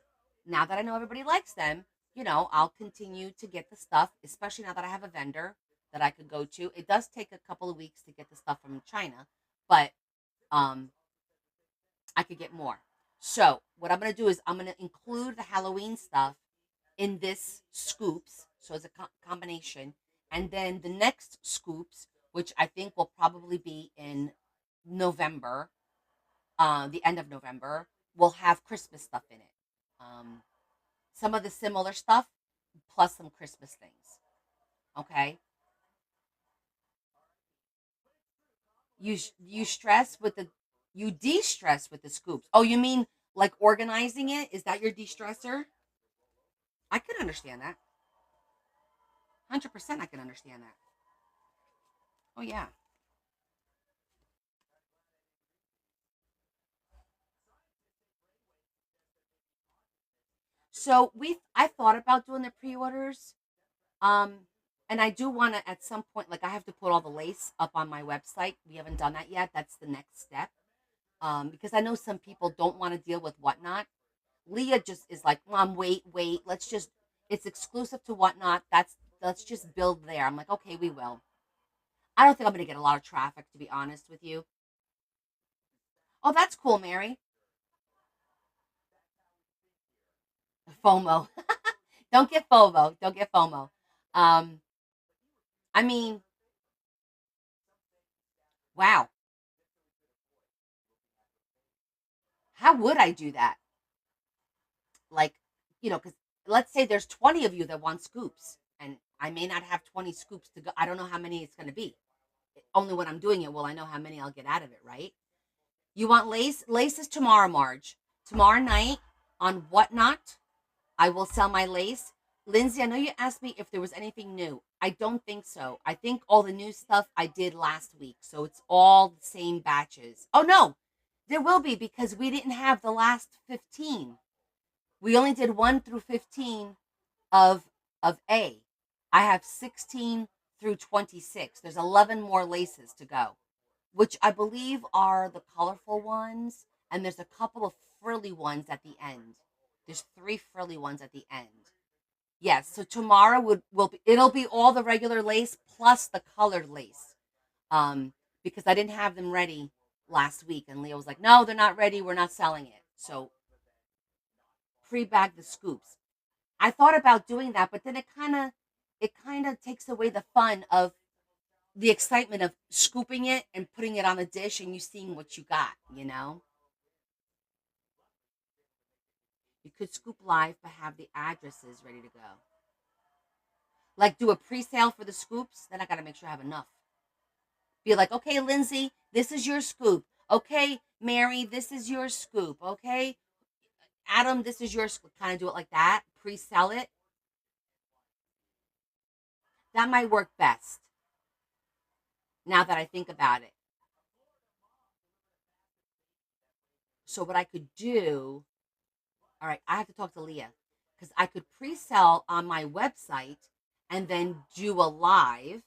Now that I know everybody likes them, I'll continue to get the stuff, especially now that I have a vendor that I could go to. It does take a couple of weeks to get the stuff from China, but um, I could get more. So what I'm gonna do is I'm gonna include the Halloween stuff in this scoops, so it's a combination, and then the next scoops, which I think will probably be in November, the end of November, will have Christmas stuff in it. Um, some of the similar stuff plus some Christmas things. Okay, you stress with the you de-stress with the scoops. Oh, you mean like organizing it? Is that your de-stressor? I can understand that. 100% I can understand that. Oh yeah. So I thought about doing the pre-orders. Um and I do want to at some point, like I have to put all the lace up on my website. We haven't done that yet. That's the next step. Because I know some people don't want to deal with Whatnot. Leah just is like, Mom, wait, let's just it's exclusive to Whatnot. Let's just build there. I'm like, okay, we will. I don't think I'm gonna get a lot of traffic, to be honest with you. Oh, that's cool, Mary. FOMO. Don't get FOMO. Don't get FOMO. Um, I mean, wow. How would I do that? Like, because let's say there's 20 of you that want scoops, and I may not have 20 scoops to go. I don't know how many it's gonna be. Only when I'm doing it will I know how many I'll get out of it, right? You want lace? Lace is tomorrow, Marge. Tomorrow night on Whatnot, I will sell my lace. Lindsay, I know you asked me if there was anything new. I don't think so. I think all the new stuff I did last week. So it's all the same batches. Oh, no, there will be because we didn't have the last 15. We only did 1 through 15 of A. I have 16 through 26. There's 11 more laces to go, which I believe are the colorful ones. And there's a couple of frilly ones at the end. There's 3 frilly ones at the end. Yes, so tomorrow it'll be all the regular lace plus the colored lace. Because I didn't have them ready last week, and Leo was like, "No, they're not ready. We're not selling it." So pre-bag the scoops. I thought about doing that, but then it kind of takes away the fun of the excitement of scooping it and putting it on a dish and you seeing what you got. You could scoop live but have the addresses ready to go. Like do a pre-sale for the scoops, then I gotta make sure I have enough. Be like, okay, Lindsay, this is your scoop. Okay, Mary, this is your scoop. Okay, Adam, this is your scoop. Kind of do it like that. Pre-sell it. That might work best. Now that I think about it. So what I could do, all right, I have to talk to Leah because I could pre-sell on my website and then do a live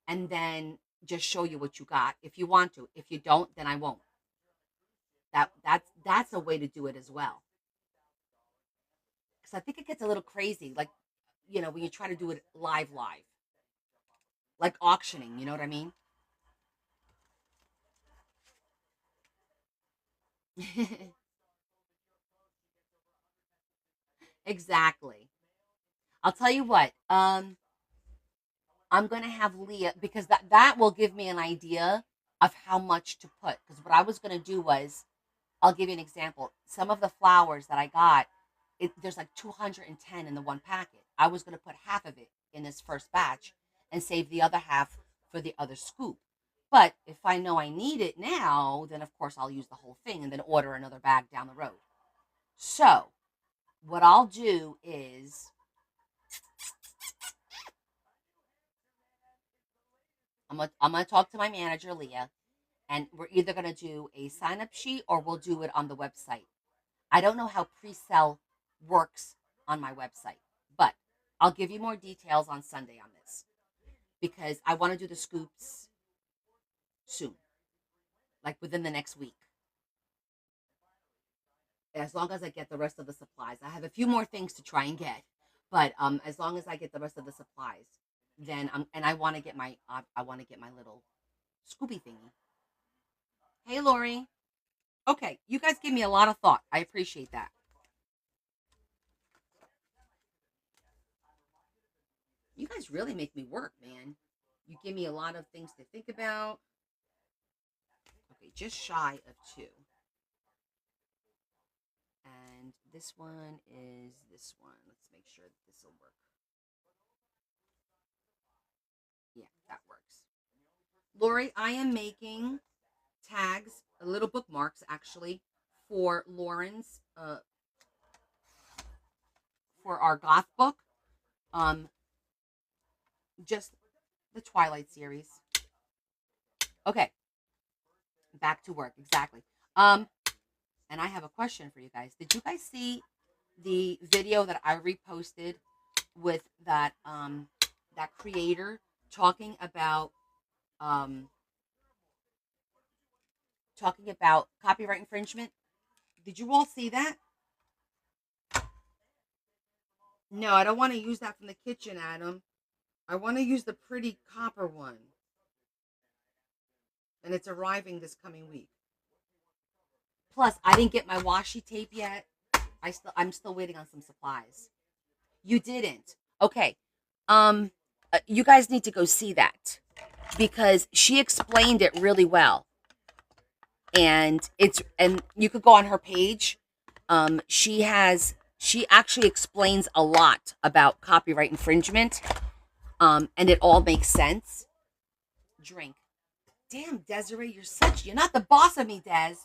and then just show you what you got if you want to. If you don't, then I won't. That's a way to do it as well. Because I think it gets a little crazy, like when you try to do it live, like auctioning. You know what I mean? Exactly. I'll tell you what. I'm gonna have Leah because that will give me an idea of how much to put. Because what I was gonna do was, I'll give you an example. Some of the flowers that I got, there's like 210 in the one packet. I was gonna put half of it in this first batch and save the other half for the other scoop. But if I know I need it now, then of course I'll use the whole thing and then order another bag down the road. So what I'll do is I'm gonna talk to my manager Leah, and we're either gonna do a sign up sheet or we'll do it on the website. I don't know how pre-sale works on my website, but I'll give you more details on Sunday on this because I want to do the scoops soon, like within the next week. As long as I get the rest of the supplies, I have a few more things to try and get, but as long as I get the rest of the supplies, then I want to get my little Scooby thingy. Hey, Lori. Okay, you guys give me a lot of thought. I appreciate that. You guys really make me work, man. You give me a lot of things to think about. Okay, just shy of 2. And this one is this one. Let's make sure that this will work. Yeah, that works. Lori, I am making tags, little bookmarks actually, for Lauren's for our Goth book. Um, just the Twilight series. Okay, back to work exactly. And I have a question for you guys. Did you guys see the video that I reposted with that creator talking about um copyright infringement? Did you all see that? No, I don't want to use that from the kitchen, Adam. I want to use the pretty copper one. And it's arriving this coming week. Plus, I didn't get my washi tape yet. I'm still waiting on some supplies. You didn't. Okay. You guys need to go see that because she explained it really well. And you could go on her page. She actually explains a lot about copyright infringement. And it all makes sense. Drink. Damn, Desiree, you're not the boss of me, Des.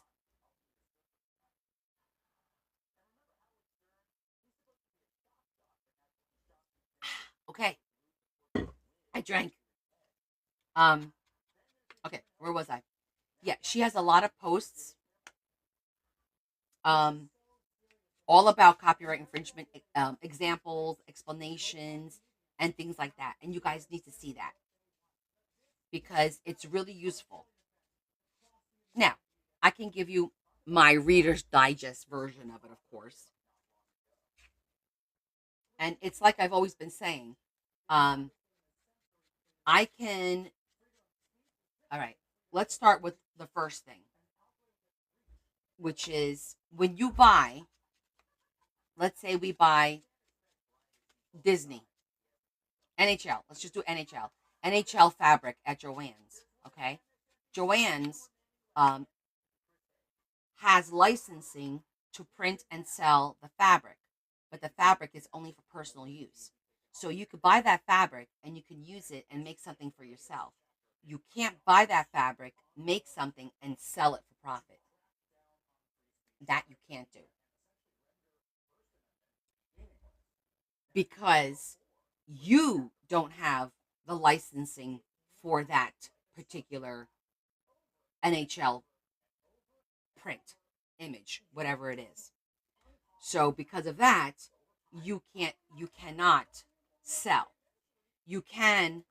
Okay. I drank. Okay, where was I? Yeah, she has a lot of posts. All about copyright infringement, examples, explanations, and things like that. And you guys need to see that because it's really useful. Now, I can give you my Reader's Digest version of it, of course. And it's like I've always been saying. Um, I can. All right, let's start with the first thing, which is when you buy, let's say we buy Disney, NHL. Let's just do NHL. NHL fabric at Joann's. Okay. Joann's um, has licensing to print and sell the fabric, but the fabric is only for personal use. So you could buy that fabric and you can use it and make something for yourself. You can't buy that fabric, make something, and sell it for profit. That you can't do. Because you don't have the licensing for that particular NHL print, image, whatever it is. So because of that, you cannot sell. You can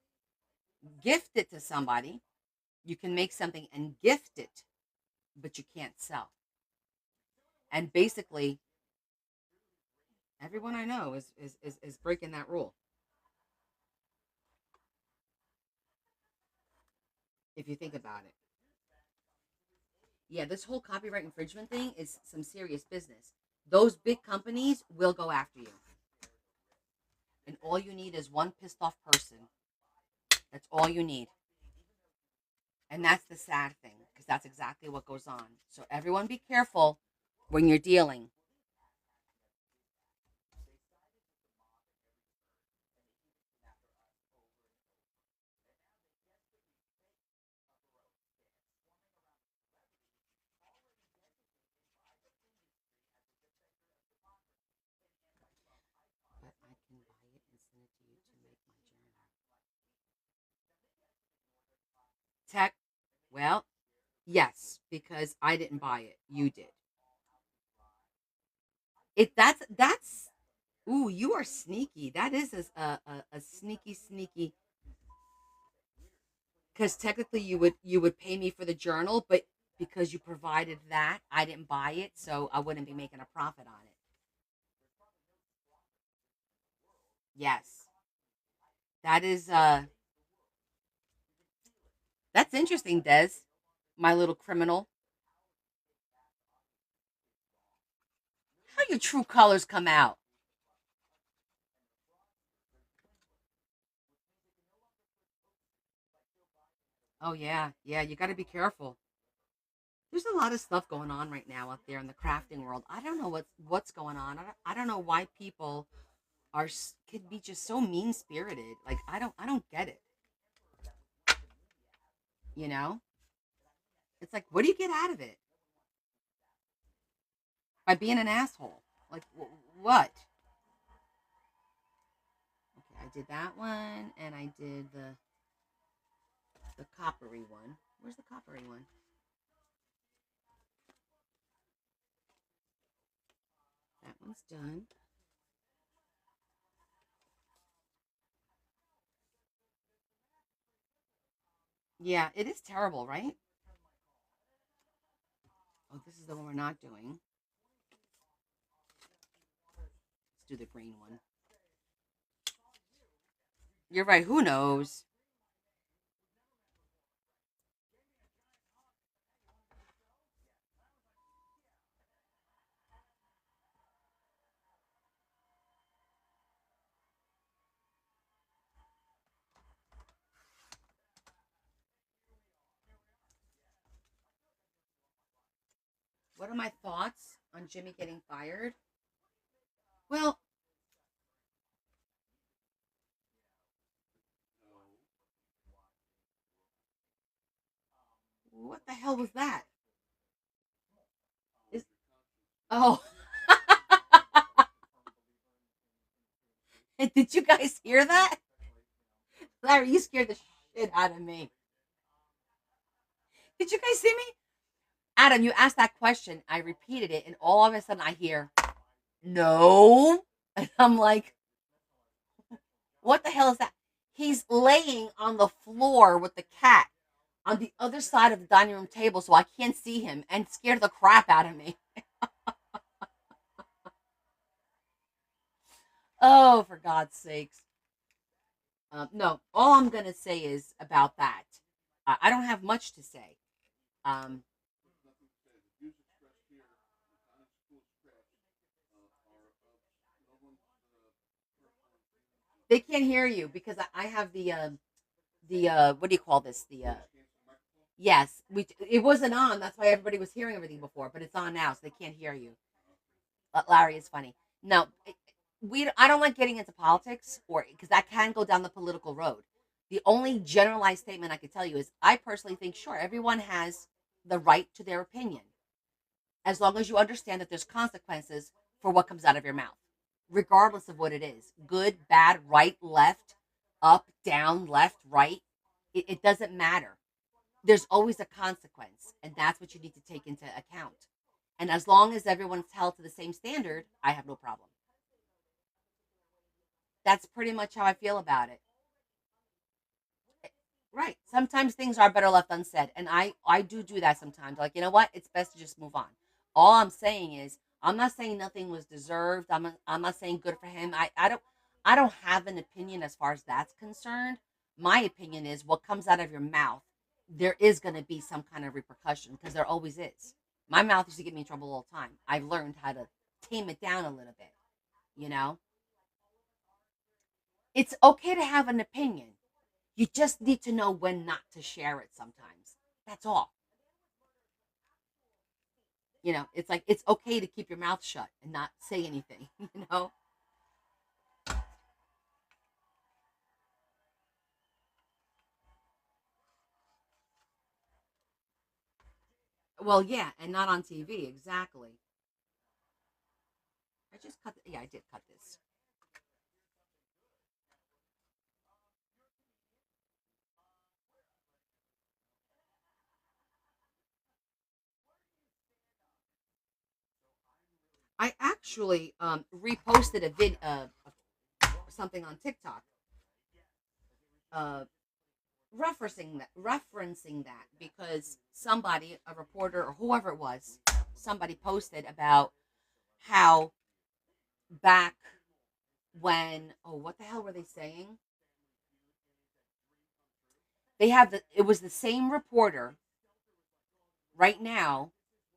gift it to somebody. You can make something and gift it, but you can't sell. And basically, everyone I know is breaking that rule. If you think about it. Yeah, this whole copyright infringement thing is some serious business. Those big companies will go after you. And all you need is one pissed off person. That's all you need. And that's the sad thing, because that's exactly what goes on. So everyone be careful when you're dealing. But I can buy it and send it to you to make my journal. Tech, well, yes, because I didn't buy it. You did. That's ooh, you are sneaky. That is a sneaky, because technically you would pay me for the journal, but because you provided that, I didn't buy it, so I wouldn't be making a profit on it. Yes. That is that's interesting, Des. My little criminal. How your true colors come out? Oh yeah, yeah. You got to be careful. There's a lot of stuff going on right now out there in the crafting world. I don't know what's going on. I don't know why people could be just so mean spirited. Like I don't get it. You know, it's like, what do you get out of it by being an asshole? Like what? Okay, I did that one, and I did the coppery one. Where's the coppery one? That one's done. Yeah, it is terrible, right? Oh, this is the one we're not doing. Let's do the green one. You're right. Who knows? What are my thoughts on Jimmy getting fired? Well, what the hell was that? Is oh, did you guys hear that? Larry, you scared the shit out of me. Did you guys see me? Adam, you asked that question. I repeated it, and all of a sudden I hear, no. And I'm like, what the hell is that? He's laying on the floor with the cat on the other side of the dining room table, so I can't see him, and scared the crap out of me. Oh, for God's sakes. No, all I'm going to say is about that. I don't have much to say. Um, they can't hear you because I have the what do you call this? Yes, it wasn't on. That's why everybody was hearing everything before, but it's on now, so they can't hear you. Larry is funny. No, I don't like getting into politics, or because that can go down the political road. The only generalized statement I could tell you is I personally think, sure, everyone has the right to their opinion, as long as you understand that there's consequences for what comes out of your mouth, regardless of what it is, good, bad, right, left, up, down, left, right. It doesn't matter. There's always a consequence, and that's what you need to take into account. And as long as everyone's held to the same standard, I have no problem. That's pretty much how I feel about it. Right. Sometimes things are better left unsaid, and I do that sometimes. Like, you know what? It's best to just move on. All I'm saying is, I'm not saying nothing was deserved. I'm not saying good for him. I don't have an opinion as far as that's concerned. My opinion is what comes out of your mouth, there is going to be some kind of repercussion because there always is. My mouth used to get me in trouble all the time. I've learned how to tame it down a little bit. You know, it's okay to have an opinion. You just need to know when not to share it sometimes. That's all. It's like it's okay to keep your mouth shut and not say anything, you know? Well, yeah, and not on TV, exactly. I just cut, yeah, I did cut this. I actually reposted a something on TikTok uh, referencing that because somebody, a reporter or whoever it was, somebody posted about how back when, oh, what the hell were they saying? It was the same reporter right now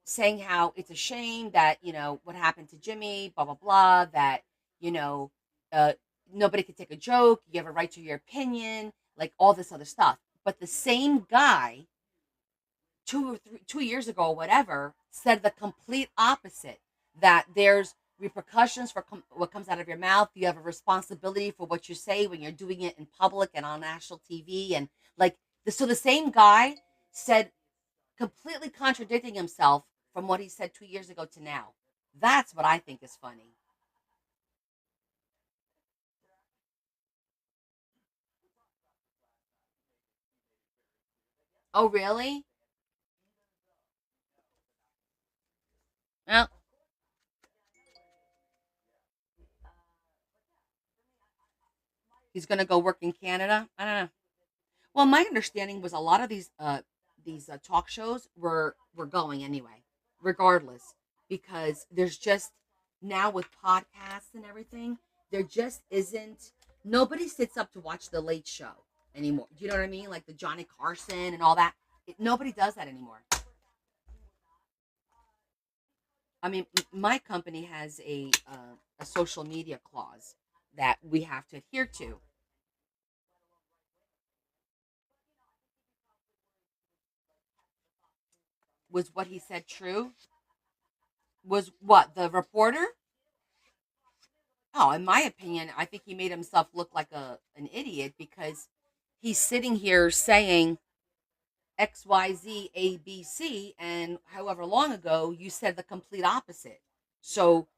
saying how it's a shame that, what happened to Jimmy, blah blah blah, that, you know uh nobody could take a joke, you have a right to your opinion, like all this other stuff. But the same guy 2 years ago or whatever said the complete opposite, that there's repercussions for what comes out of your mouth. You have a responsibility for what you say when you're doing it in public and on national TV. And like, so the same guy said, completely contradicting himself from what he said 2 years ago to now. That's what I think is funny. Oh, really? Well, he's going to go work in Canada. I don't know. Well, my understanding was a lot of these talk shows were going anyway, regardless, because there's just, now with podcasts and everything, there just isn't, nobody sits up to watch the Late Show anymore. Do you know what I mean? Like the Johnny Carson and all that. Nobody does that anymore. I mean, my company has a social media clause that we have to adhere to. Was what he said true? Was what the reporter? Oh, in my opinion, I think he made himself look like an idiot because he's sitting here saying X, Y, Z, A, B, C, and however long ago you said the complete opposite. So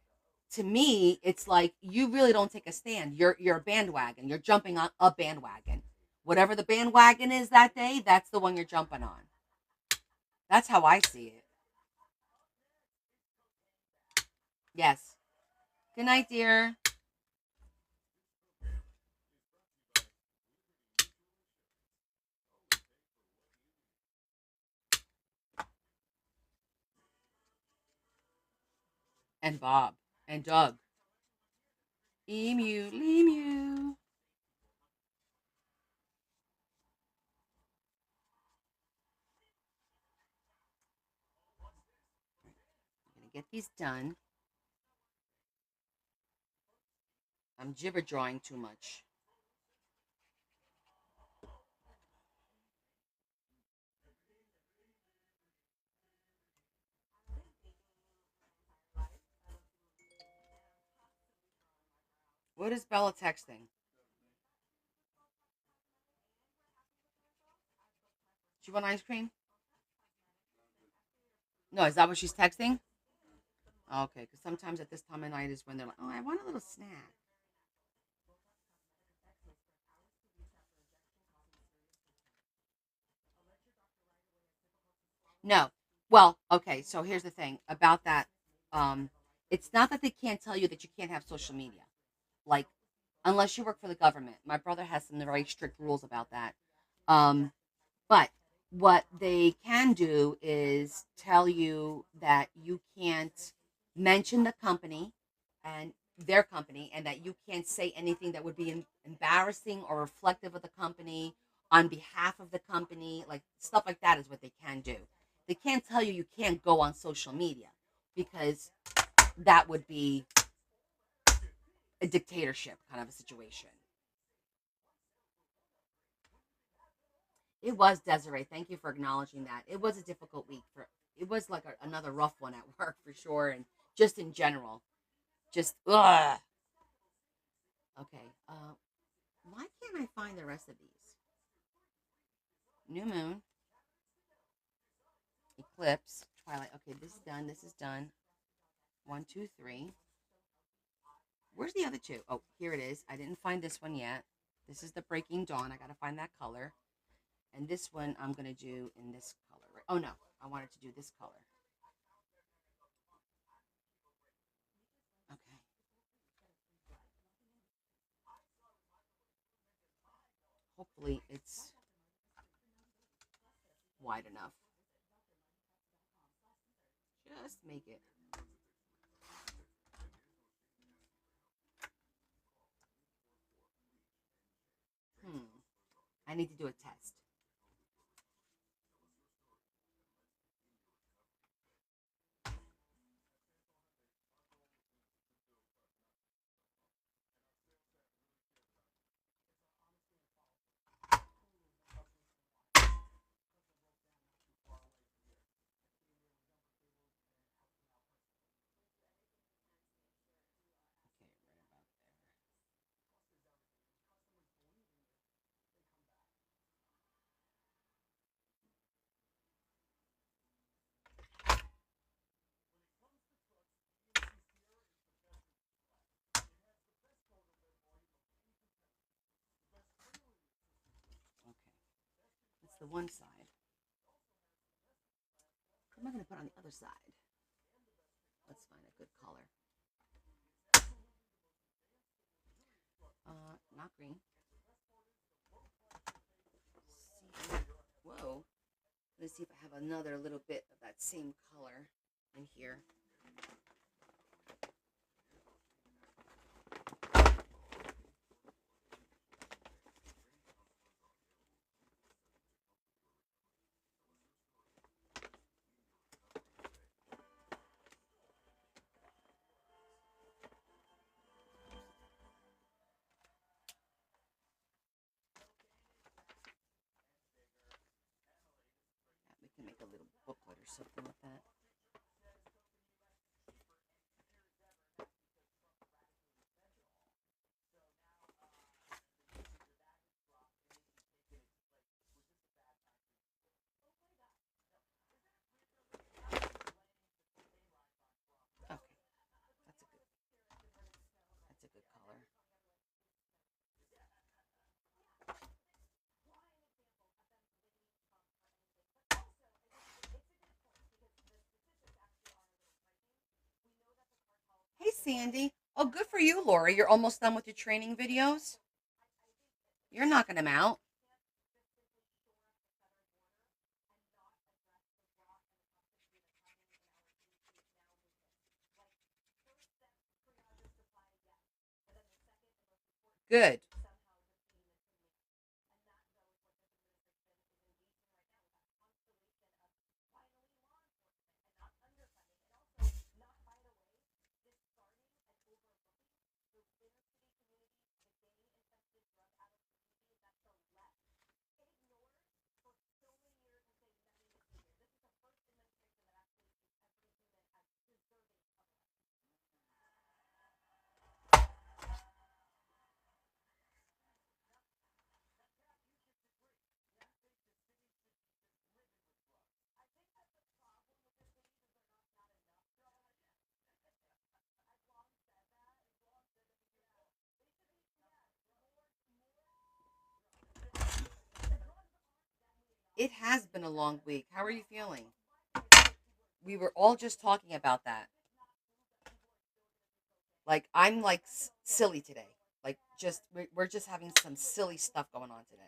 to me, it's like you really don't take a stand. You're a bandwagon. You're jumping on a bandwagon. Whatever the bandwagon is that day, that's the one you're jumping on. That's how I see it. Yes. Good night, dear. And Bob. And Doug. Emu. Emu. I'm going to get these done. I'm jibber drawing too much. What is Bella texting? She want ice cream? No, is that what she's texting? Okay, because sometimes at this time of night is when they're like, oh, I want a little snack. No. Well, okay, so here's the thing about that. Um, it's not that they can't tell you that you can't have social media. Like, unless you work for the government. My brother has some very strict rules about that. Um, but what they can do is tell you that you can't mention the company and their company, and that you can't say anything that would be embarrassing or reflective of the company on behalf of the company. Like stuff like that is what they can do. They can't tell you can't go on social media because that would be a dictatorship kind of a situation. It was Desiree. Thank you for acknowledging that. It was a difficult week for. It was like another rough one at work for sure, and just in general, just ugh. Okay. Why can't I find the rest of these? New moon, eclipse, twilight. Okay, this is done. This is done. One, two, three. Where's the other two? Oh, here it is. I didn't find this one yet. This is the breaking dawn. I gotta find that color. And this one I'm gonna do in this color. Right? Oh no, I wanted to do this color. Okay. Hopefully it's wide enough. Just make it. I need to do a test. Okay, right about there. Okay, that's the one side. What am I going to put on the other side? Let's find a good color. Not green. See. Whoa. Let's see if I have another little bit of that same color in here. We can make a little booklet or something with that. Okay, that's a good color. Hey, Sandy. Oh, good for you, Lori. You're almost done with your training videos. You're knocking them out. Good. It has been a long week. How are you feeling? We were all just talking about that. Like I'm like silly today. Like we're just having some silly stuff going on today.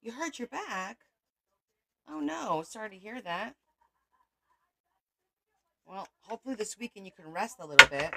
You hurt your back? Oh no, sorry to hear that. Well, hopefully this weekend you can rest a little bit.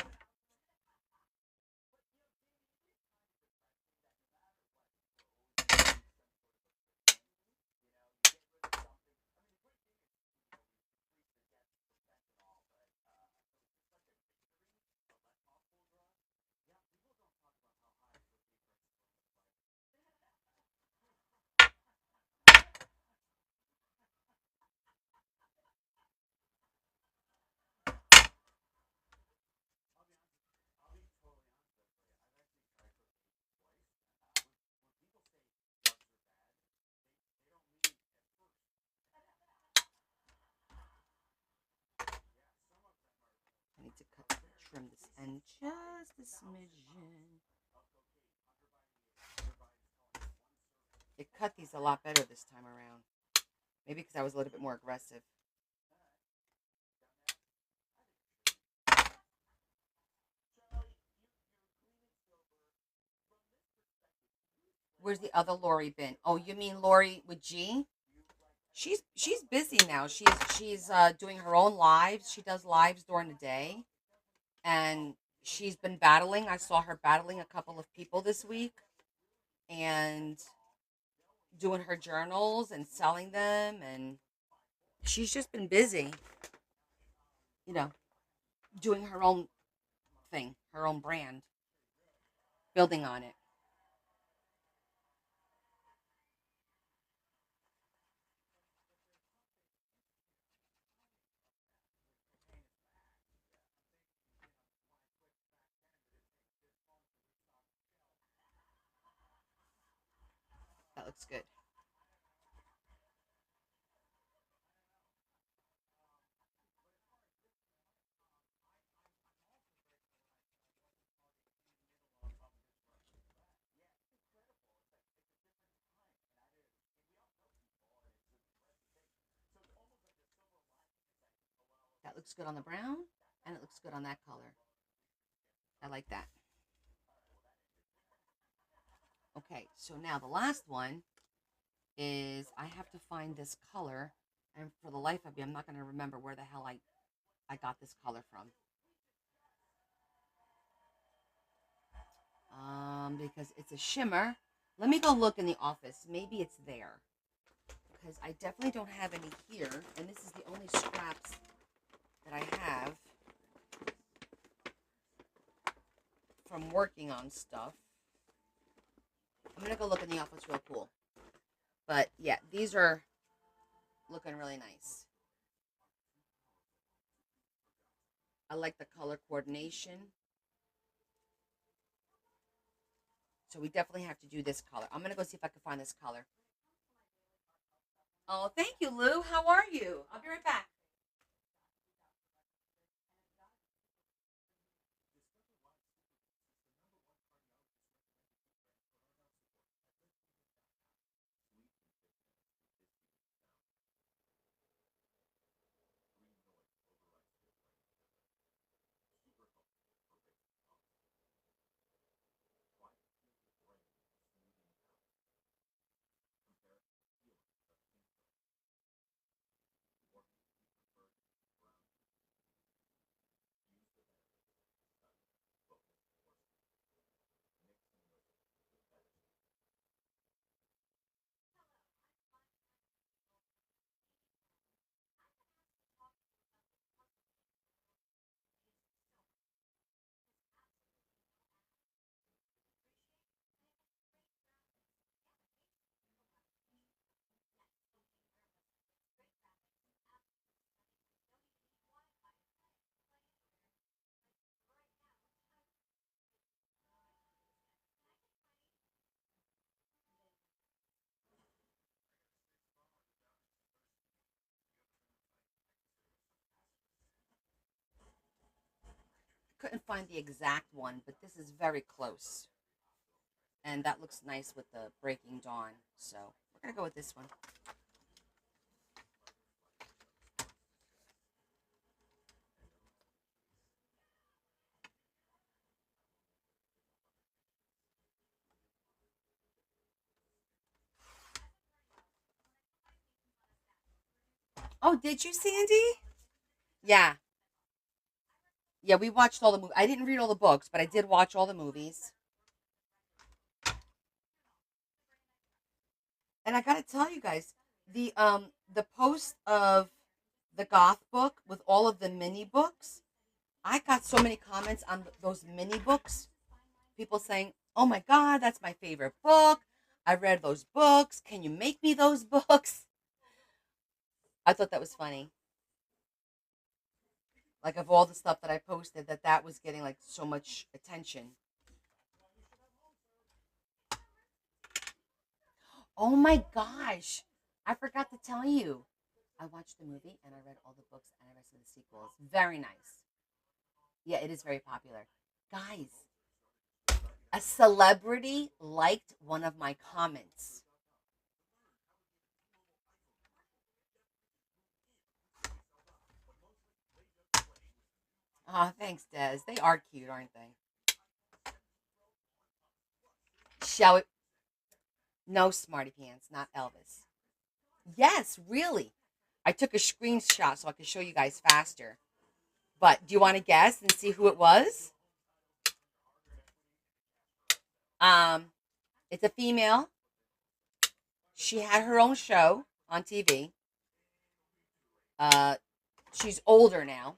I need to trim this end just a smidgen. It cut these a lot better this time around. Maybe because I was a little bit more aggressive. Where's the other Lori been? Oh, you mean Lori with G? She's busy now. She's doing her own lives. She does lives during the day, and she's been battling. I saw her battling a couple of people this week, and doing her journals and selling them, and she's just been busy. You know, doing her own thing, her own brand, building on it. That looks good. That looks good on the brown, and it looks good on that color. I like that. Okay, so now the last one is I have to find this color, and for the life of me, I'm not going to remember where the hell I got this color from. Because it's a shimmer. Let me go look in the office. Maybe it's there. Because I definitely don't have any here, and this is the only scraps that I have from working on stuff. I'm going to go look in the office real cool. But yeah, these are looking really nice. I like the color coordination. So we definitely have to do this color. I'm going to go see if I can find this color. Oh, thank you, Lou. How are you? I'll be right back. couldn't find the exact one, but this is very close. And that looks nice with the Breaking Dawn. So we're going to go with this one. Oh, did you, Sandy? Yeah. Yeah, we watched all the movies. I didn't read all the books, but I did watch all the movies. And I got to tell you guys, the post of the Goth book with all of the mini books, I got so many comments on those mini books. People saying, "Oh my god, that's my favorite book. I read those books. Can you make me those books?" I thought that was funny. Like of all the stuff that I posted, that was getting like so much attention. Oh my gosh. I forgot to tell you. I watched the movie and I read all the books and I read some of the sequels. Very nice. Yeah, it is very popular. Guys, a celebrity liked one of my comments. Oh, thanks, Des. They are cute, aren't they? Shall we? No, Smarty Pants, not Elvis. Yes, really. I took a screenshot so I could show you guys faster. But do you want to guess and see who it was? Um, it's a female. She had her own show on TV. Uh, she's older now.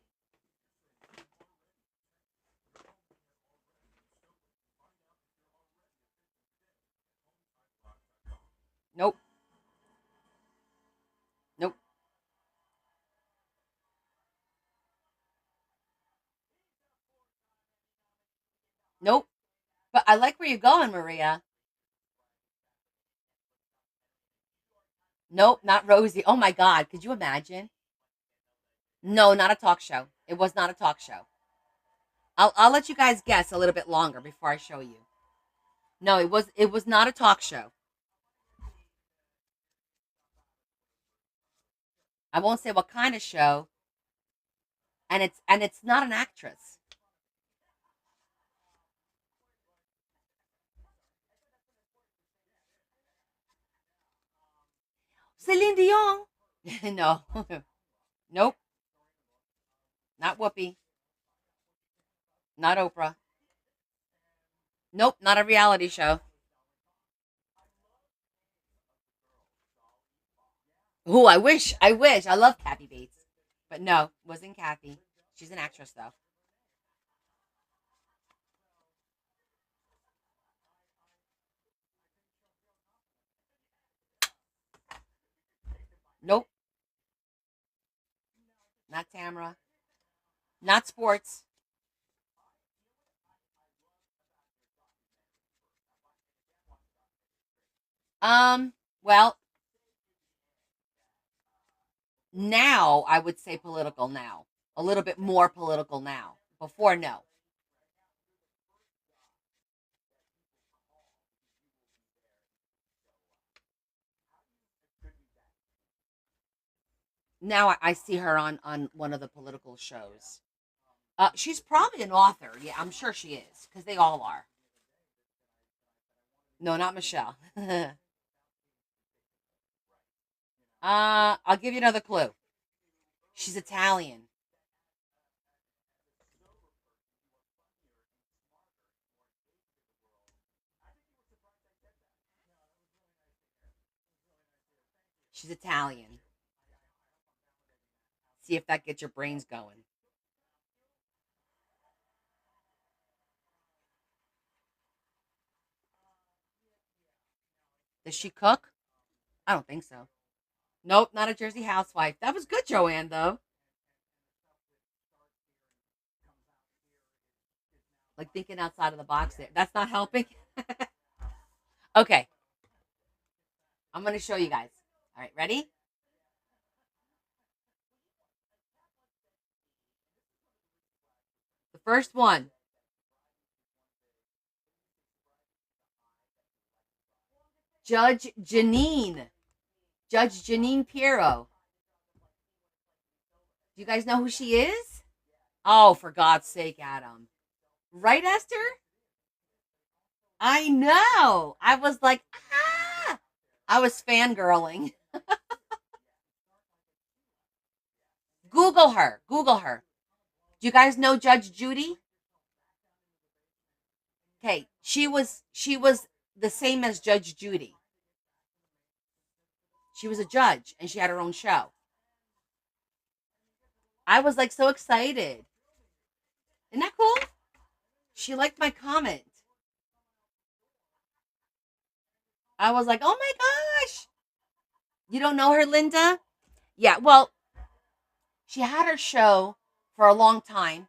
Nope. Nope. Nope. But I like where you're going, Maria. Nope, not Rosie. Oh my God, could you imagine? No, not a talk show. It was not a talk show. I'll let you guys guess a little bit longer before I show you. No, it was not a talk show. I won't say what kind of show, and it's not an actress. Celine Dion. No. Nope. Not Whoopi. Not Oprah. Nope, not a reality show. Who I wish. I wish. I love Kathy Bates. But no, wasn't Kathy. She's an actress though. Nope. Not Tamara. Not sports. Well, now I would say political now. A little bit more political now. Before, no. Now I see her on one of the political shows. She's probably an author. Yeah, I'm sure she is because they all are. No, not Michelle. I'll give you another clue. She's Italian. She's Italian. See if that gets your brains going. Does she cook? I don't think so. Nope, not a Jersey housewife. That was good, Joanne, though. Like thinking outside of the box there. That's not helping. Okay, I'm going to show you guys. All right, ready? The First one. Judge Janine. Judge Janine Pirro. Do you guys know who she is? Oh, for God's sake, Adam. Right, Esther? I know. I was like, ah! I was fangirling. Google her. Google her. Do you guys know Judge Judy? Okay, she was the same as Judge Judy. She was a judge and she had her own show. I was like so excited. Isn't that cool? She liked my comment. I was like, oh my gosh. You don't know her, Linda? Yeah, well, she had her show for a long time,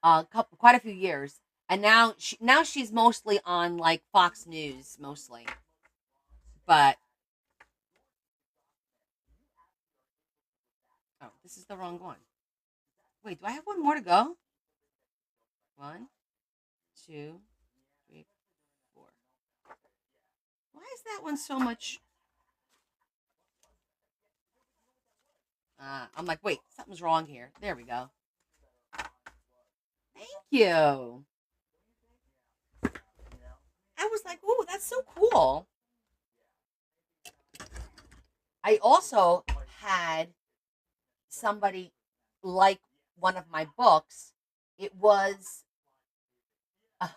quite a few years, and now she's mostly on like Fox News mostly. But oh, this is the wrong one. Wait, do I have one more to go? One, two, three, four. Why is that one so much? I'm like, wait, something's wrong here. There we go. Thank you. I was like, ooh, that's so cool. I also had somebody like one of my books. It was, uh,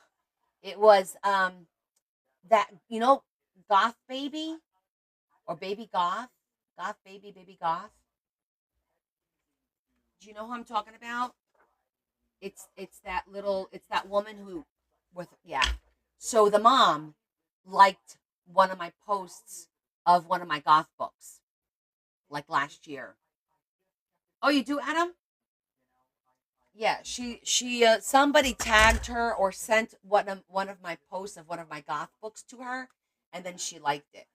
it was that Goth baby or baby Goth, Goth baby, baby Goth. Do you know who I'm talking about? It's that woman who with yeah. So the mom liked one of my posts of one of my Goth books like last year. Oh, you do, Adam? Yeah, she somebody tagged her or sent one of my posts of one of my Goth books to her, and then she liked it.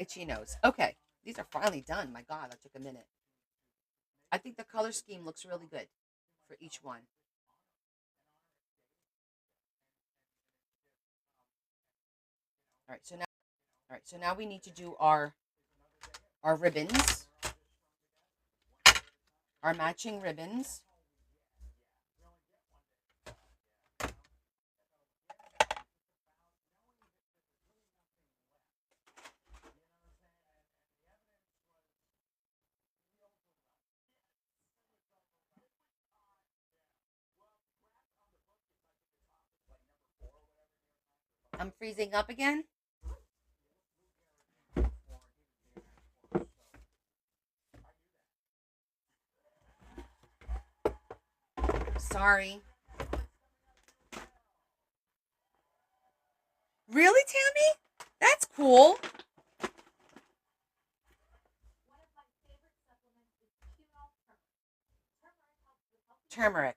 Itchy nose. Okay, these are finally done. My God, that took a minute. I think the color scheme looks really good for each one. All right, so now we need to do our ribbons, our matching ribbons. I'm freezing up again. Sorry. Really, Tammy? That's cool. Turmeric.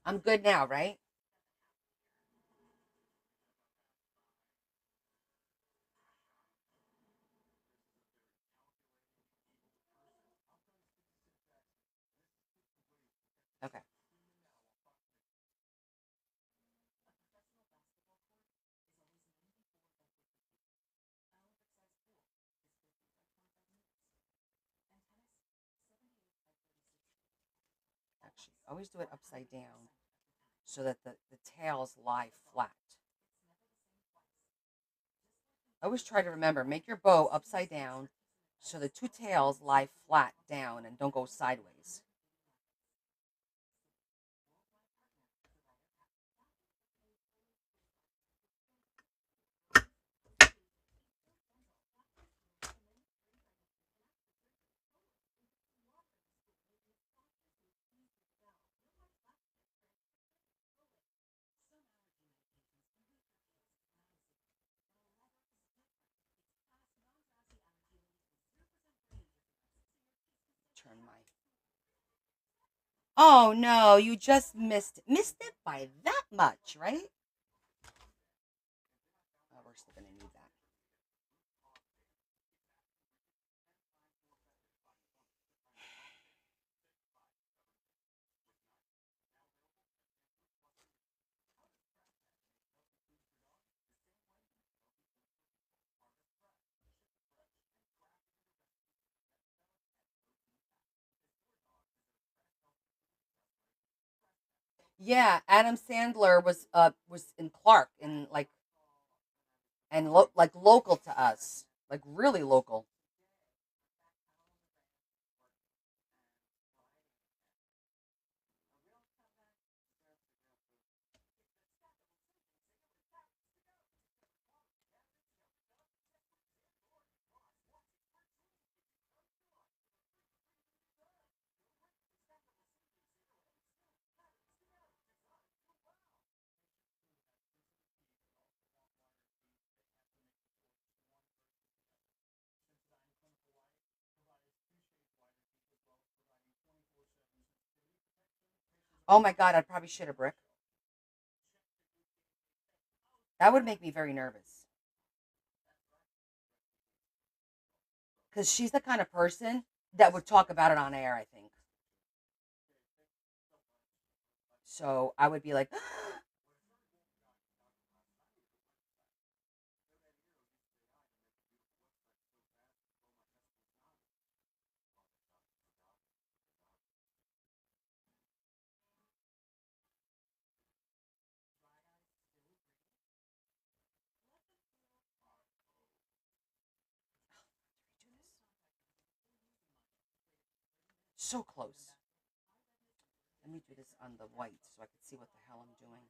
I'm good now, right? Okay. Actually, always do it upside down so that the tails lie flat. Always try to remember, make your bow upside down so the two tails lie flat down and don't go sideways. Oh no, you just missed it. Missed it by that much, right? Oh, we're still gonna need that. Yeah, Adam Sandler was in Clark and like local to us, like really local. Oh my god, I'd probably shit a brick. That would make me very nervous because she's the kind of person that would talk about it on air. I think so. I would be like, so close. Let me do this on the white so I can see what the hell I'm doing.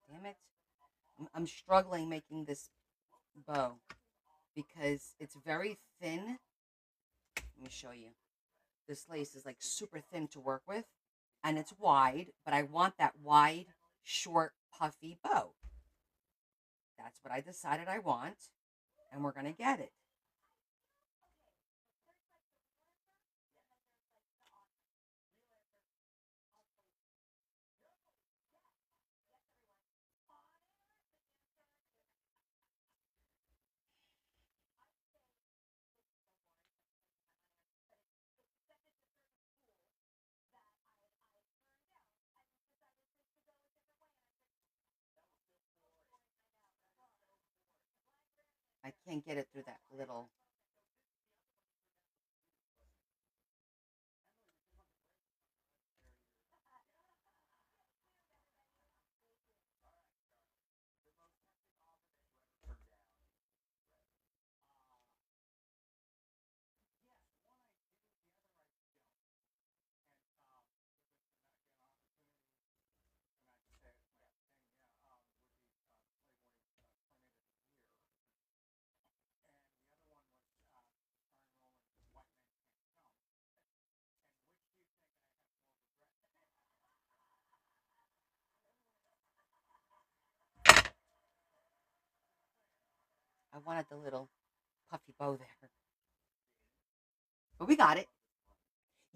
Damn it! I'm struggling making this bow because it's very thin. Let me show you. This lace is like super thin to work with, and it's wide, but I want that wide, short, puffy bow. That's what I decided I want, and we're gonna get it. I can't get it through that little. I wanted the little puffy bow there, but we got it.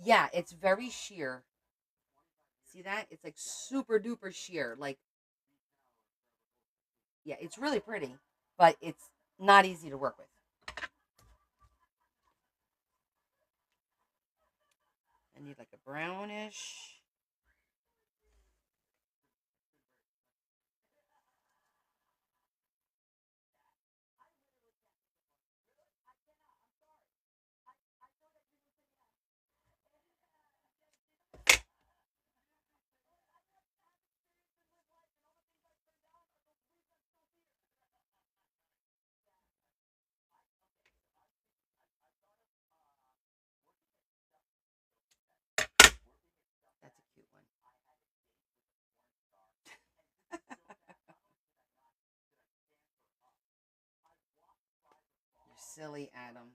Yeah, it's very sheer. See that? It's like super duper sheer. Like, yeah, it's really pretty, but it's not easy to work with. I need like a brownish. That's silly, Adam.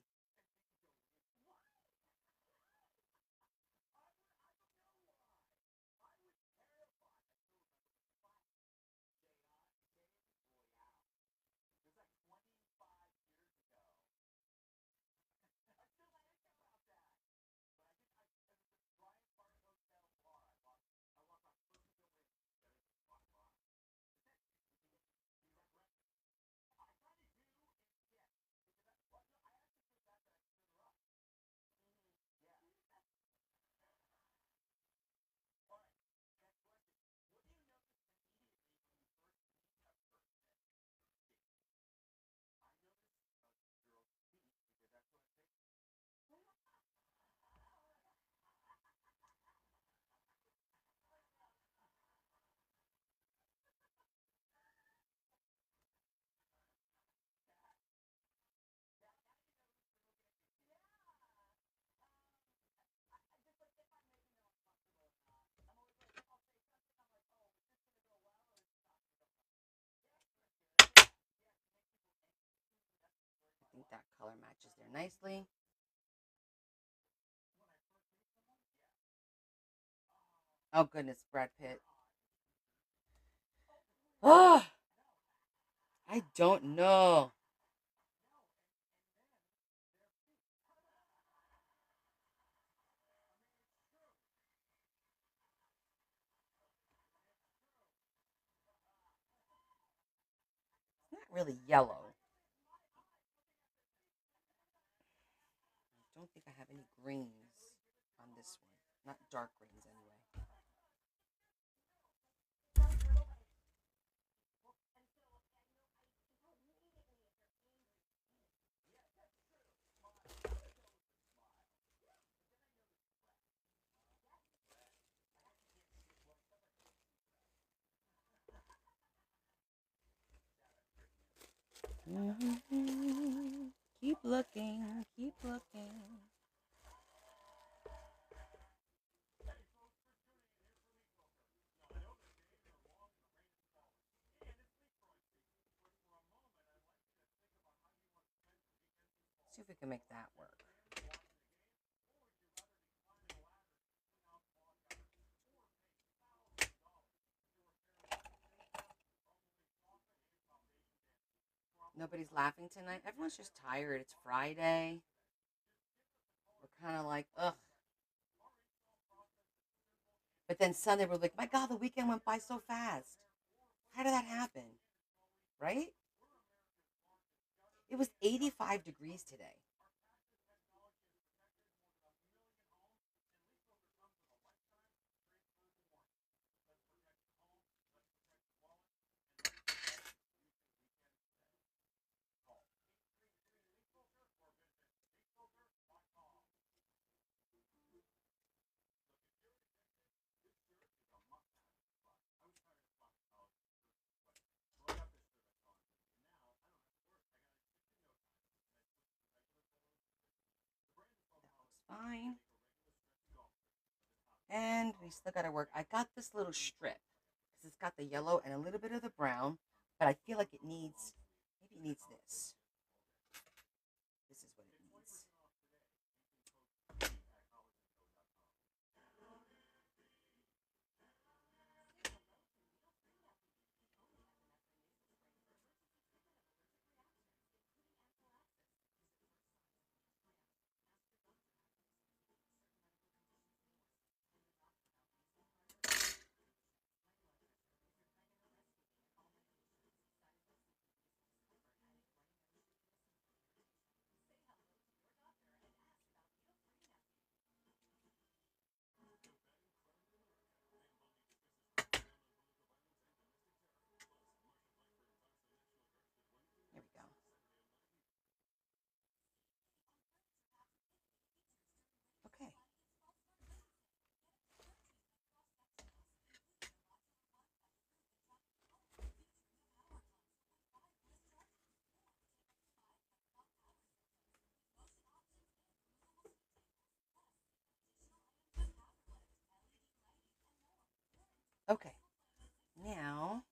I think that color matches there nicely. Oh, goodness, Brad Pitt. Oh, I don't know. It's not really yellow. I don't think I have any greens on this one. Not dark greens, anyway. Mm-hmm. Keep looking, keep looking. See if we can make that work. Nobody's laughing tonight. Everyone's just tired. It's Friday. We're kind of like, ugh. But then Sunday, we're like, my God, the weekend went by so fast. How did that happen? Right? It was 85 degrees today. Fine. And we still got to work. I got this little strip because it's got the yellow and a little bit of the brown, but I feel like it needs, maybe it needs this. This is what it needs. Here we go. Okay. Okay. Now,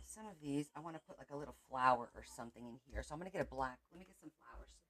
some of these, I want to put like a little flower or something in here. So I'm going to get a black. Let me get some flowers.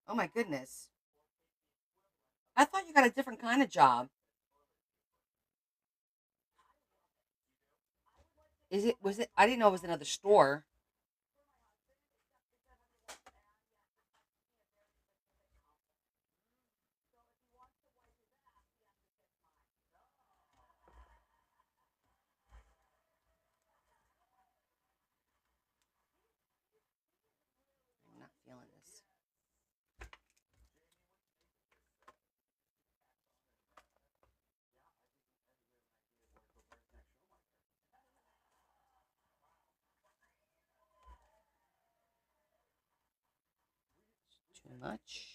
Oh my goodness. I thought you got a different kind of job. Was it I didn't know it was another store. I'm not feeling this. Too much.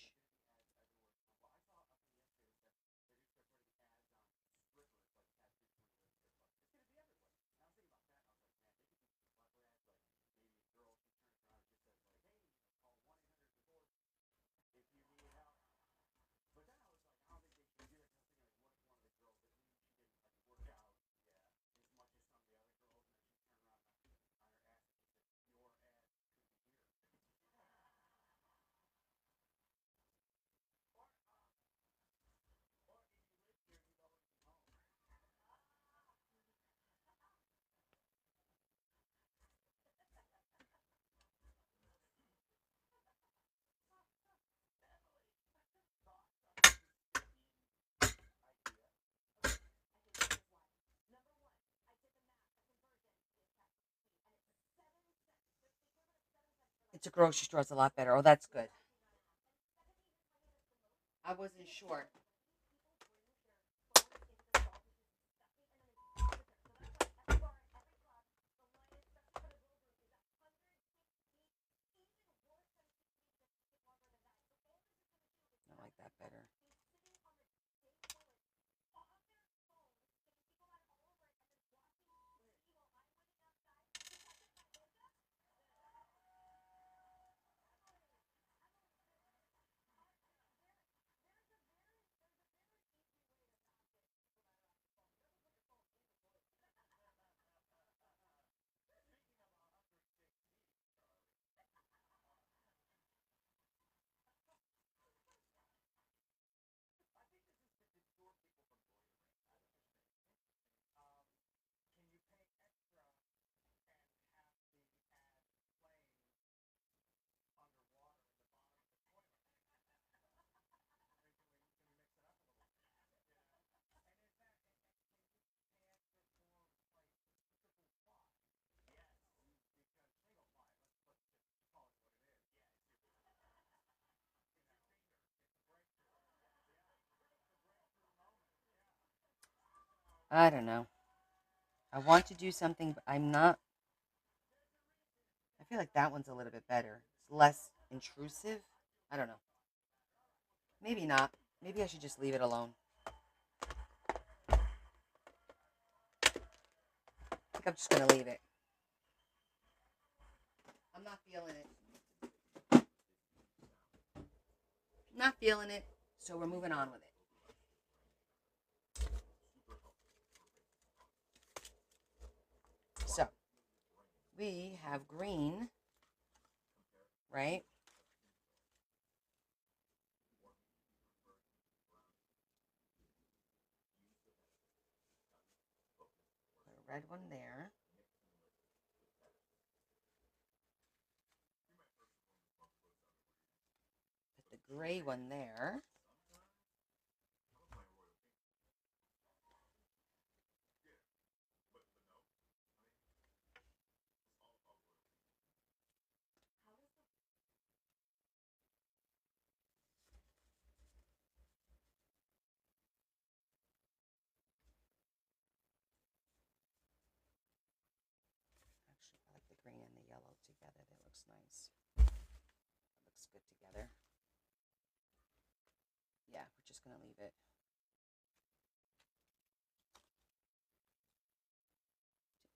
It's a grocery store. It's a lot better. Oh, that's good. I wasn't sure. I like that better. I don't know. I want to do something, but I'm not. I feel like that one's a little bit better. It's less intrusive. I don't know. Maybe not. Maybe I should just leave it alone. I think I'm just going to leave it. I'm not feeling it. Not feeling it. So we're moving on with it. So we have green, right? Put a red one there. Put the gray one there. Actually, I like the green and the yellow together. That looks nice. That looks good together. Yeah, we're just going to leave it.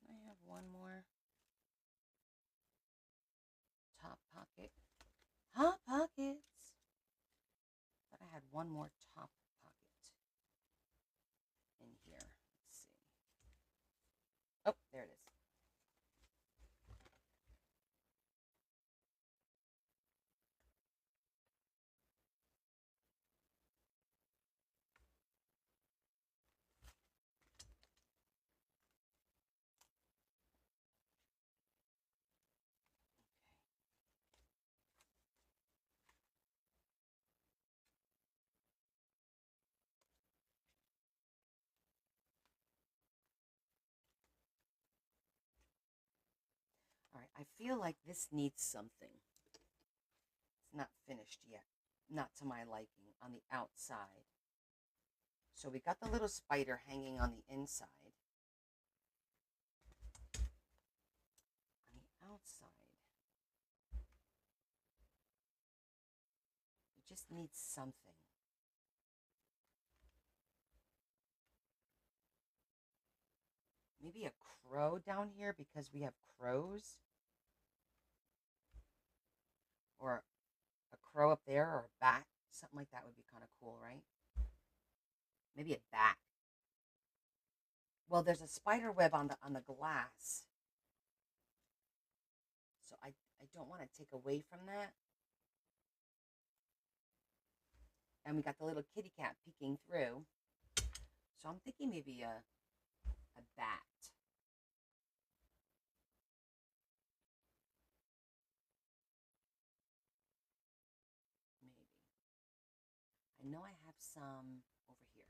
Didn't I have one more? Top pocket. Hot pockets. I thought I had one more top pocket in here. Let's see. Oh, there it is. I feel like this needs something. It's not finished yet. Not to my liking on the outside. So we got the little spider hanging on the inside. On the outside, it just needs something. Maybe a crow down here because we have crows. Or a crow up there or a bat. Something like that would be kind of cool, right? Maybe a bat. Well, there's a spider web on the glass. So I don't want to take away from that. And we got the little kitty cat peeking through. So I'm thinking maybe a bat. Maybe. I know I have some over here.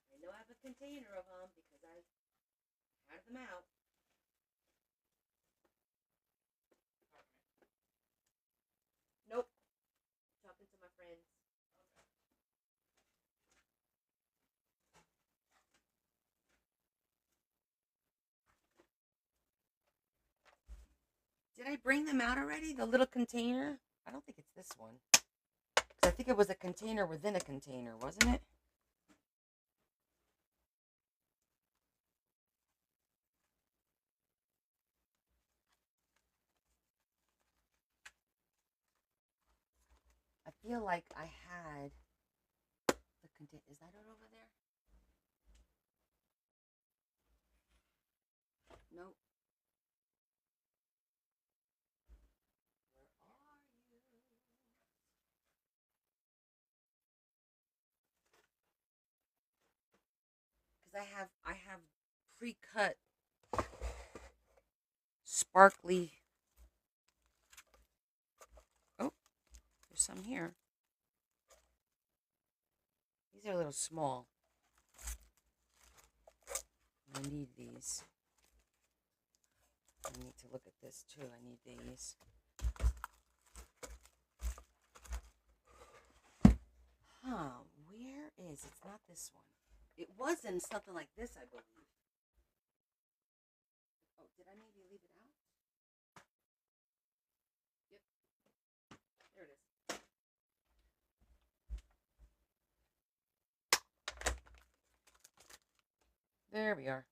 I know I have a container of them because I had them out. Nope. Talking to my friends. Did I bring them out already? The little container? I don't think it's this one. I think it was a container within a container, wasn't it? I feel like I had the container. Is that it over there? Nope. Where are you? Because I have pre-cut sparkly. Oh, there's some here. These are a little small. I need these. I need to look at this too. I need these. Huh, where is it's not this one. It was in something like this, I believe. Oh, did I maybe leave it out? Yep. There it is. There we are.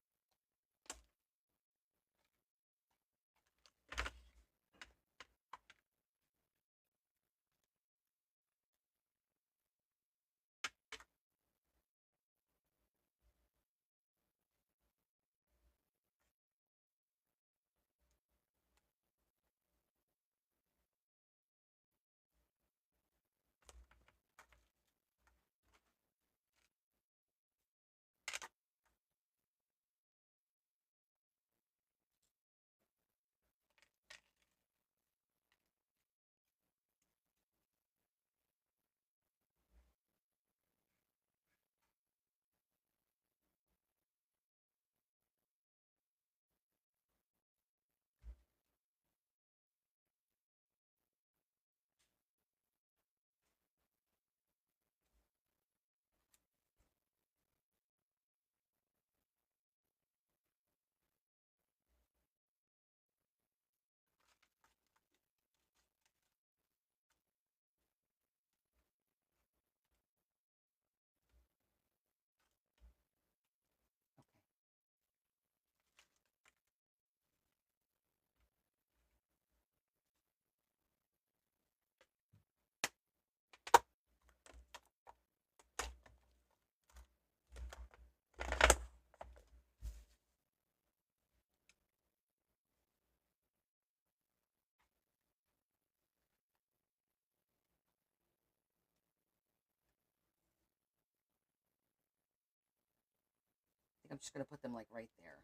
I'm just going to put them like right there.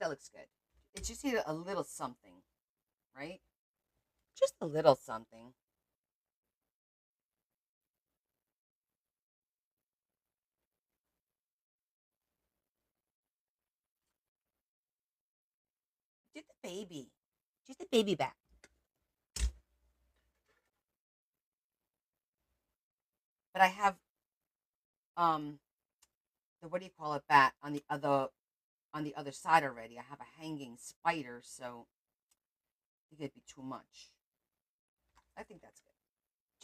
That looks good. It just needed a little something, right? Just a little something. Do the baby. Just the baby back. But I have the what do you call it bat on the other side already. I have a hanging spider, so I think it'd be too much. I think that's good.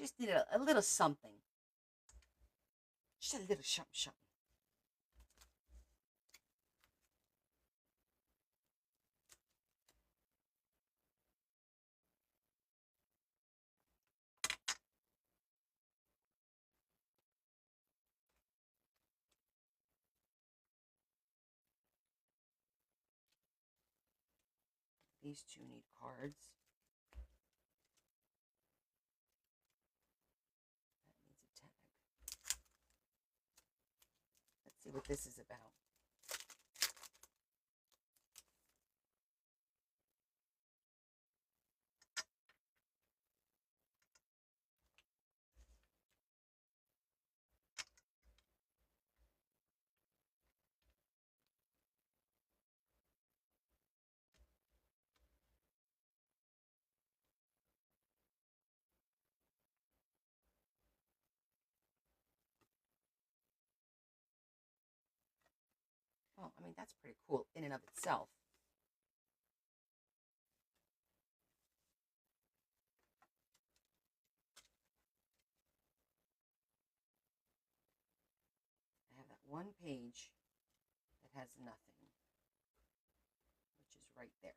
Just need a little something. Just a little something. These two need cards. That needs a tag. Let's see what this is about. Well, I mean, that's pretty cool in and of itself. I have that one page that has nothing, which is right there.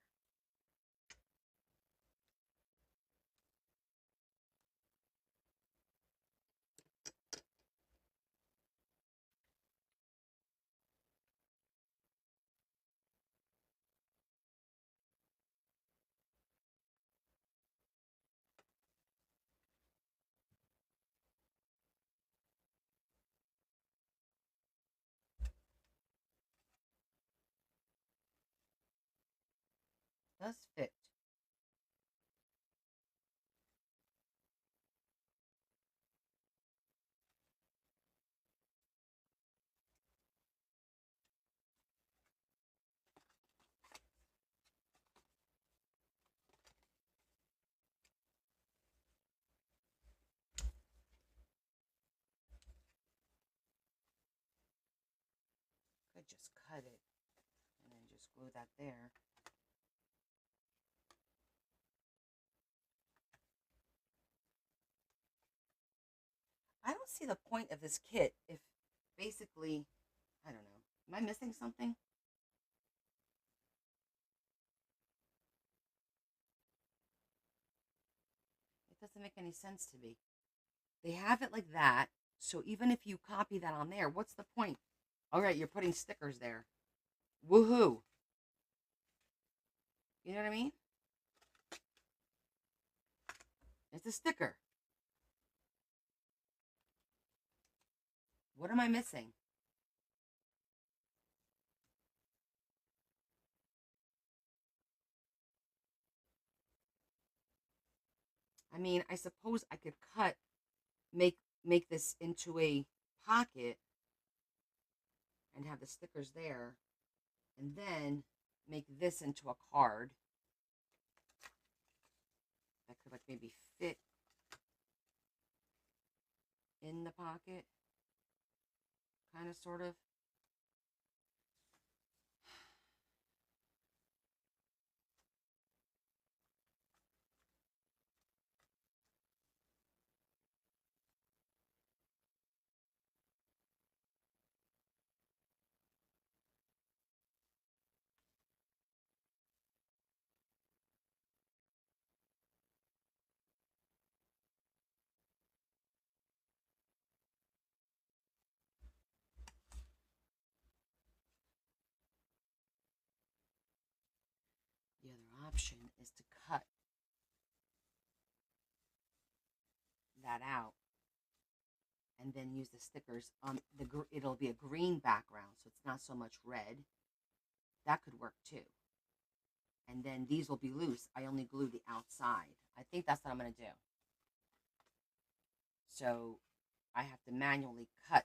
Does fit. Could just cut it and then just glue that there. I don't see the point of this kit if basically, I don't know. Am I missing something? It doesn't make any sense to me. They have it like that, so even if you copy that on there, what's the point? All right, you're putting stickers there. Woohoo. You know what I mean? It's a sticker. What am I missing? I mean, I suppose I could make this into a pocket and have the stickers there, and then make this into a card that could like maybe fit in the pocket, kind of, sort of. The other option is to cut that out and then use the stickers on it'll be a green background, so it's not so much red. That could work too. And then these will be loose. I only glue the outside. I think that's what I'm going to do. So I have to manually cut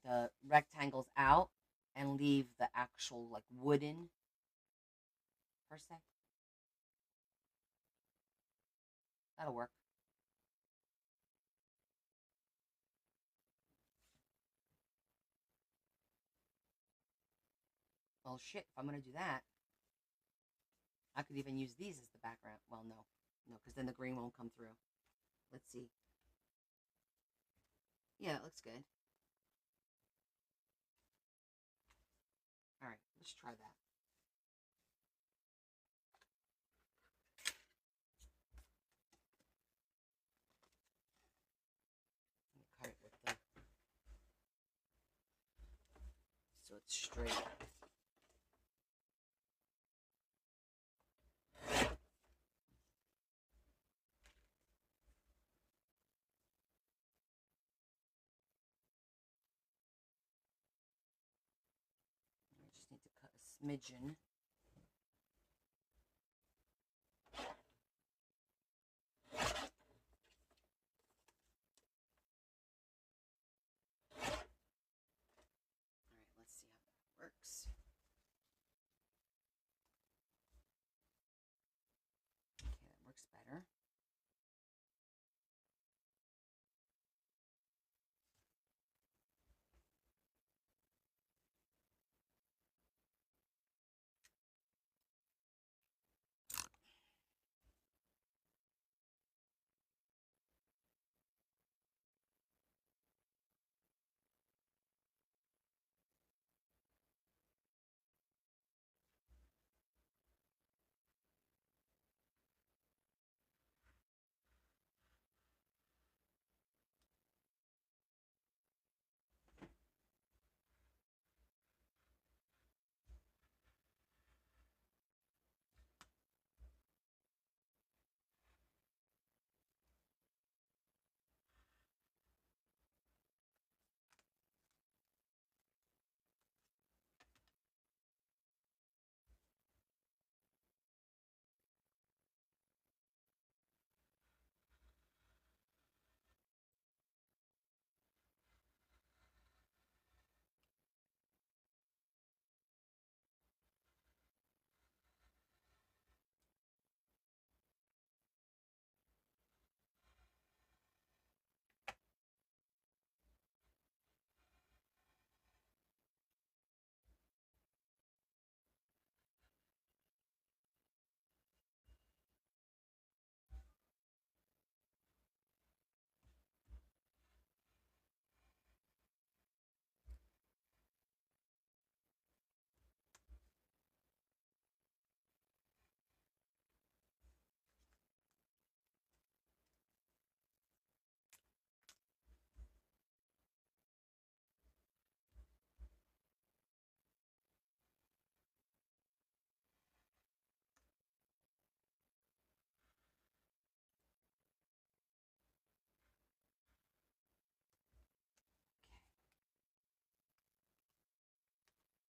the rectangles out and leave the actual like wooden per se. That'll work. Well, shit, if I'm going to do that, I could even use these as the background. Well, no, because then the green won't come through. Let's see. Yeah, it looks good. All right, let's try that. Cut it with the so it's straight. I just need to cut a smidgen. All right, let's see how that works. Okay, that works better.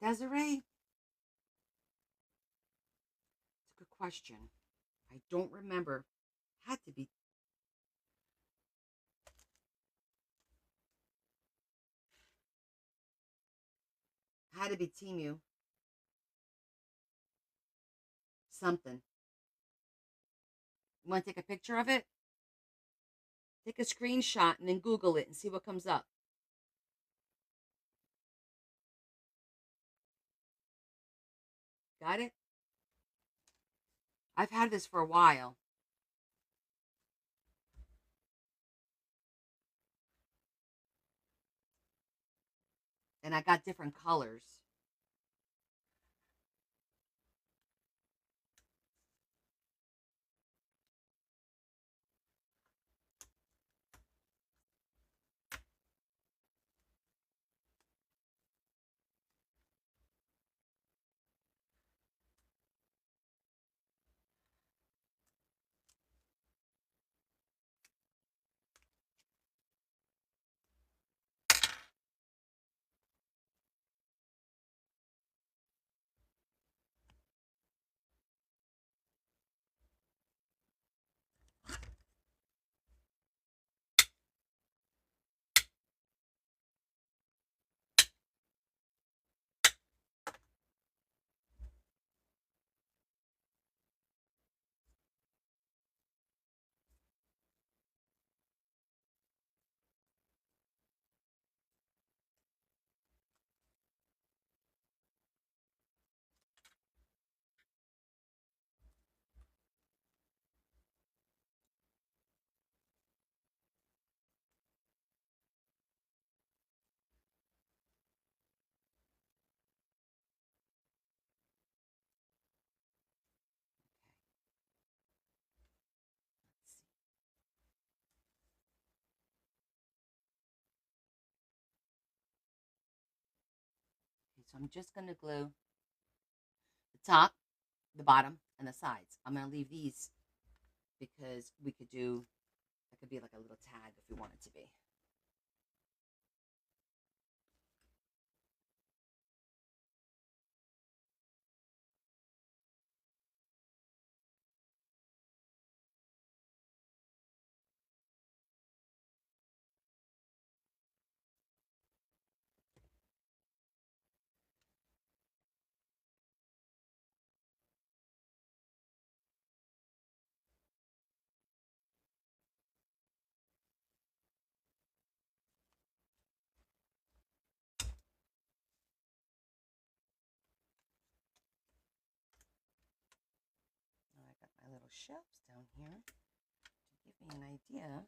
Desiree? It's a good question. I don't remember. Had to be. Had to be Timu. Something. You want to take a picture of it? Take a screenshot and then Google it and see what comes up. Got it? I've had this for a while. And I got different colors. So I'm just going to glue the top, the bottom, and the sides. I'm going to leave these because we could do, it could be like a little tag if we want it to be. Now I got my little shelves down here to give me an idea.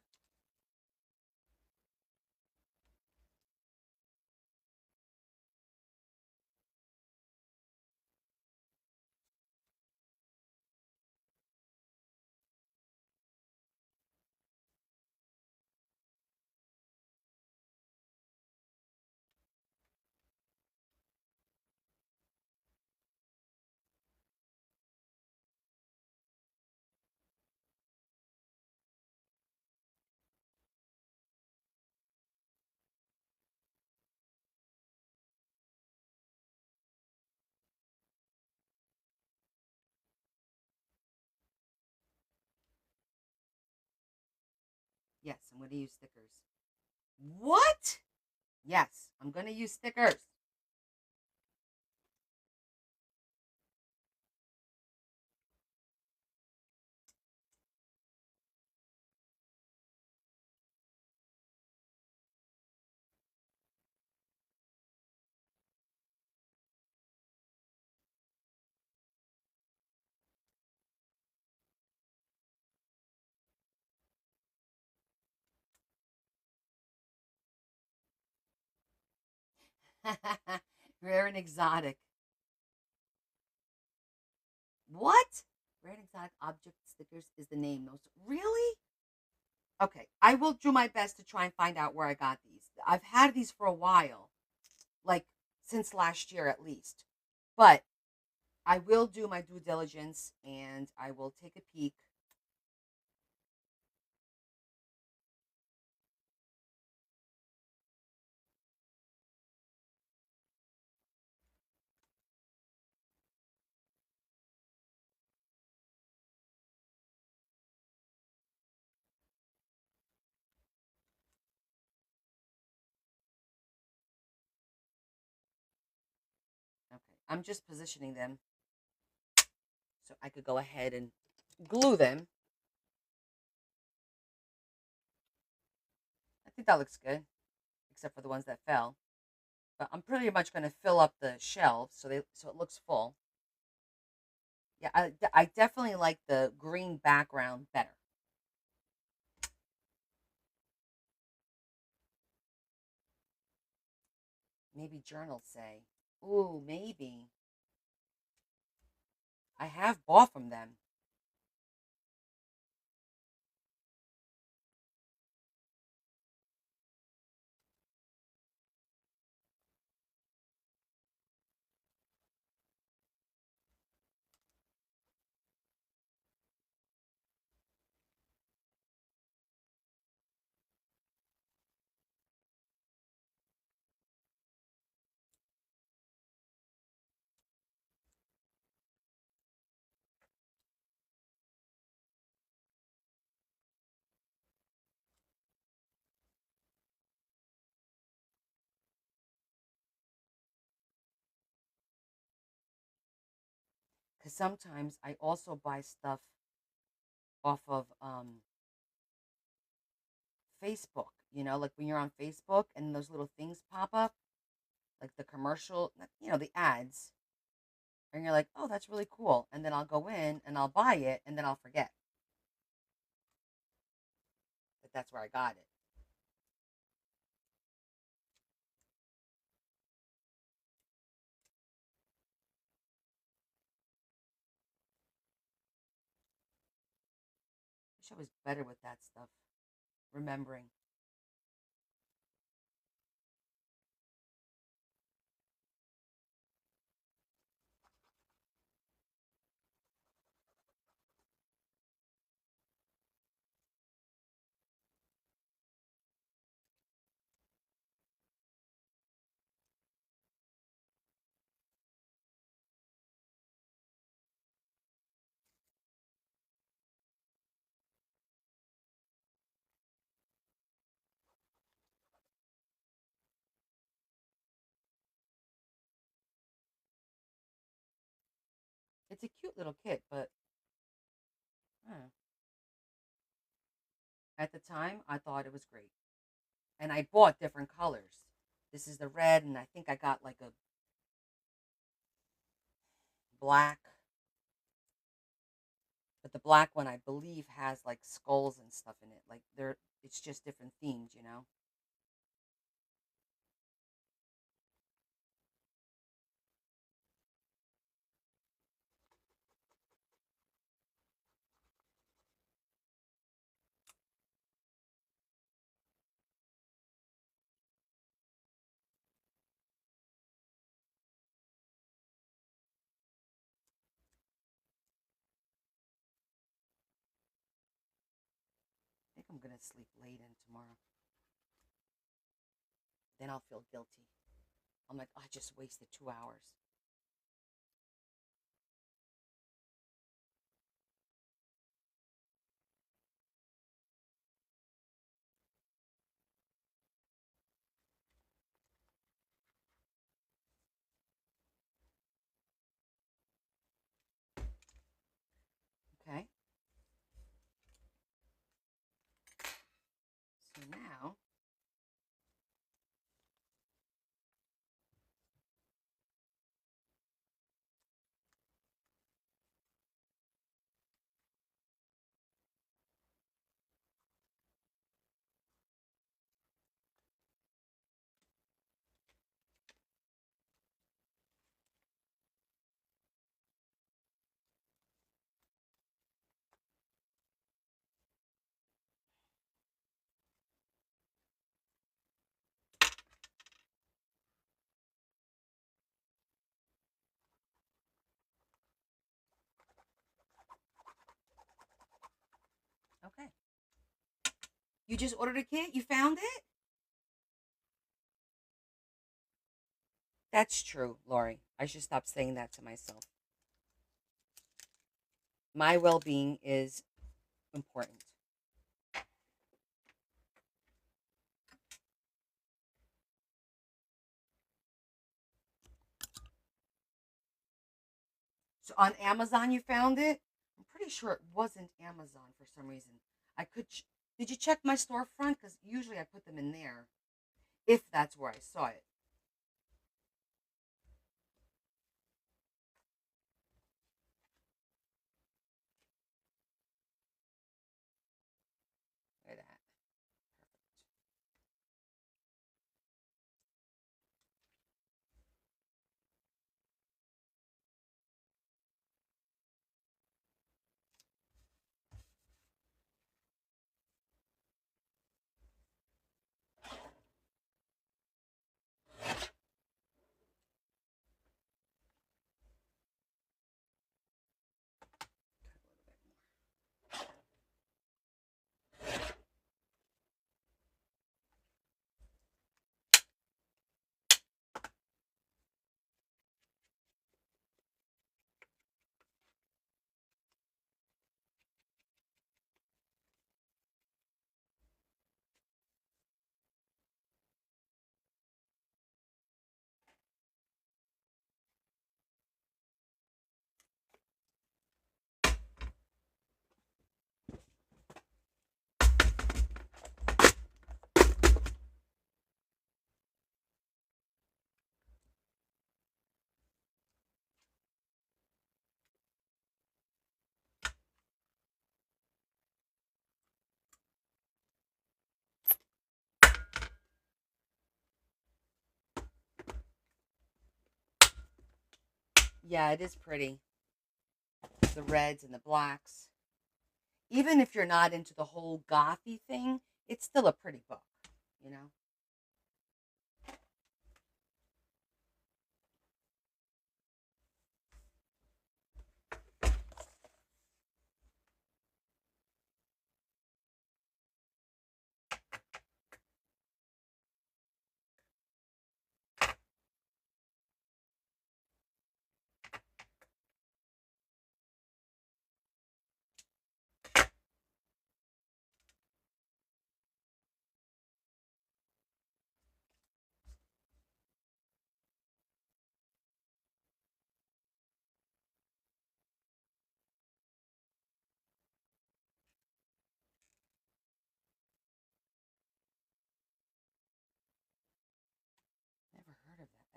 Yes, I'm going to use stickers. What? Yes, I'm going to use stickers. Rare and exotic. What? Rare and exotic object stickers is the name. Those really? Okay, I will do my best to try and find out where I got these. I've had these for a while, like since last year at least. But I will do my due diligence and I will take a peek. Okay, I'm just positioning them so I could go ahead and glue them. I think that looks good, except for the ones that fell. But I'm pretty much going to fill up the shelves so it looks full. Yeah, I definitely like the green background better. Maybe journals say. Ooh, maybe. I have bought from them. Because sometimes I also buy stuff off of Facebook, like when you're on Facebook and those little things pop up, like the commercial, the ads, and you're like, oh, that's really cool. And then I'll go in and I'll buy it and then I'll forget that that's where I got it. I wish I was better with that stuff, remembering. It's a cute little kit, but at the time, I thought it was great. And I bought different colors. This is the red, and I think I got like a black. But the black one, I believe, has like skulls and stuff in it. Like it's just different themes, you know. I think I'm gonna sleep late in tomorrow. Then I'll feel guilty. I'm like, oh, I just wasted 2 hours. Okay. So now, okay. You just ordered a kit? You found it? That's true, Lori. I should stop saying that to myself. My well being is important. So on Amazon, you found it? I'm pretty sure it wasn't Amazon for some reason. I could. Did you check my storefront? Because usually I put them in there if that's where I saw it. Look at that. Yeah, it is pretty. The reds and the blacks. Even if you're not into the whole gothy thing, it's still a pretty book, you know?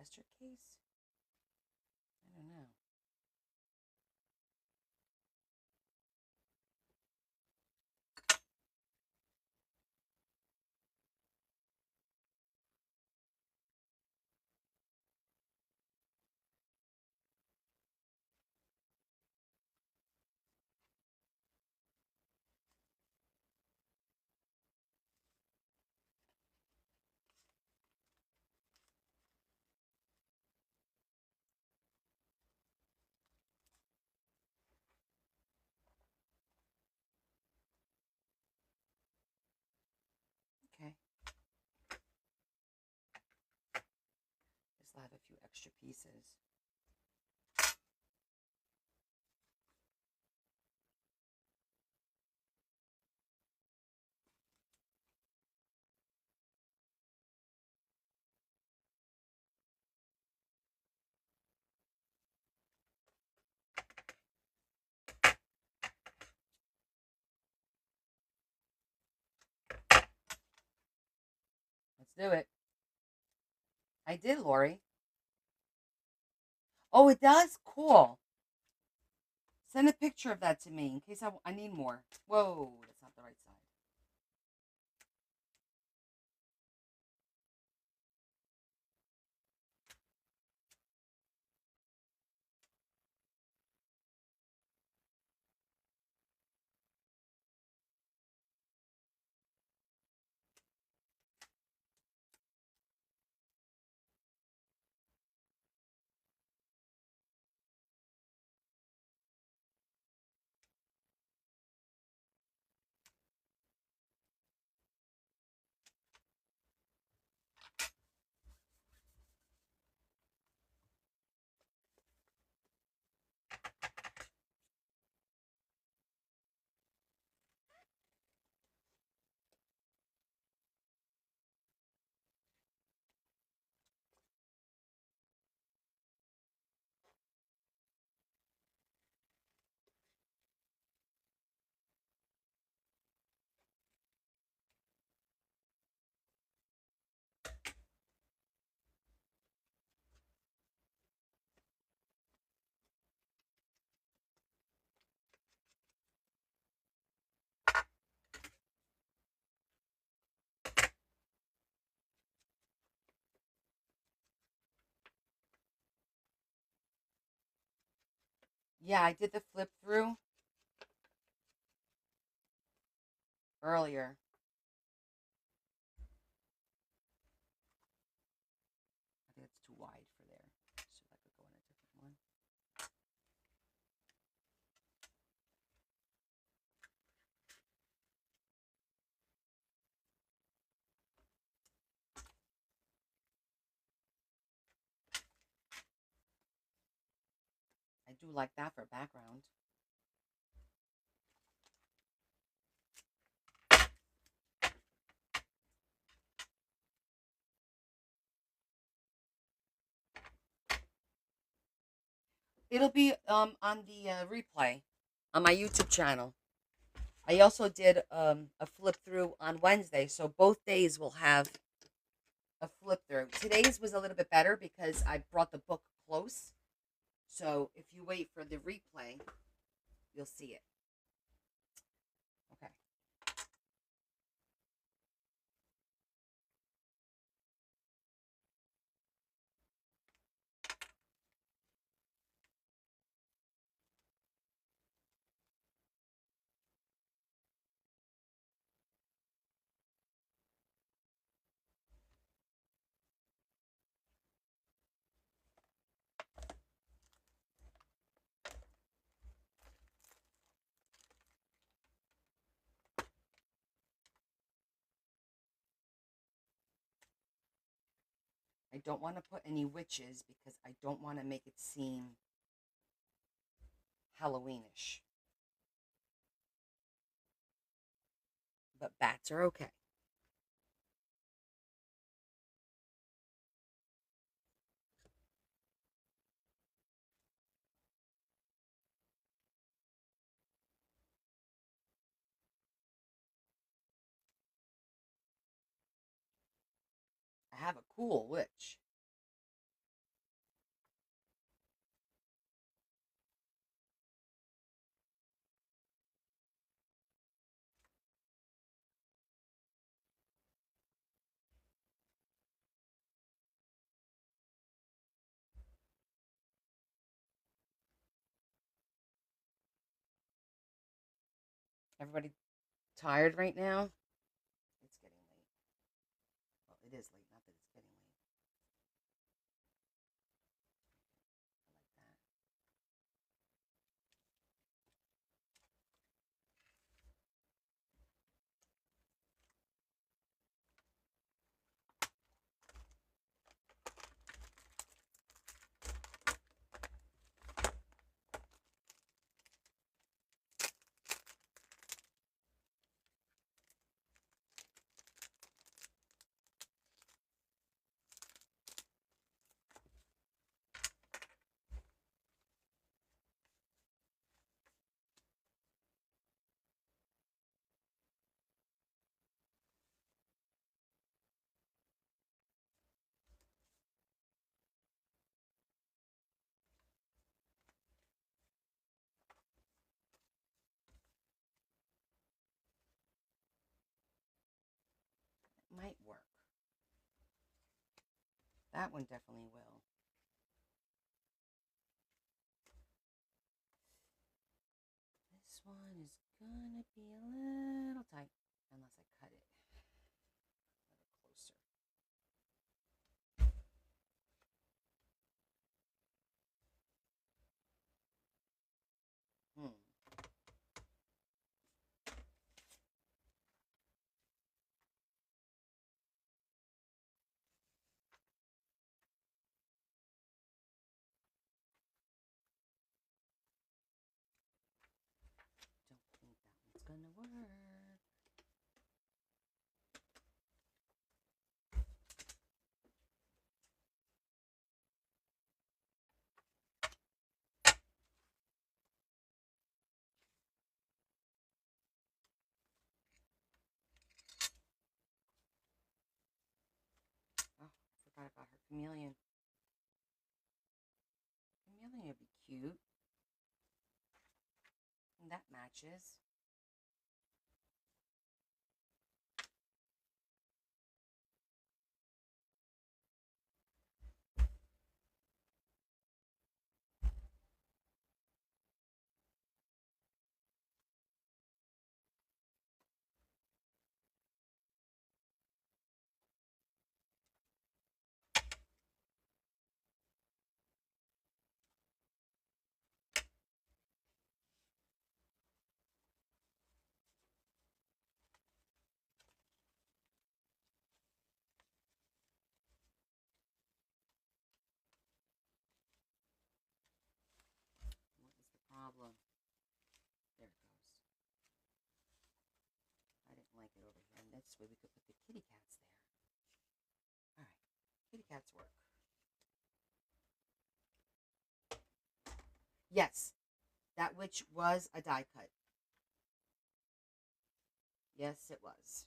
master case? I don't know. Okay. Just have a few extra pieces. Let's do it. I did, Lori. Oh, it does? Cool. Send a picture of that to me in case I need more. Whoa, that's not the right side. Yeah, I did the flip through earlier. I think it's too wide for there. So I could go in a different one. I do like that for background. It'll be on the replay on my YouTube channel. I also did a flip through on Wednesday, so both days will have a flip through. Today's was a little bit better because I brought the book close. So if you wait for the replay, you'll see it. Okay. I don't want to put any witches because I don't want to make it seem Halloweenish. But bats are okay. I have a cool witch. Everybody tired right now? It's getting late. Well, it is late, not that it's getting late. I like that. It might work. That one definitely will. This one is gonna be a little tight unless I cut it a little closer. Hmm. Don't think that one's gonna work. Oh, forgot about her chameleon. Chameleon would be cute. And that matches. What is the problem? There it goes. I didn't like it over here. And this way we could put the kitty cats there. All right. Kitty cats work. Yes. That witch was a die cut. Yes, it was.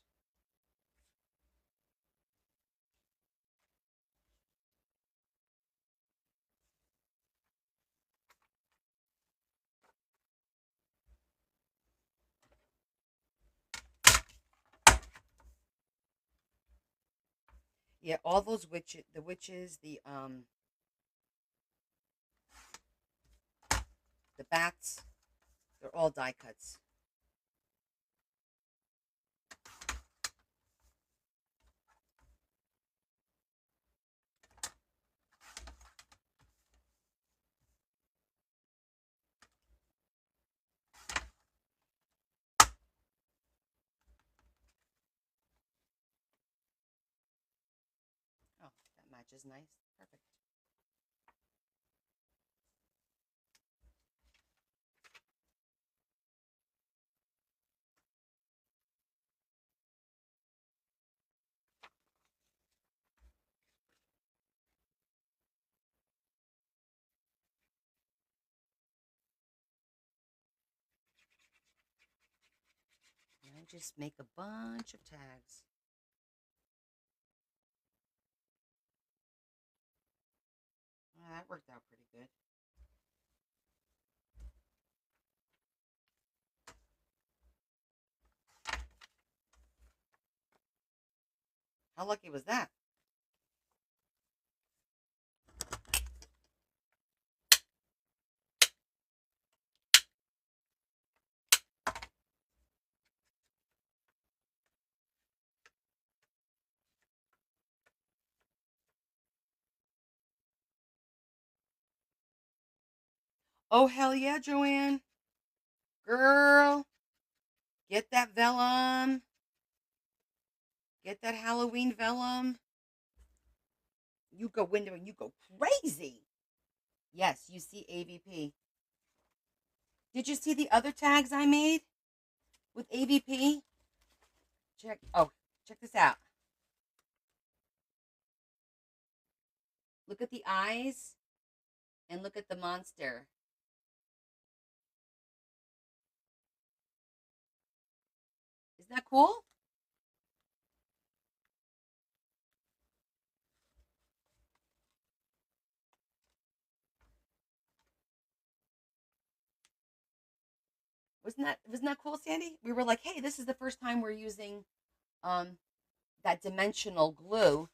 Yeah, all those witches, the bats, they're all die cuts. Oh, that matches nice. Perfect. And just make a bunch of tags. Well, that worked out pretty good. How lucky was that? Oh, hell yeah, Joanne. Girl, get that vellum. Get that Halloween vellum. You go window and you go crazy. Yes, you see AVP. Did you see the other tags I made with AVP? Check this out. Look at the eyes and look at the monster. Isn't that cool? Wasn't that cool, Sandy? We were like, hey, this is the first time we're using um that dimensional glue.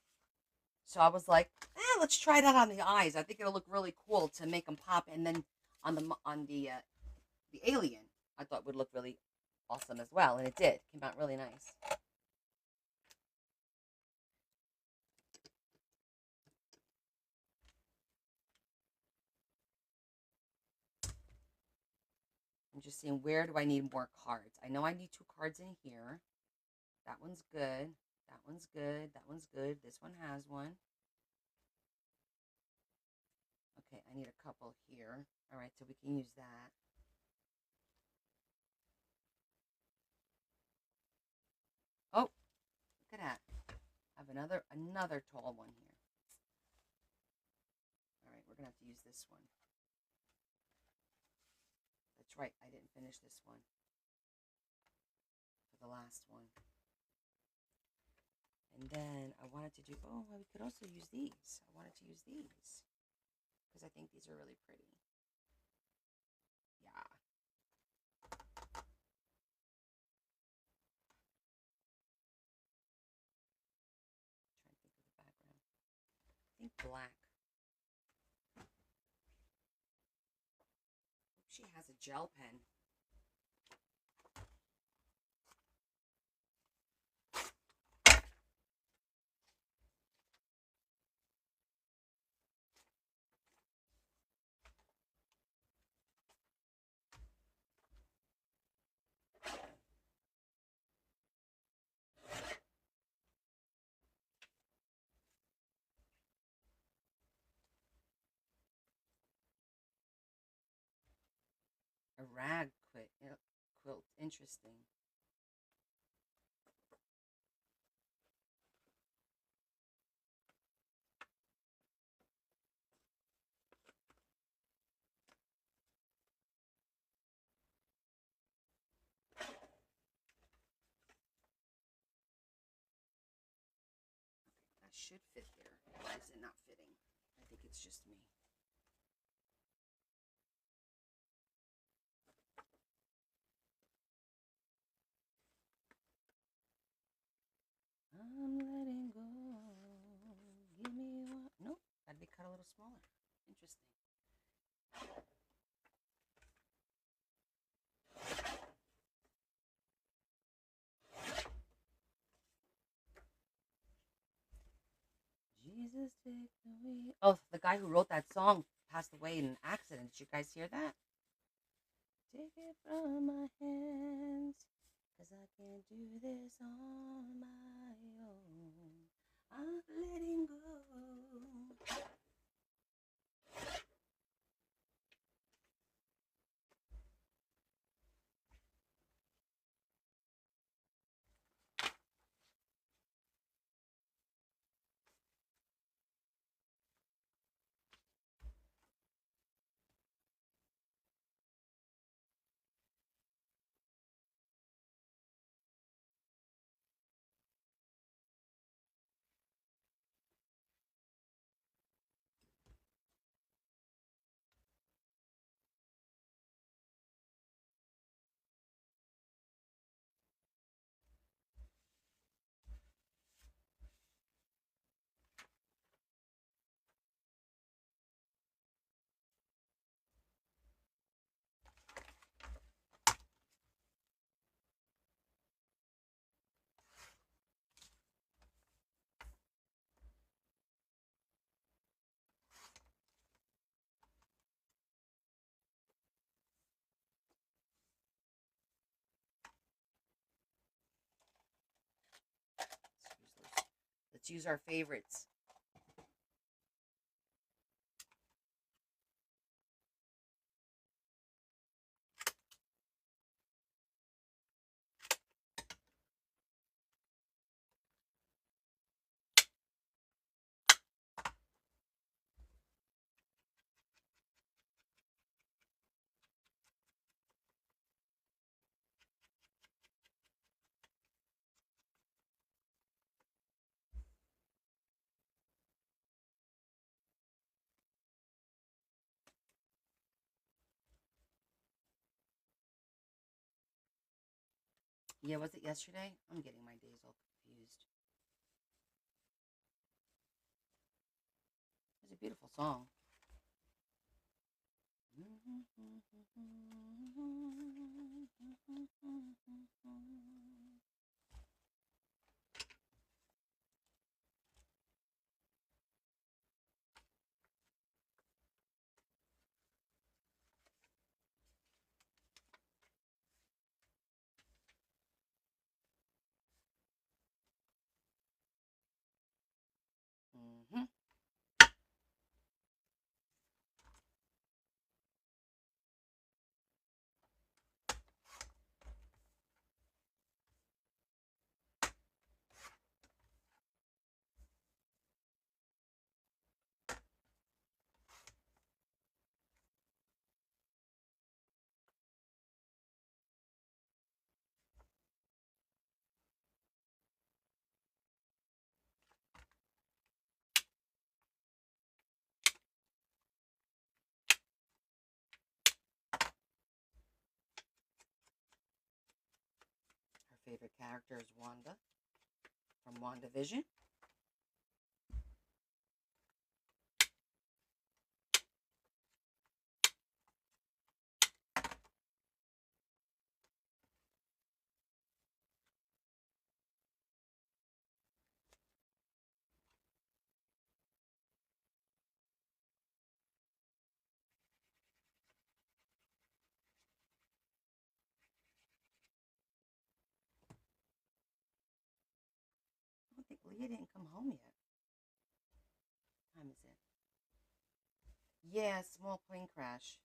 So I was like, let's try that on the eyes. I think it'll look really cool to make them pop. And then on the alien, I thought would look really awesome as well, and it did. Came out really nice. I'm just seeing, where do I need more cards? I know I need 2 cards in here. That one's good. That one's good. That one's good. This one has one. Okay, I need a couple here. All right, so we can use that. Oh, look at that. I have another tall one here. All right, we're gonna have to use this one. That's right, I didn't finish this one for the last one. And then I wanted to do, we could also use these. I wanted to use these because I think these are really pretty. Yeah. I'm trying to think of the background. I think black. She has a gel pen. A rag quilt. Interesting. That should fit here. Why is it not fitting? I think it's just me. I'm letting go. Give me one. Nope. Gotta be cut a little smaller. Interesting. Jesus, take the wheel. Oh, the guy who wrote that song passed away in an accident. Did you guys hear that? Take it from my hands, 'cause I can't do this on my own. I'm letting go. Let's use our favorites. Yeah, was it yesterday? I'm getting my days all confused. It's a beautiful song. Mm-hmm. Her favorite character is Wanda from WandaVision. I don't think Leah didn't come home yet. What time is it? Yeah, small plane crash.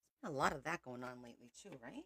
There's been a lot of that going on lately too, right?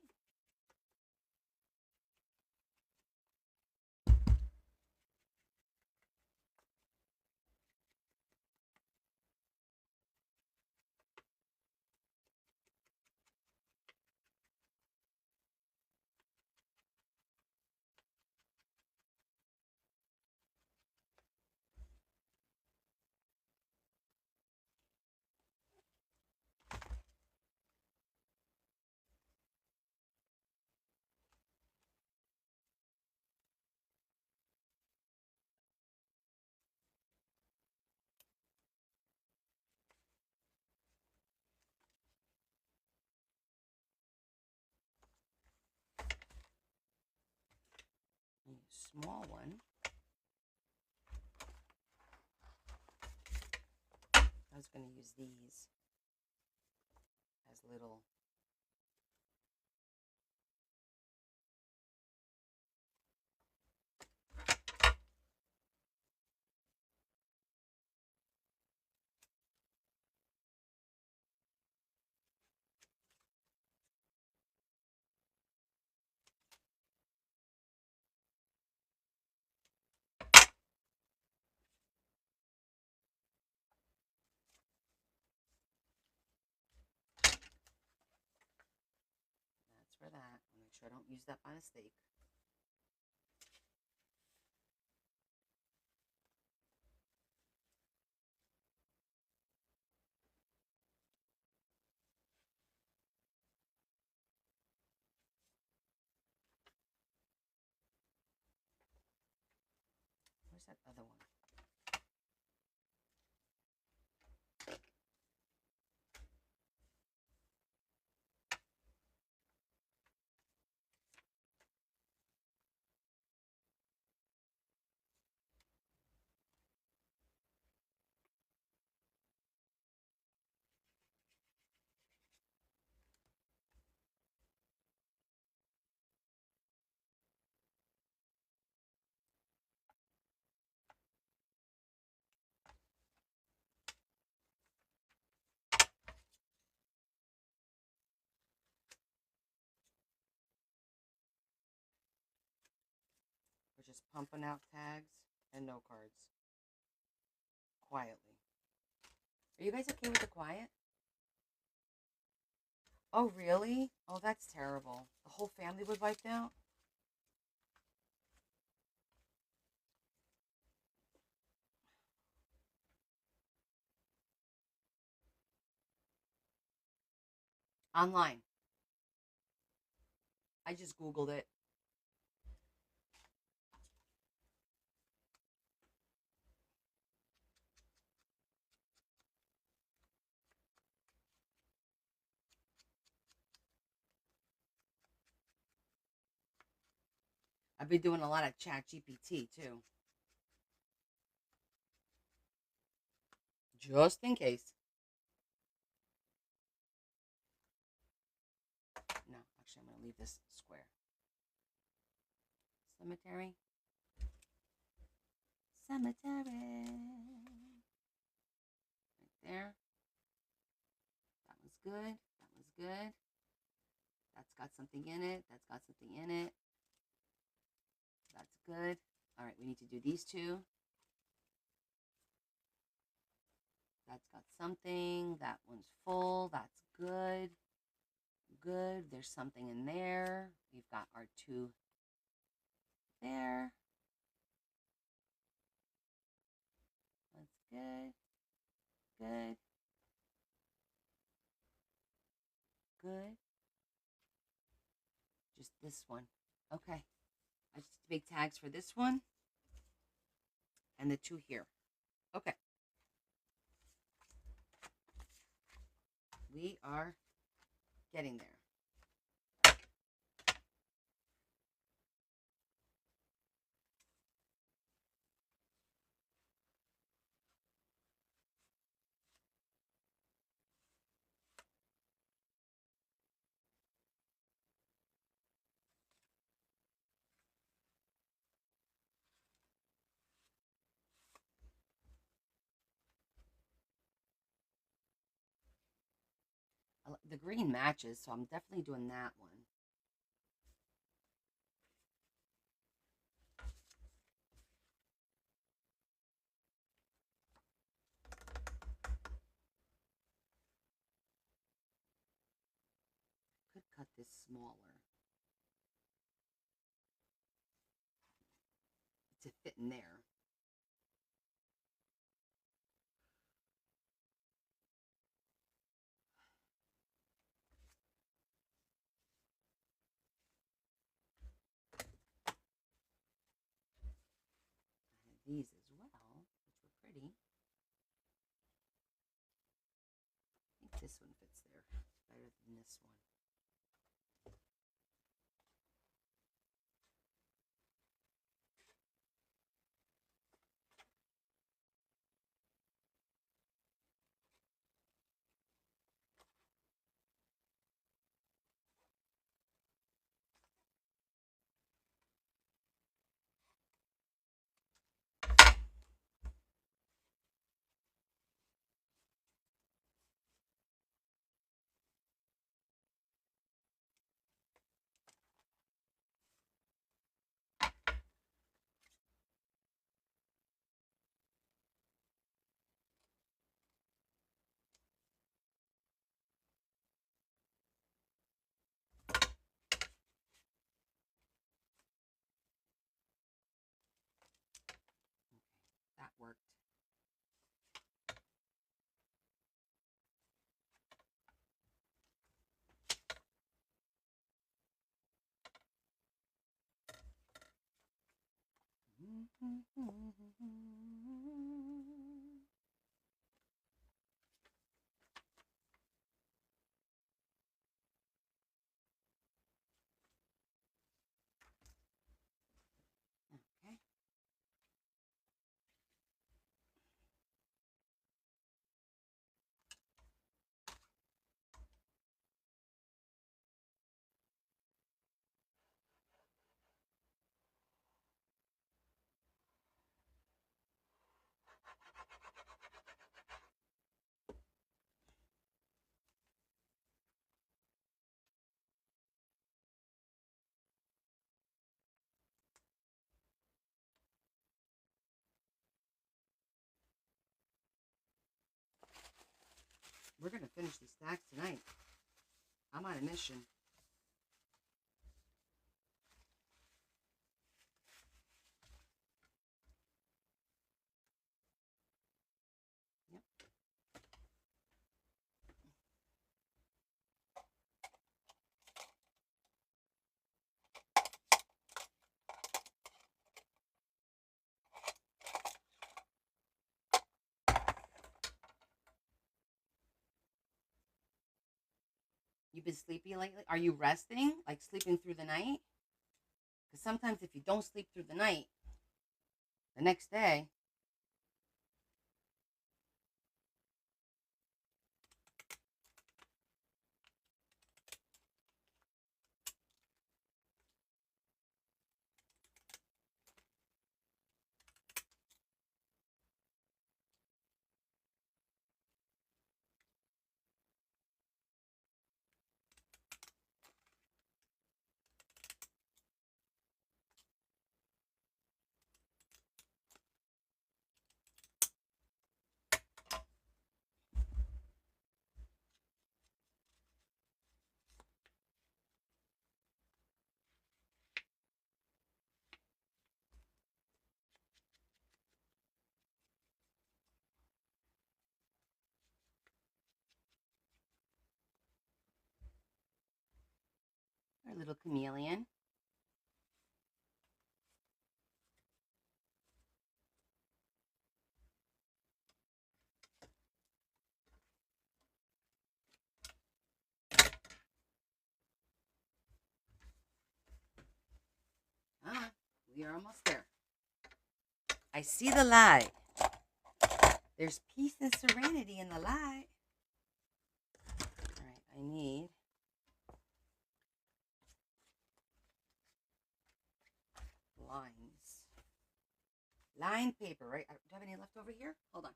Small one. I was going to use these as little. That's for that. I'll make sure I don't use that by mistake. Where's that other one? just pumping out tags and no cards. Quietly. Are you guys okay with the quiet? Oh, really? Oh, that's terrible. The whole family was wiped out? Online. I just Googled it. I've been doing a lot of chat GPT too. Just in case. No, actually, I'm going to leave this square. Cemetery. Cemetery. Right there. That was good. That was good. That's got something in it. That's got something in it. That's good. All right, we need to do these two. That's got something. That one's full. That's good. Good. There's something in there. We've got our two there. That's good. Good. Good. Just this one. Okay. I just make tags for this one and the two here. Okay. We are getting there. The green matches, so I'm definitely doing that one. Could cut this smaller to fit in there. I had these as well, which were pretty. I think this one fits there better than this one. That worked. Okay. We're going to finish these stacks tonight. I'm on a mission. Yep. You've been sleepy lately? Are you resting? Like sleeping through the night? Because sometimes if you don't sleep through the night, the next day, our little chameleon. Ah, we are almost there. I see the light. There's peace and serenity in the light. All right, I need lines. Line paper, right? Do you have any left over here? Hold on.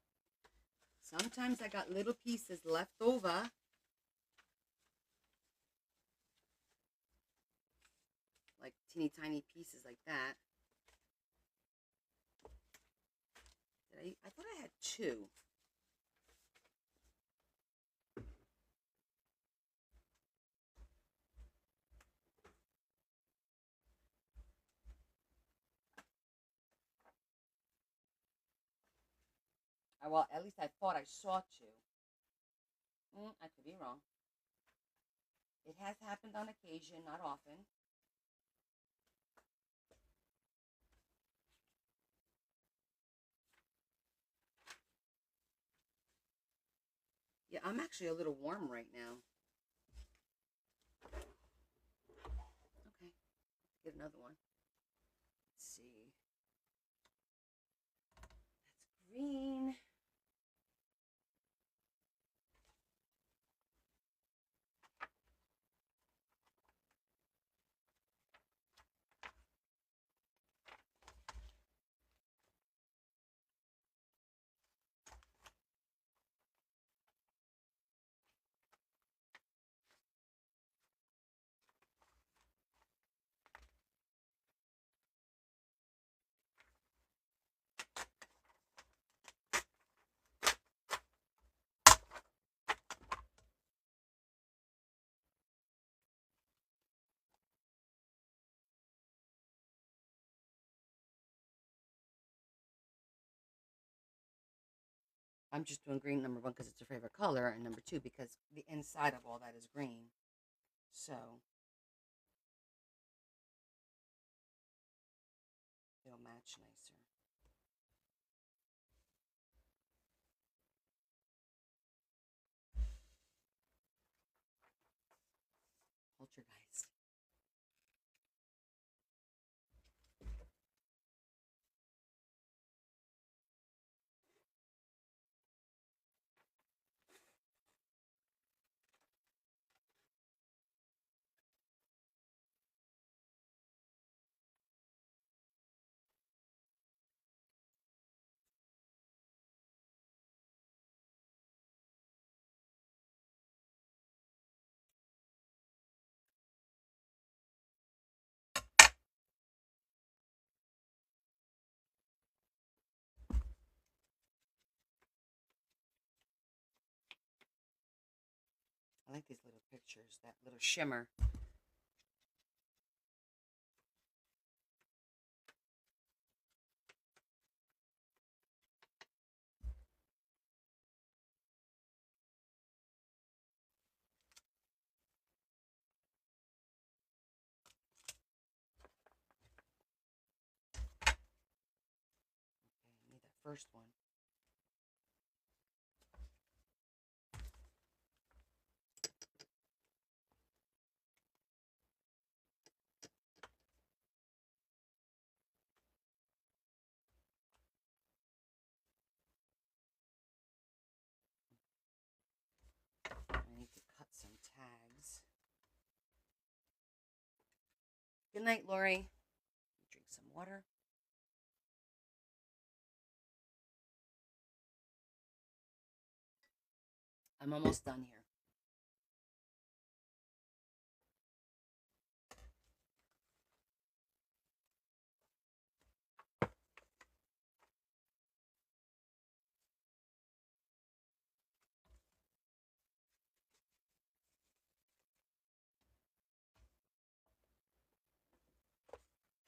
Sometimes I got little pieces left over. Like teeny tiny pieces like that. I thought I had two. Well, at least I thought I saw two. I could be wrong. It has happened on occasion, not often. Yeah, I'm actually a little warm right now. Okay, get another one. Let's see. That's green. I'm just doing green, number one, because it's her favorite color, and number two, because the inside of all that is green. So it'll match nicer. Poltergeist. I like these little pictures, that little shimmer. Okay, I need that first one. I need to cut some tags. Good night, Lori. Drink some water. I'm almost done here.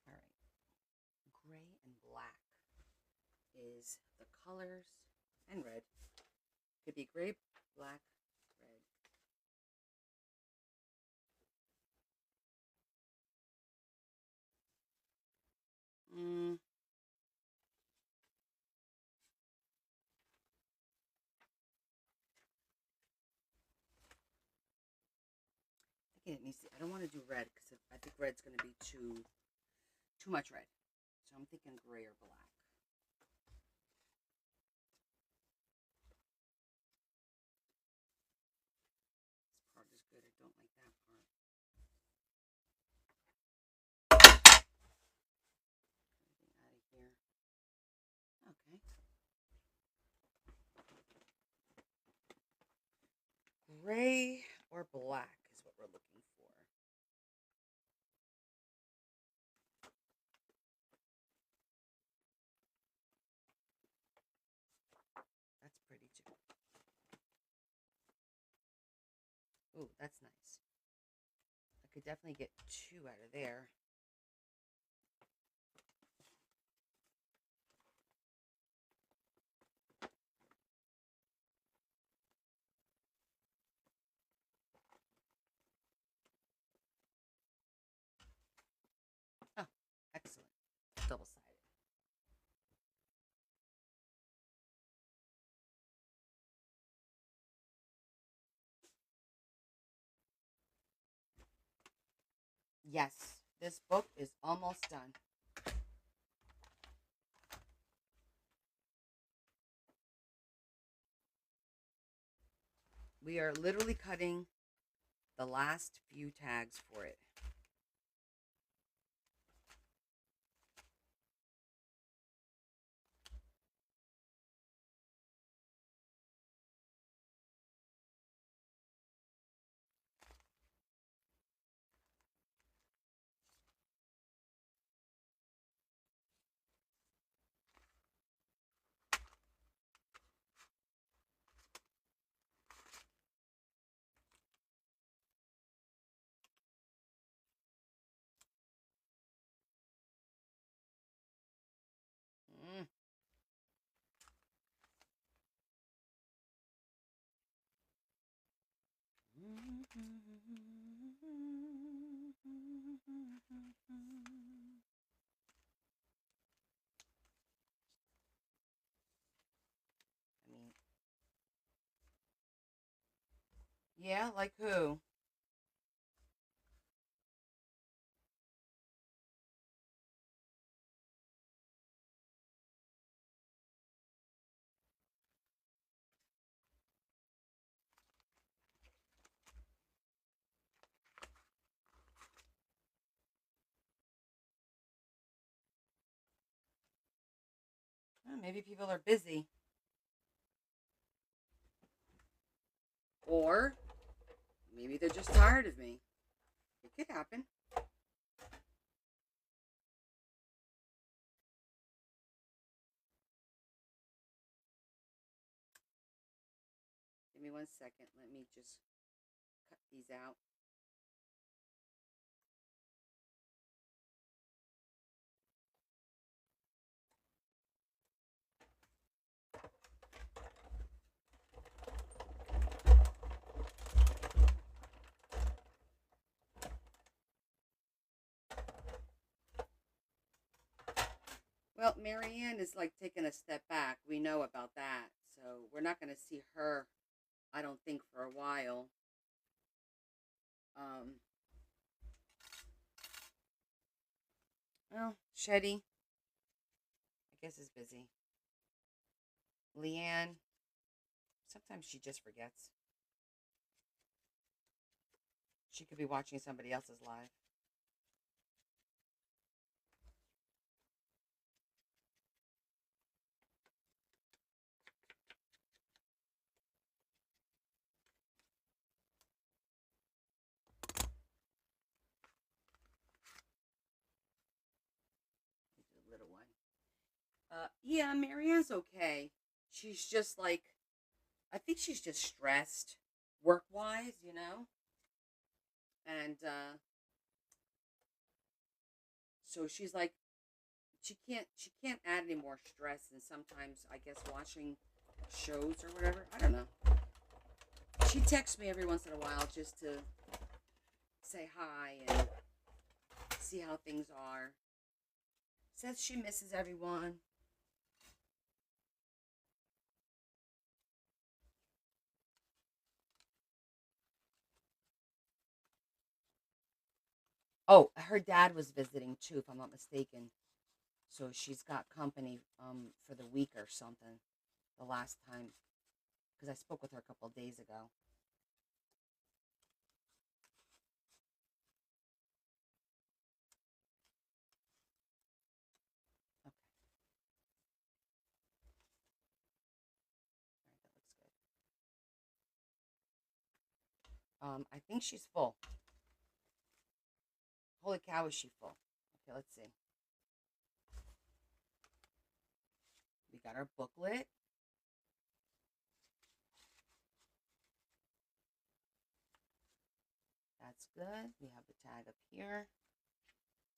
All right. Gray and black is the colors, and red. Could be gray, black, red. I think it needs to, I don't want to do red because I think red's going to be too much red. So I'm thinking gray or black. This part is good. I don't like that part. Everything out of here. Okay. Gray or black is what we're looking for. That's pretty too. Ooh, that's nice. I could definitely get 2 out of there. Oh, excellent. Double-sided. Yes, this book is almost done. We are literally cutting the last few tags for it. Mm. I mean, yeah, like who? Well, maybe people are busy. Or maybe they're just tired of me. It could happen. Give me 1 second. Let me just out. Well, Marianne is like taking a step back. We know about that. So we're not going to see her, I don't think, for a while. Um, well, Shetty, I guess, is busy. Leanne, sometimes she just forgets. She could be watching somebody else's live. The little one. Yeah, Marianne's okay. She's just like, I think she's just stressed, work wise, and so she's like, she can't add any more stress, and sometimes I guess watching shows or whatever. I don't know. She texts me every once in a while just to say hi and see how things are. Says she misses everyone. Oh, her dad was visiting too, if I'm not mistaken. So she's got company for the week or something. The last time, because I spoke with her a couple of days ago. Okay, all right, that looks good. I think she's full. Holy cow, is she full? Okay, let's see. We got our booklet. That's good. We have the tag up here.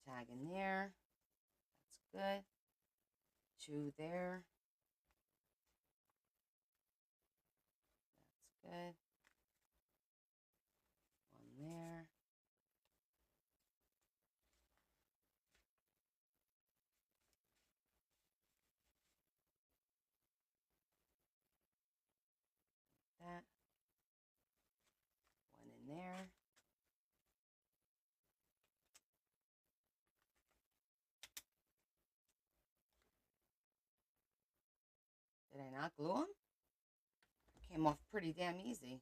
Tag in there. That's good. 2 there. That's good. 1 there. That. 1 in there. Did I not glue them? Came off pretty damn easy.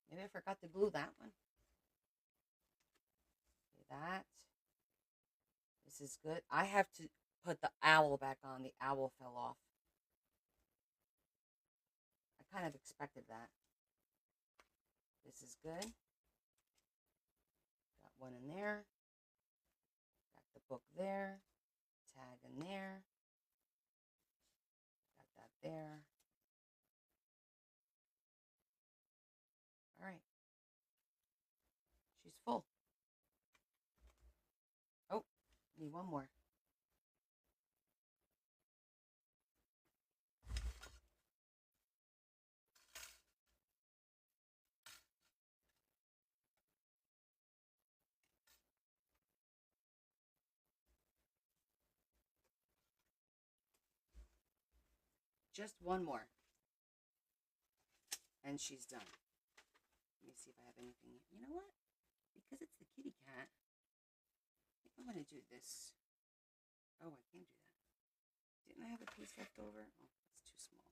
Maybe I forgot to glue that one. Okay, that. This is good. I have to put the owl back on. The owl fell off. I kind of expected that. This is good. Got 1 in there. Got the book there. Tag in there. Got that there. All right. She's full. Oh, need 1 more. Just 1 more. And she's done. Let me see if I have anything. You know what? Because it's the kitty cat, I think I'm going to do this. Oh, I can't do that. Didn't I have a piece left over? Oh, that's too small.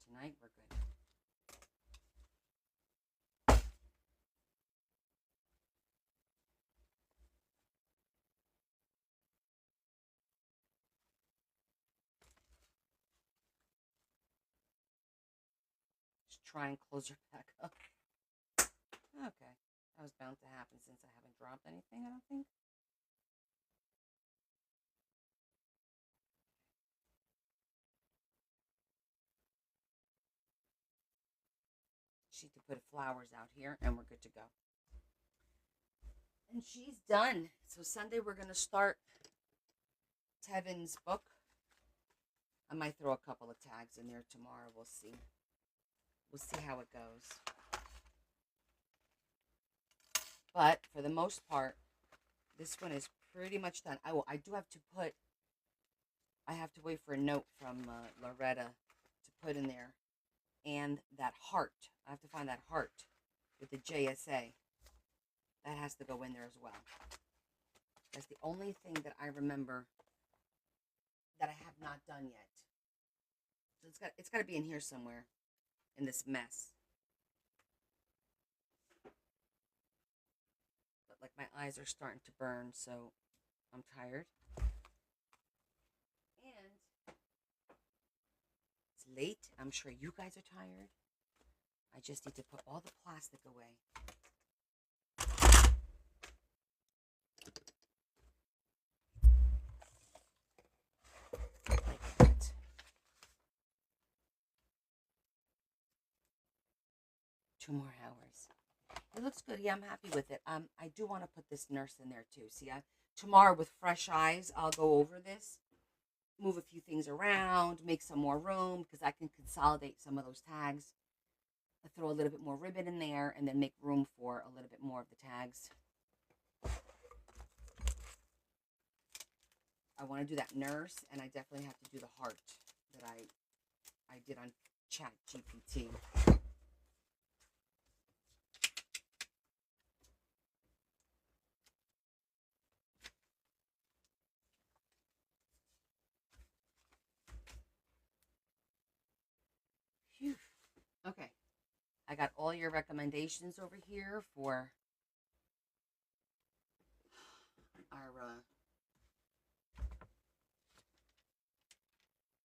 tonight, we're good. Just try and close her back up. Okay. That was bound to happen since I haven't dropped anything, I don't think. She could put flowers out here and we're good to go. And she's done. So Sunday we're going to start Tevin's book. I might throw a couple of tags in there tomorrow. We'll see. We'll see how it goes. But for the most part, this one is pretty much done. I do have to put, I have to wait for a note from Loretta to put in there. And that heart. I have to find that heart with the JSA. That has to go in there as well. That's the only thing that I remember that I have not done yet. So it's got to be in here somewhere in this mess. But like my eyes are starting to burn, so I'm tired. And it's late. I'm sure you guys are tired. I just need to put all the plastic away. Like that. Two more hours. It looks good. Yeah, I'm happy with it. I do want to put this nurse in there too. See, tomorrow with fresh eyes, I'll go over this, move a few things around, make some more room because I can consolidate some of those tags. I throw a little bit more ribbon in there and then make room for a little bit more of the tags. I want to do that nurse, and I definitely have to do the heart that I did on Chat GPT. Phew. Okay. I got all your recommendations over here for our,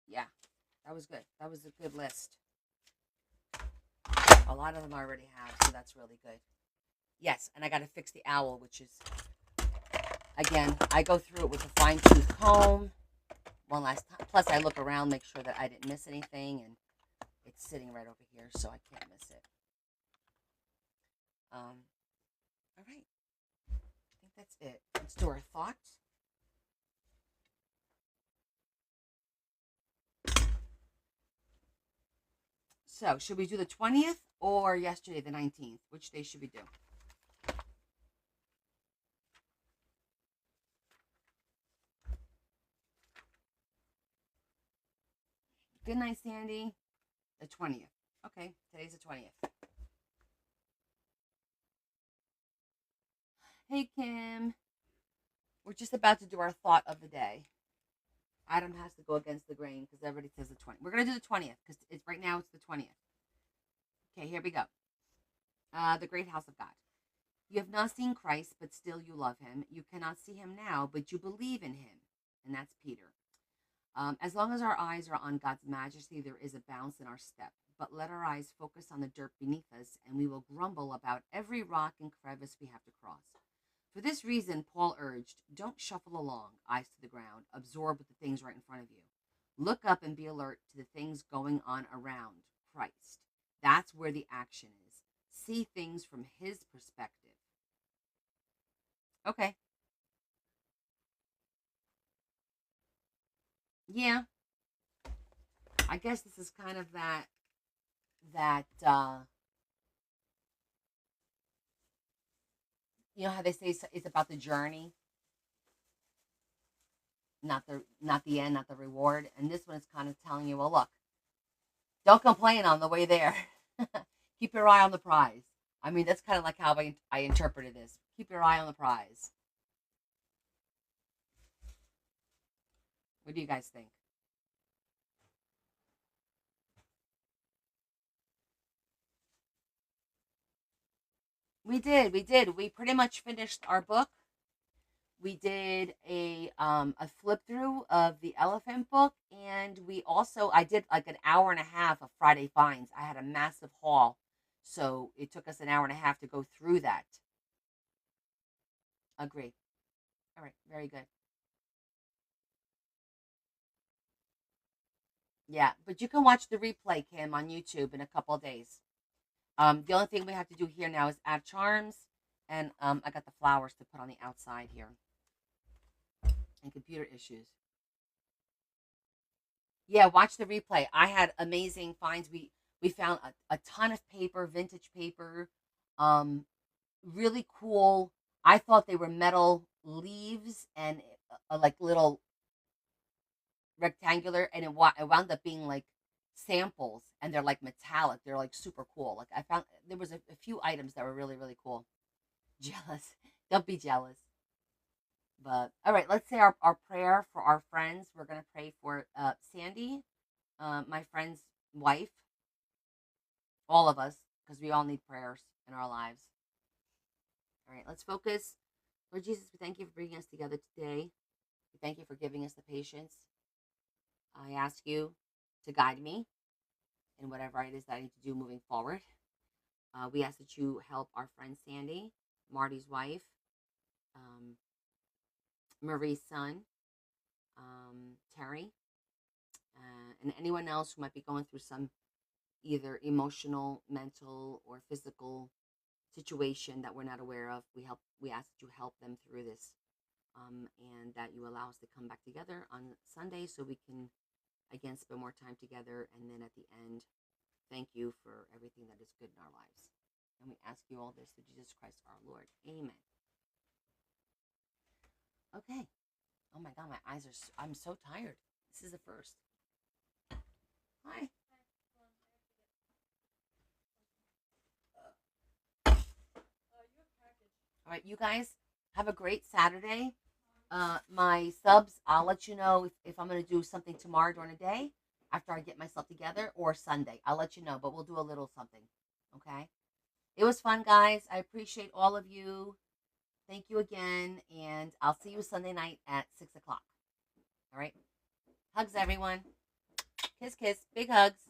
yeah, that was good. That was a good list. A lot of them I already have, so that's really good. Yes, and I got to fix the owl, which is, again, I go through it with a fine-tooth comb one last time. Plus, I look around, make sure that I didn't miss anything, and it's sitting right over here, so I can't miss it. All right. I think that's it. Let's do our thoughts. So, should we do the 20th or yesterday, the 19th? Which day should we do? Good night, Sandy. The 20th. Okay, today's the 20th. Hey, Kim. We're just about to do our thought of the day. Adam has to go against the grain because everybody says the 20th. We're going to do the 20th because right now it's the 20th. Okay, here we go. The Great House of God. You have not seen Christ, but still you love him. You cannot see him now, but you believe in him. And that's Peter. As long as our eyes are on God's majesty, there is a bounce in our step. But let our eyes focus on the dirt beneath us, and we will grumble about every rock and crevice we have to cross. For this reason, Paul urged, don't shuffle along, eyes to the ground, absorbed with the things right in front of you. Look up and be alert to the things going on around Christ. That's where the action is. See things from his perspective. Okay. Yeah. I guess this is kind of that you know how they say it's about the journey, not the end, not the reward. And this one is kind of telling you, well, look, don't complain on the way there. Keep your eye on the prize. I mean, that's kind of like how I interpreted this. Keep your eye on the prize. What do you guys think? We did. We pretty much finished our book. We did a flip through of the elephant book, and I did like an hour and a half of Friday finds. I had a massive haul, so it took us an hour and a half to go through that. Agree. All right, very good. Yeah, but you can watch the replay, Kim, on YouTube in a couple of days. The only thing we have to do here now is add charms, and I got the flowers to put on the outside here, and computer issues. Yeah, watch the replay. I had amazing finds. We found a ton of paper, vintage paper, um, really cool. I thought they were metal leaves and like little rectangular, and it wound up being like samples, and they're like metallic. They're like super cool. Like I found there was a few items that were really really cool. Jealous? Don't be jealous. But all right, let's say our prayer for our friends. We're gonna pray for Sandy, my friend's wife, all of us, because we all need prayers in our lives. All right, let's focus. Lord Jesus, we thank you for bringing us together today. We thank you for giving us the patience. I ask you to guide me in whatever it is that I need to do moving forward. We ask that you help our friend Sandy, Marty's wife, um, Marie's son, Terry, and anyone else who might be going through some either emotional, mental, or physical situation that we're not aware of. We ask that you help them through this, and that you allow us to come back together on Sunday so we can again spend more time together, and then at the end, thank you for everything that is good in our lives. And we ask you all this through Jesus Christ our Lord. Amen. Okay. Oh my God, my eyes are. I'm so tired. This is the first. Hi. All right, you guys have a great Saturday. My subs, I'll let you know if I'm going to do something tomorrow during the day after I get myself together, or Sunday. I'll let you know, but we'll do a little something. Okay? It was fun, guys. I appreciate all of you. Thank you again, and I'll see you Sunday night at 6 o'clock. All right? Hugs, everyone. Kiss, kiss. Big hugs.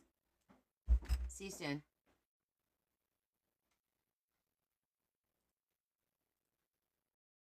See you soon.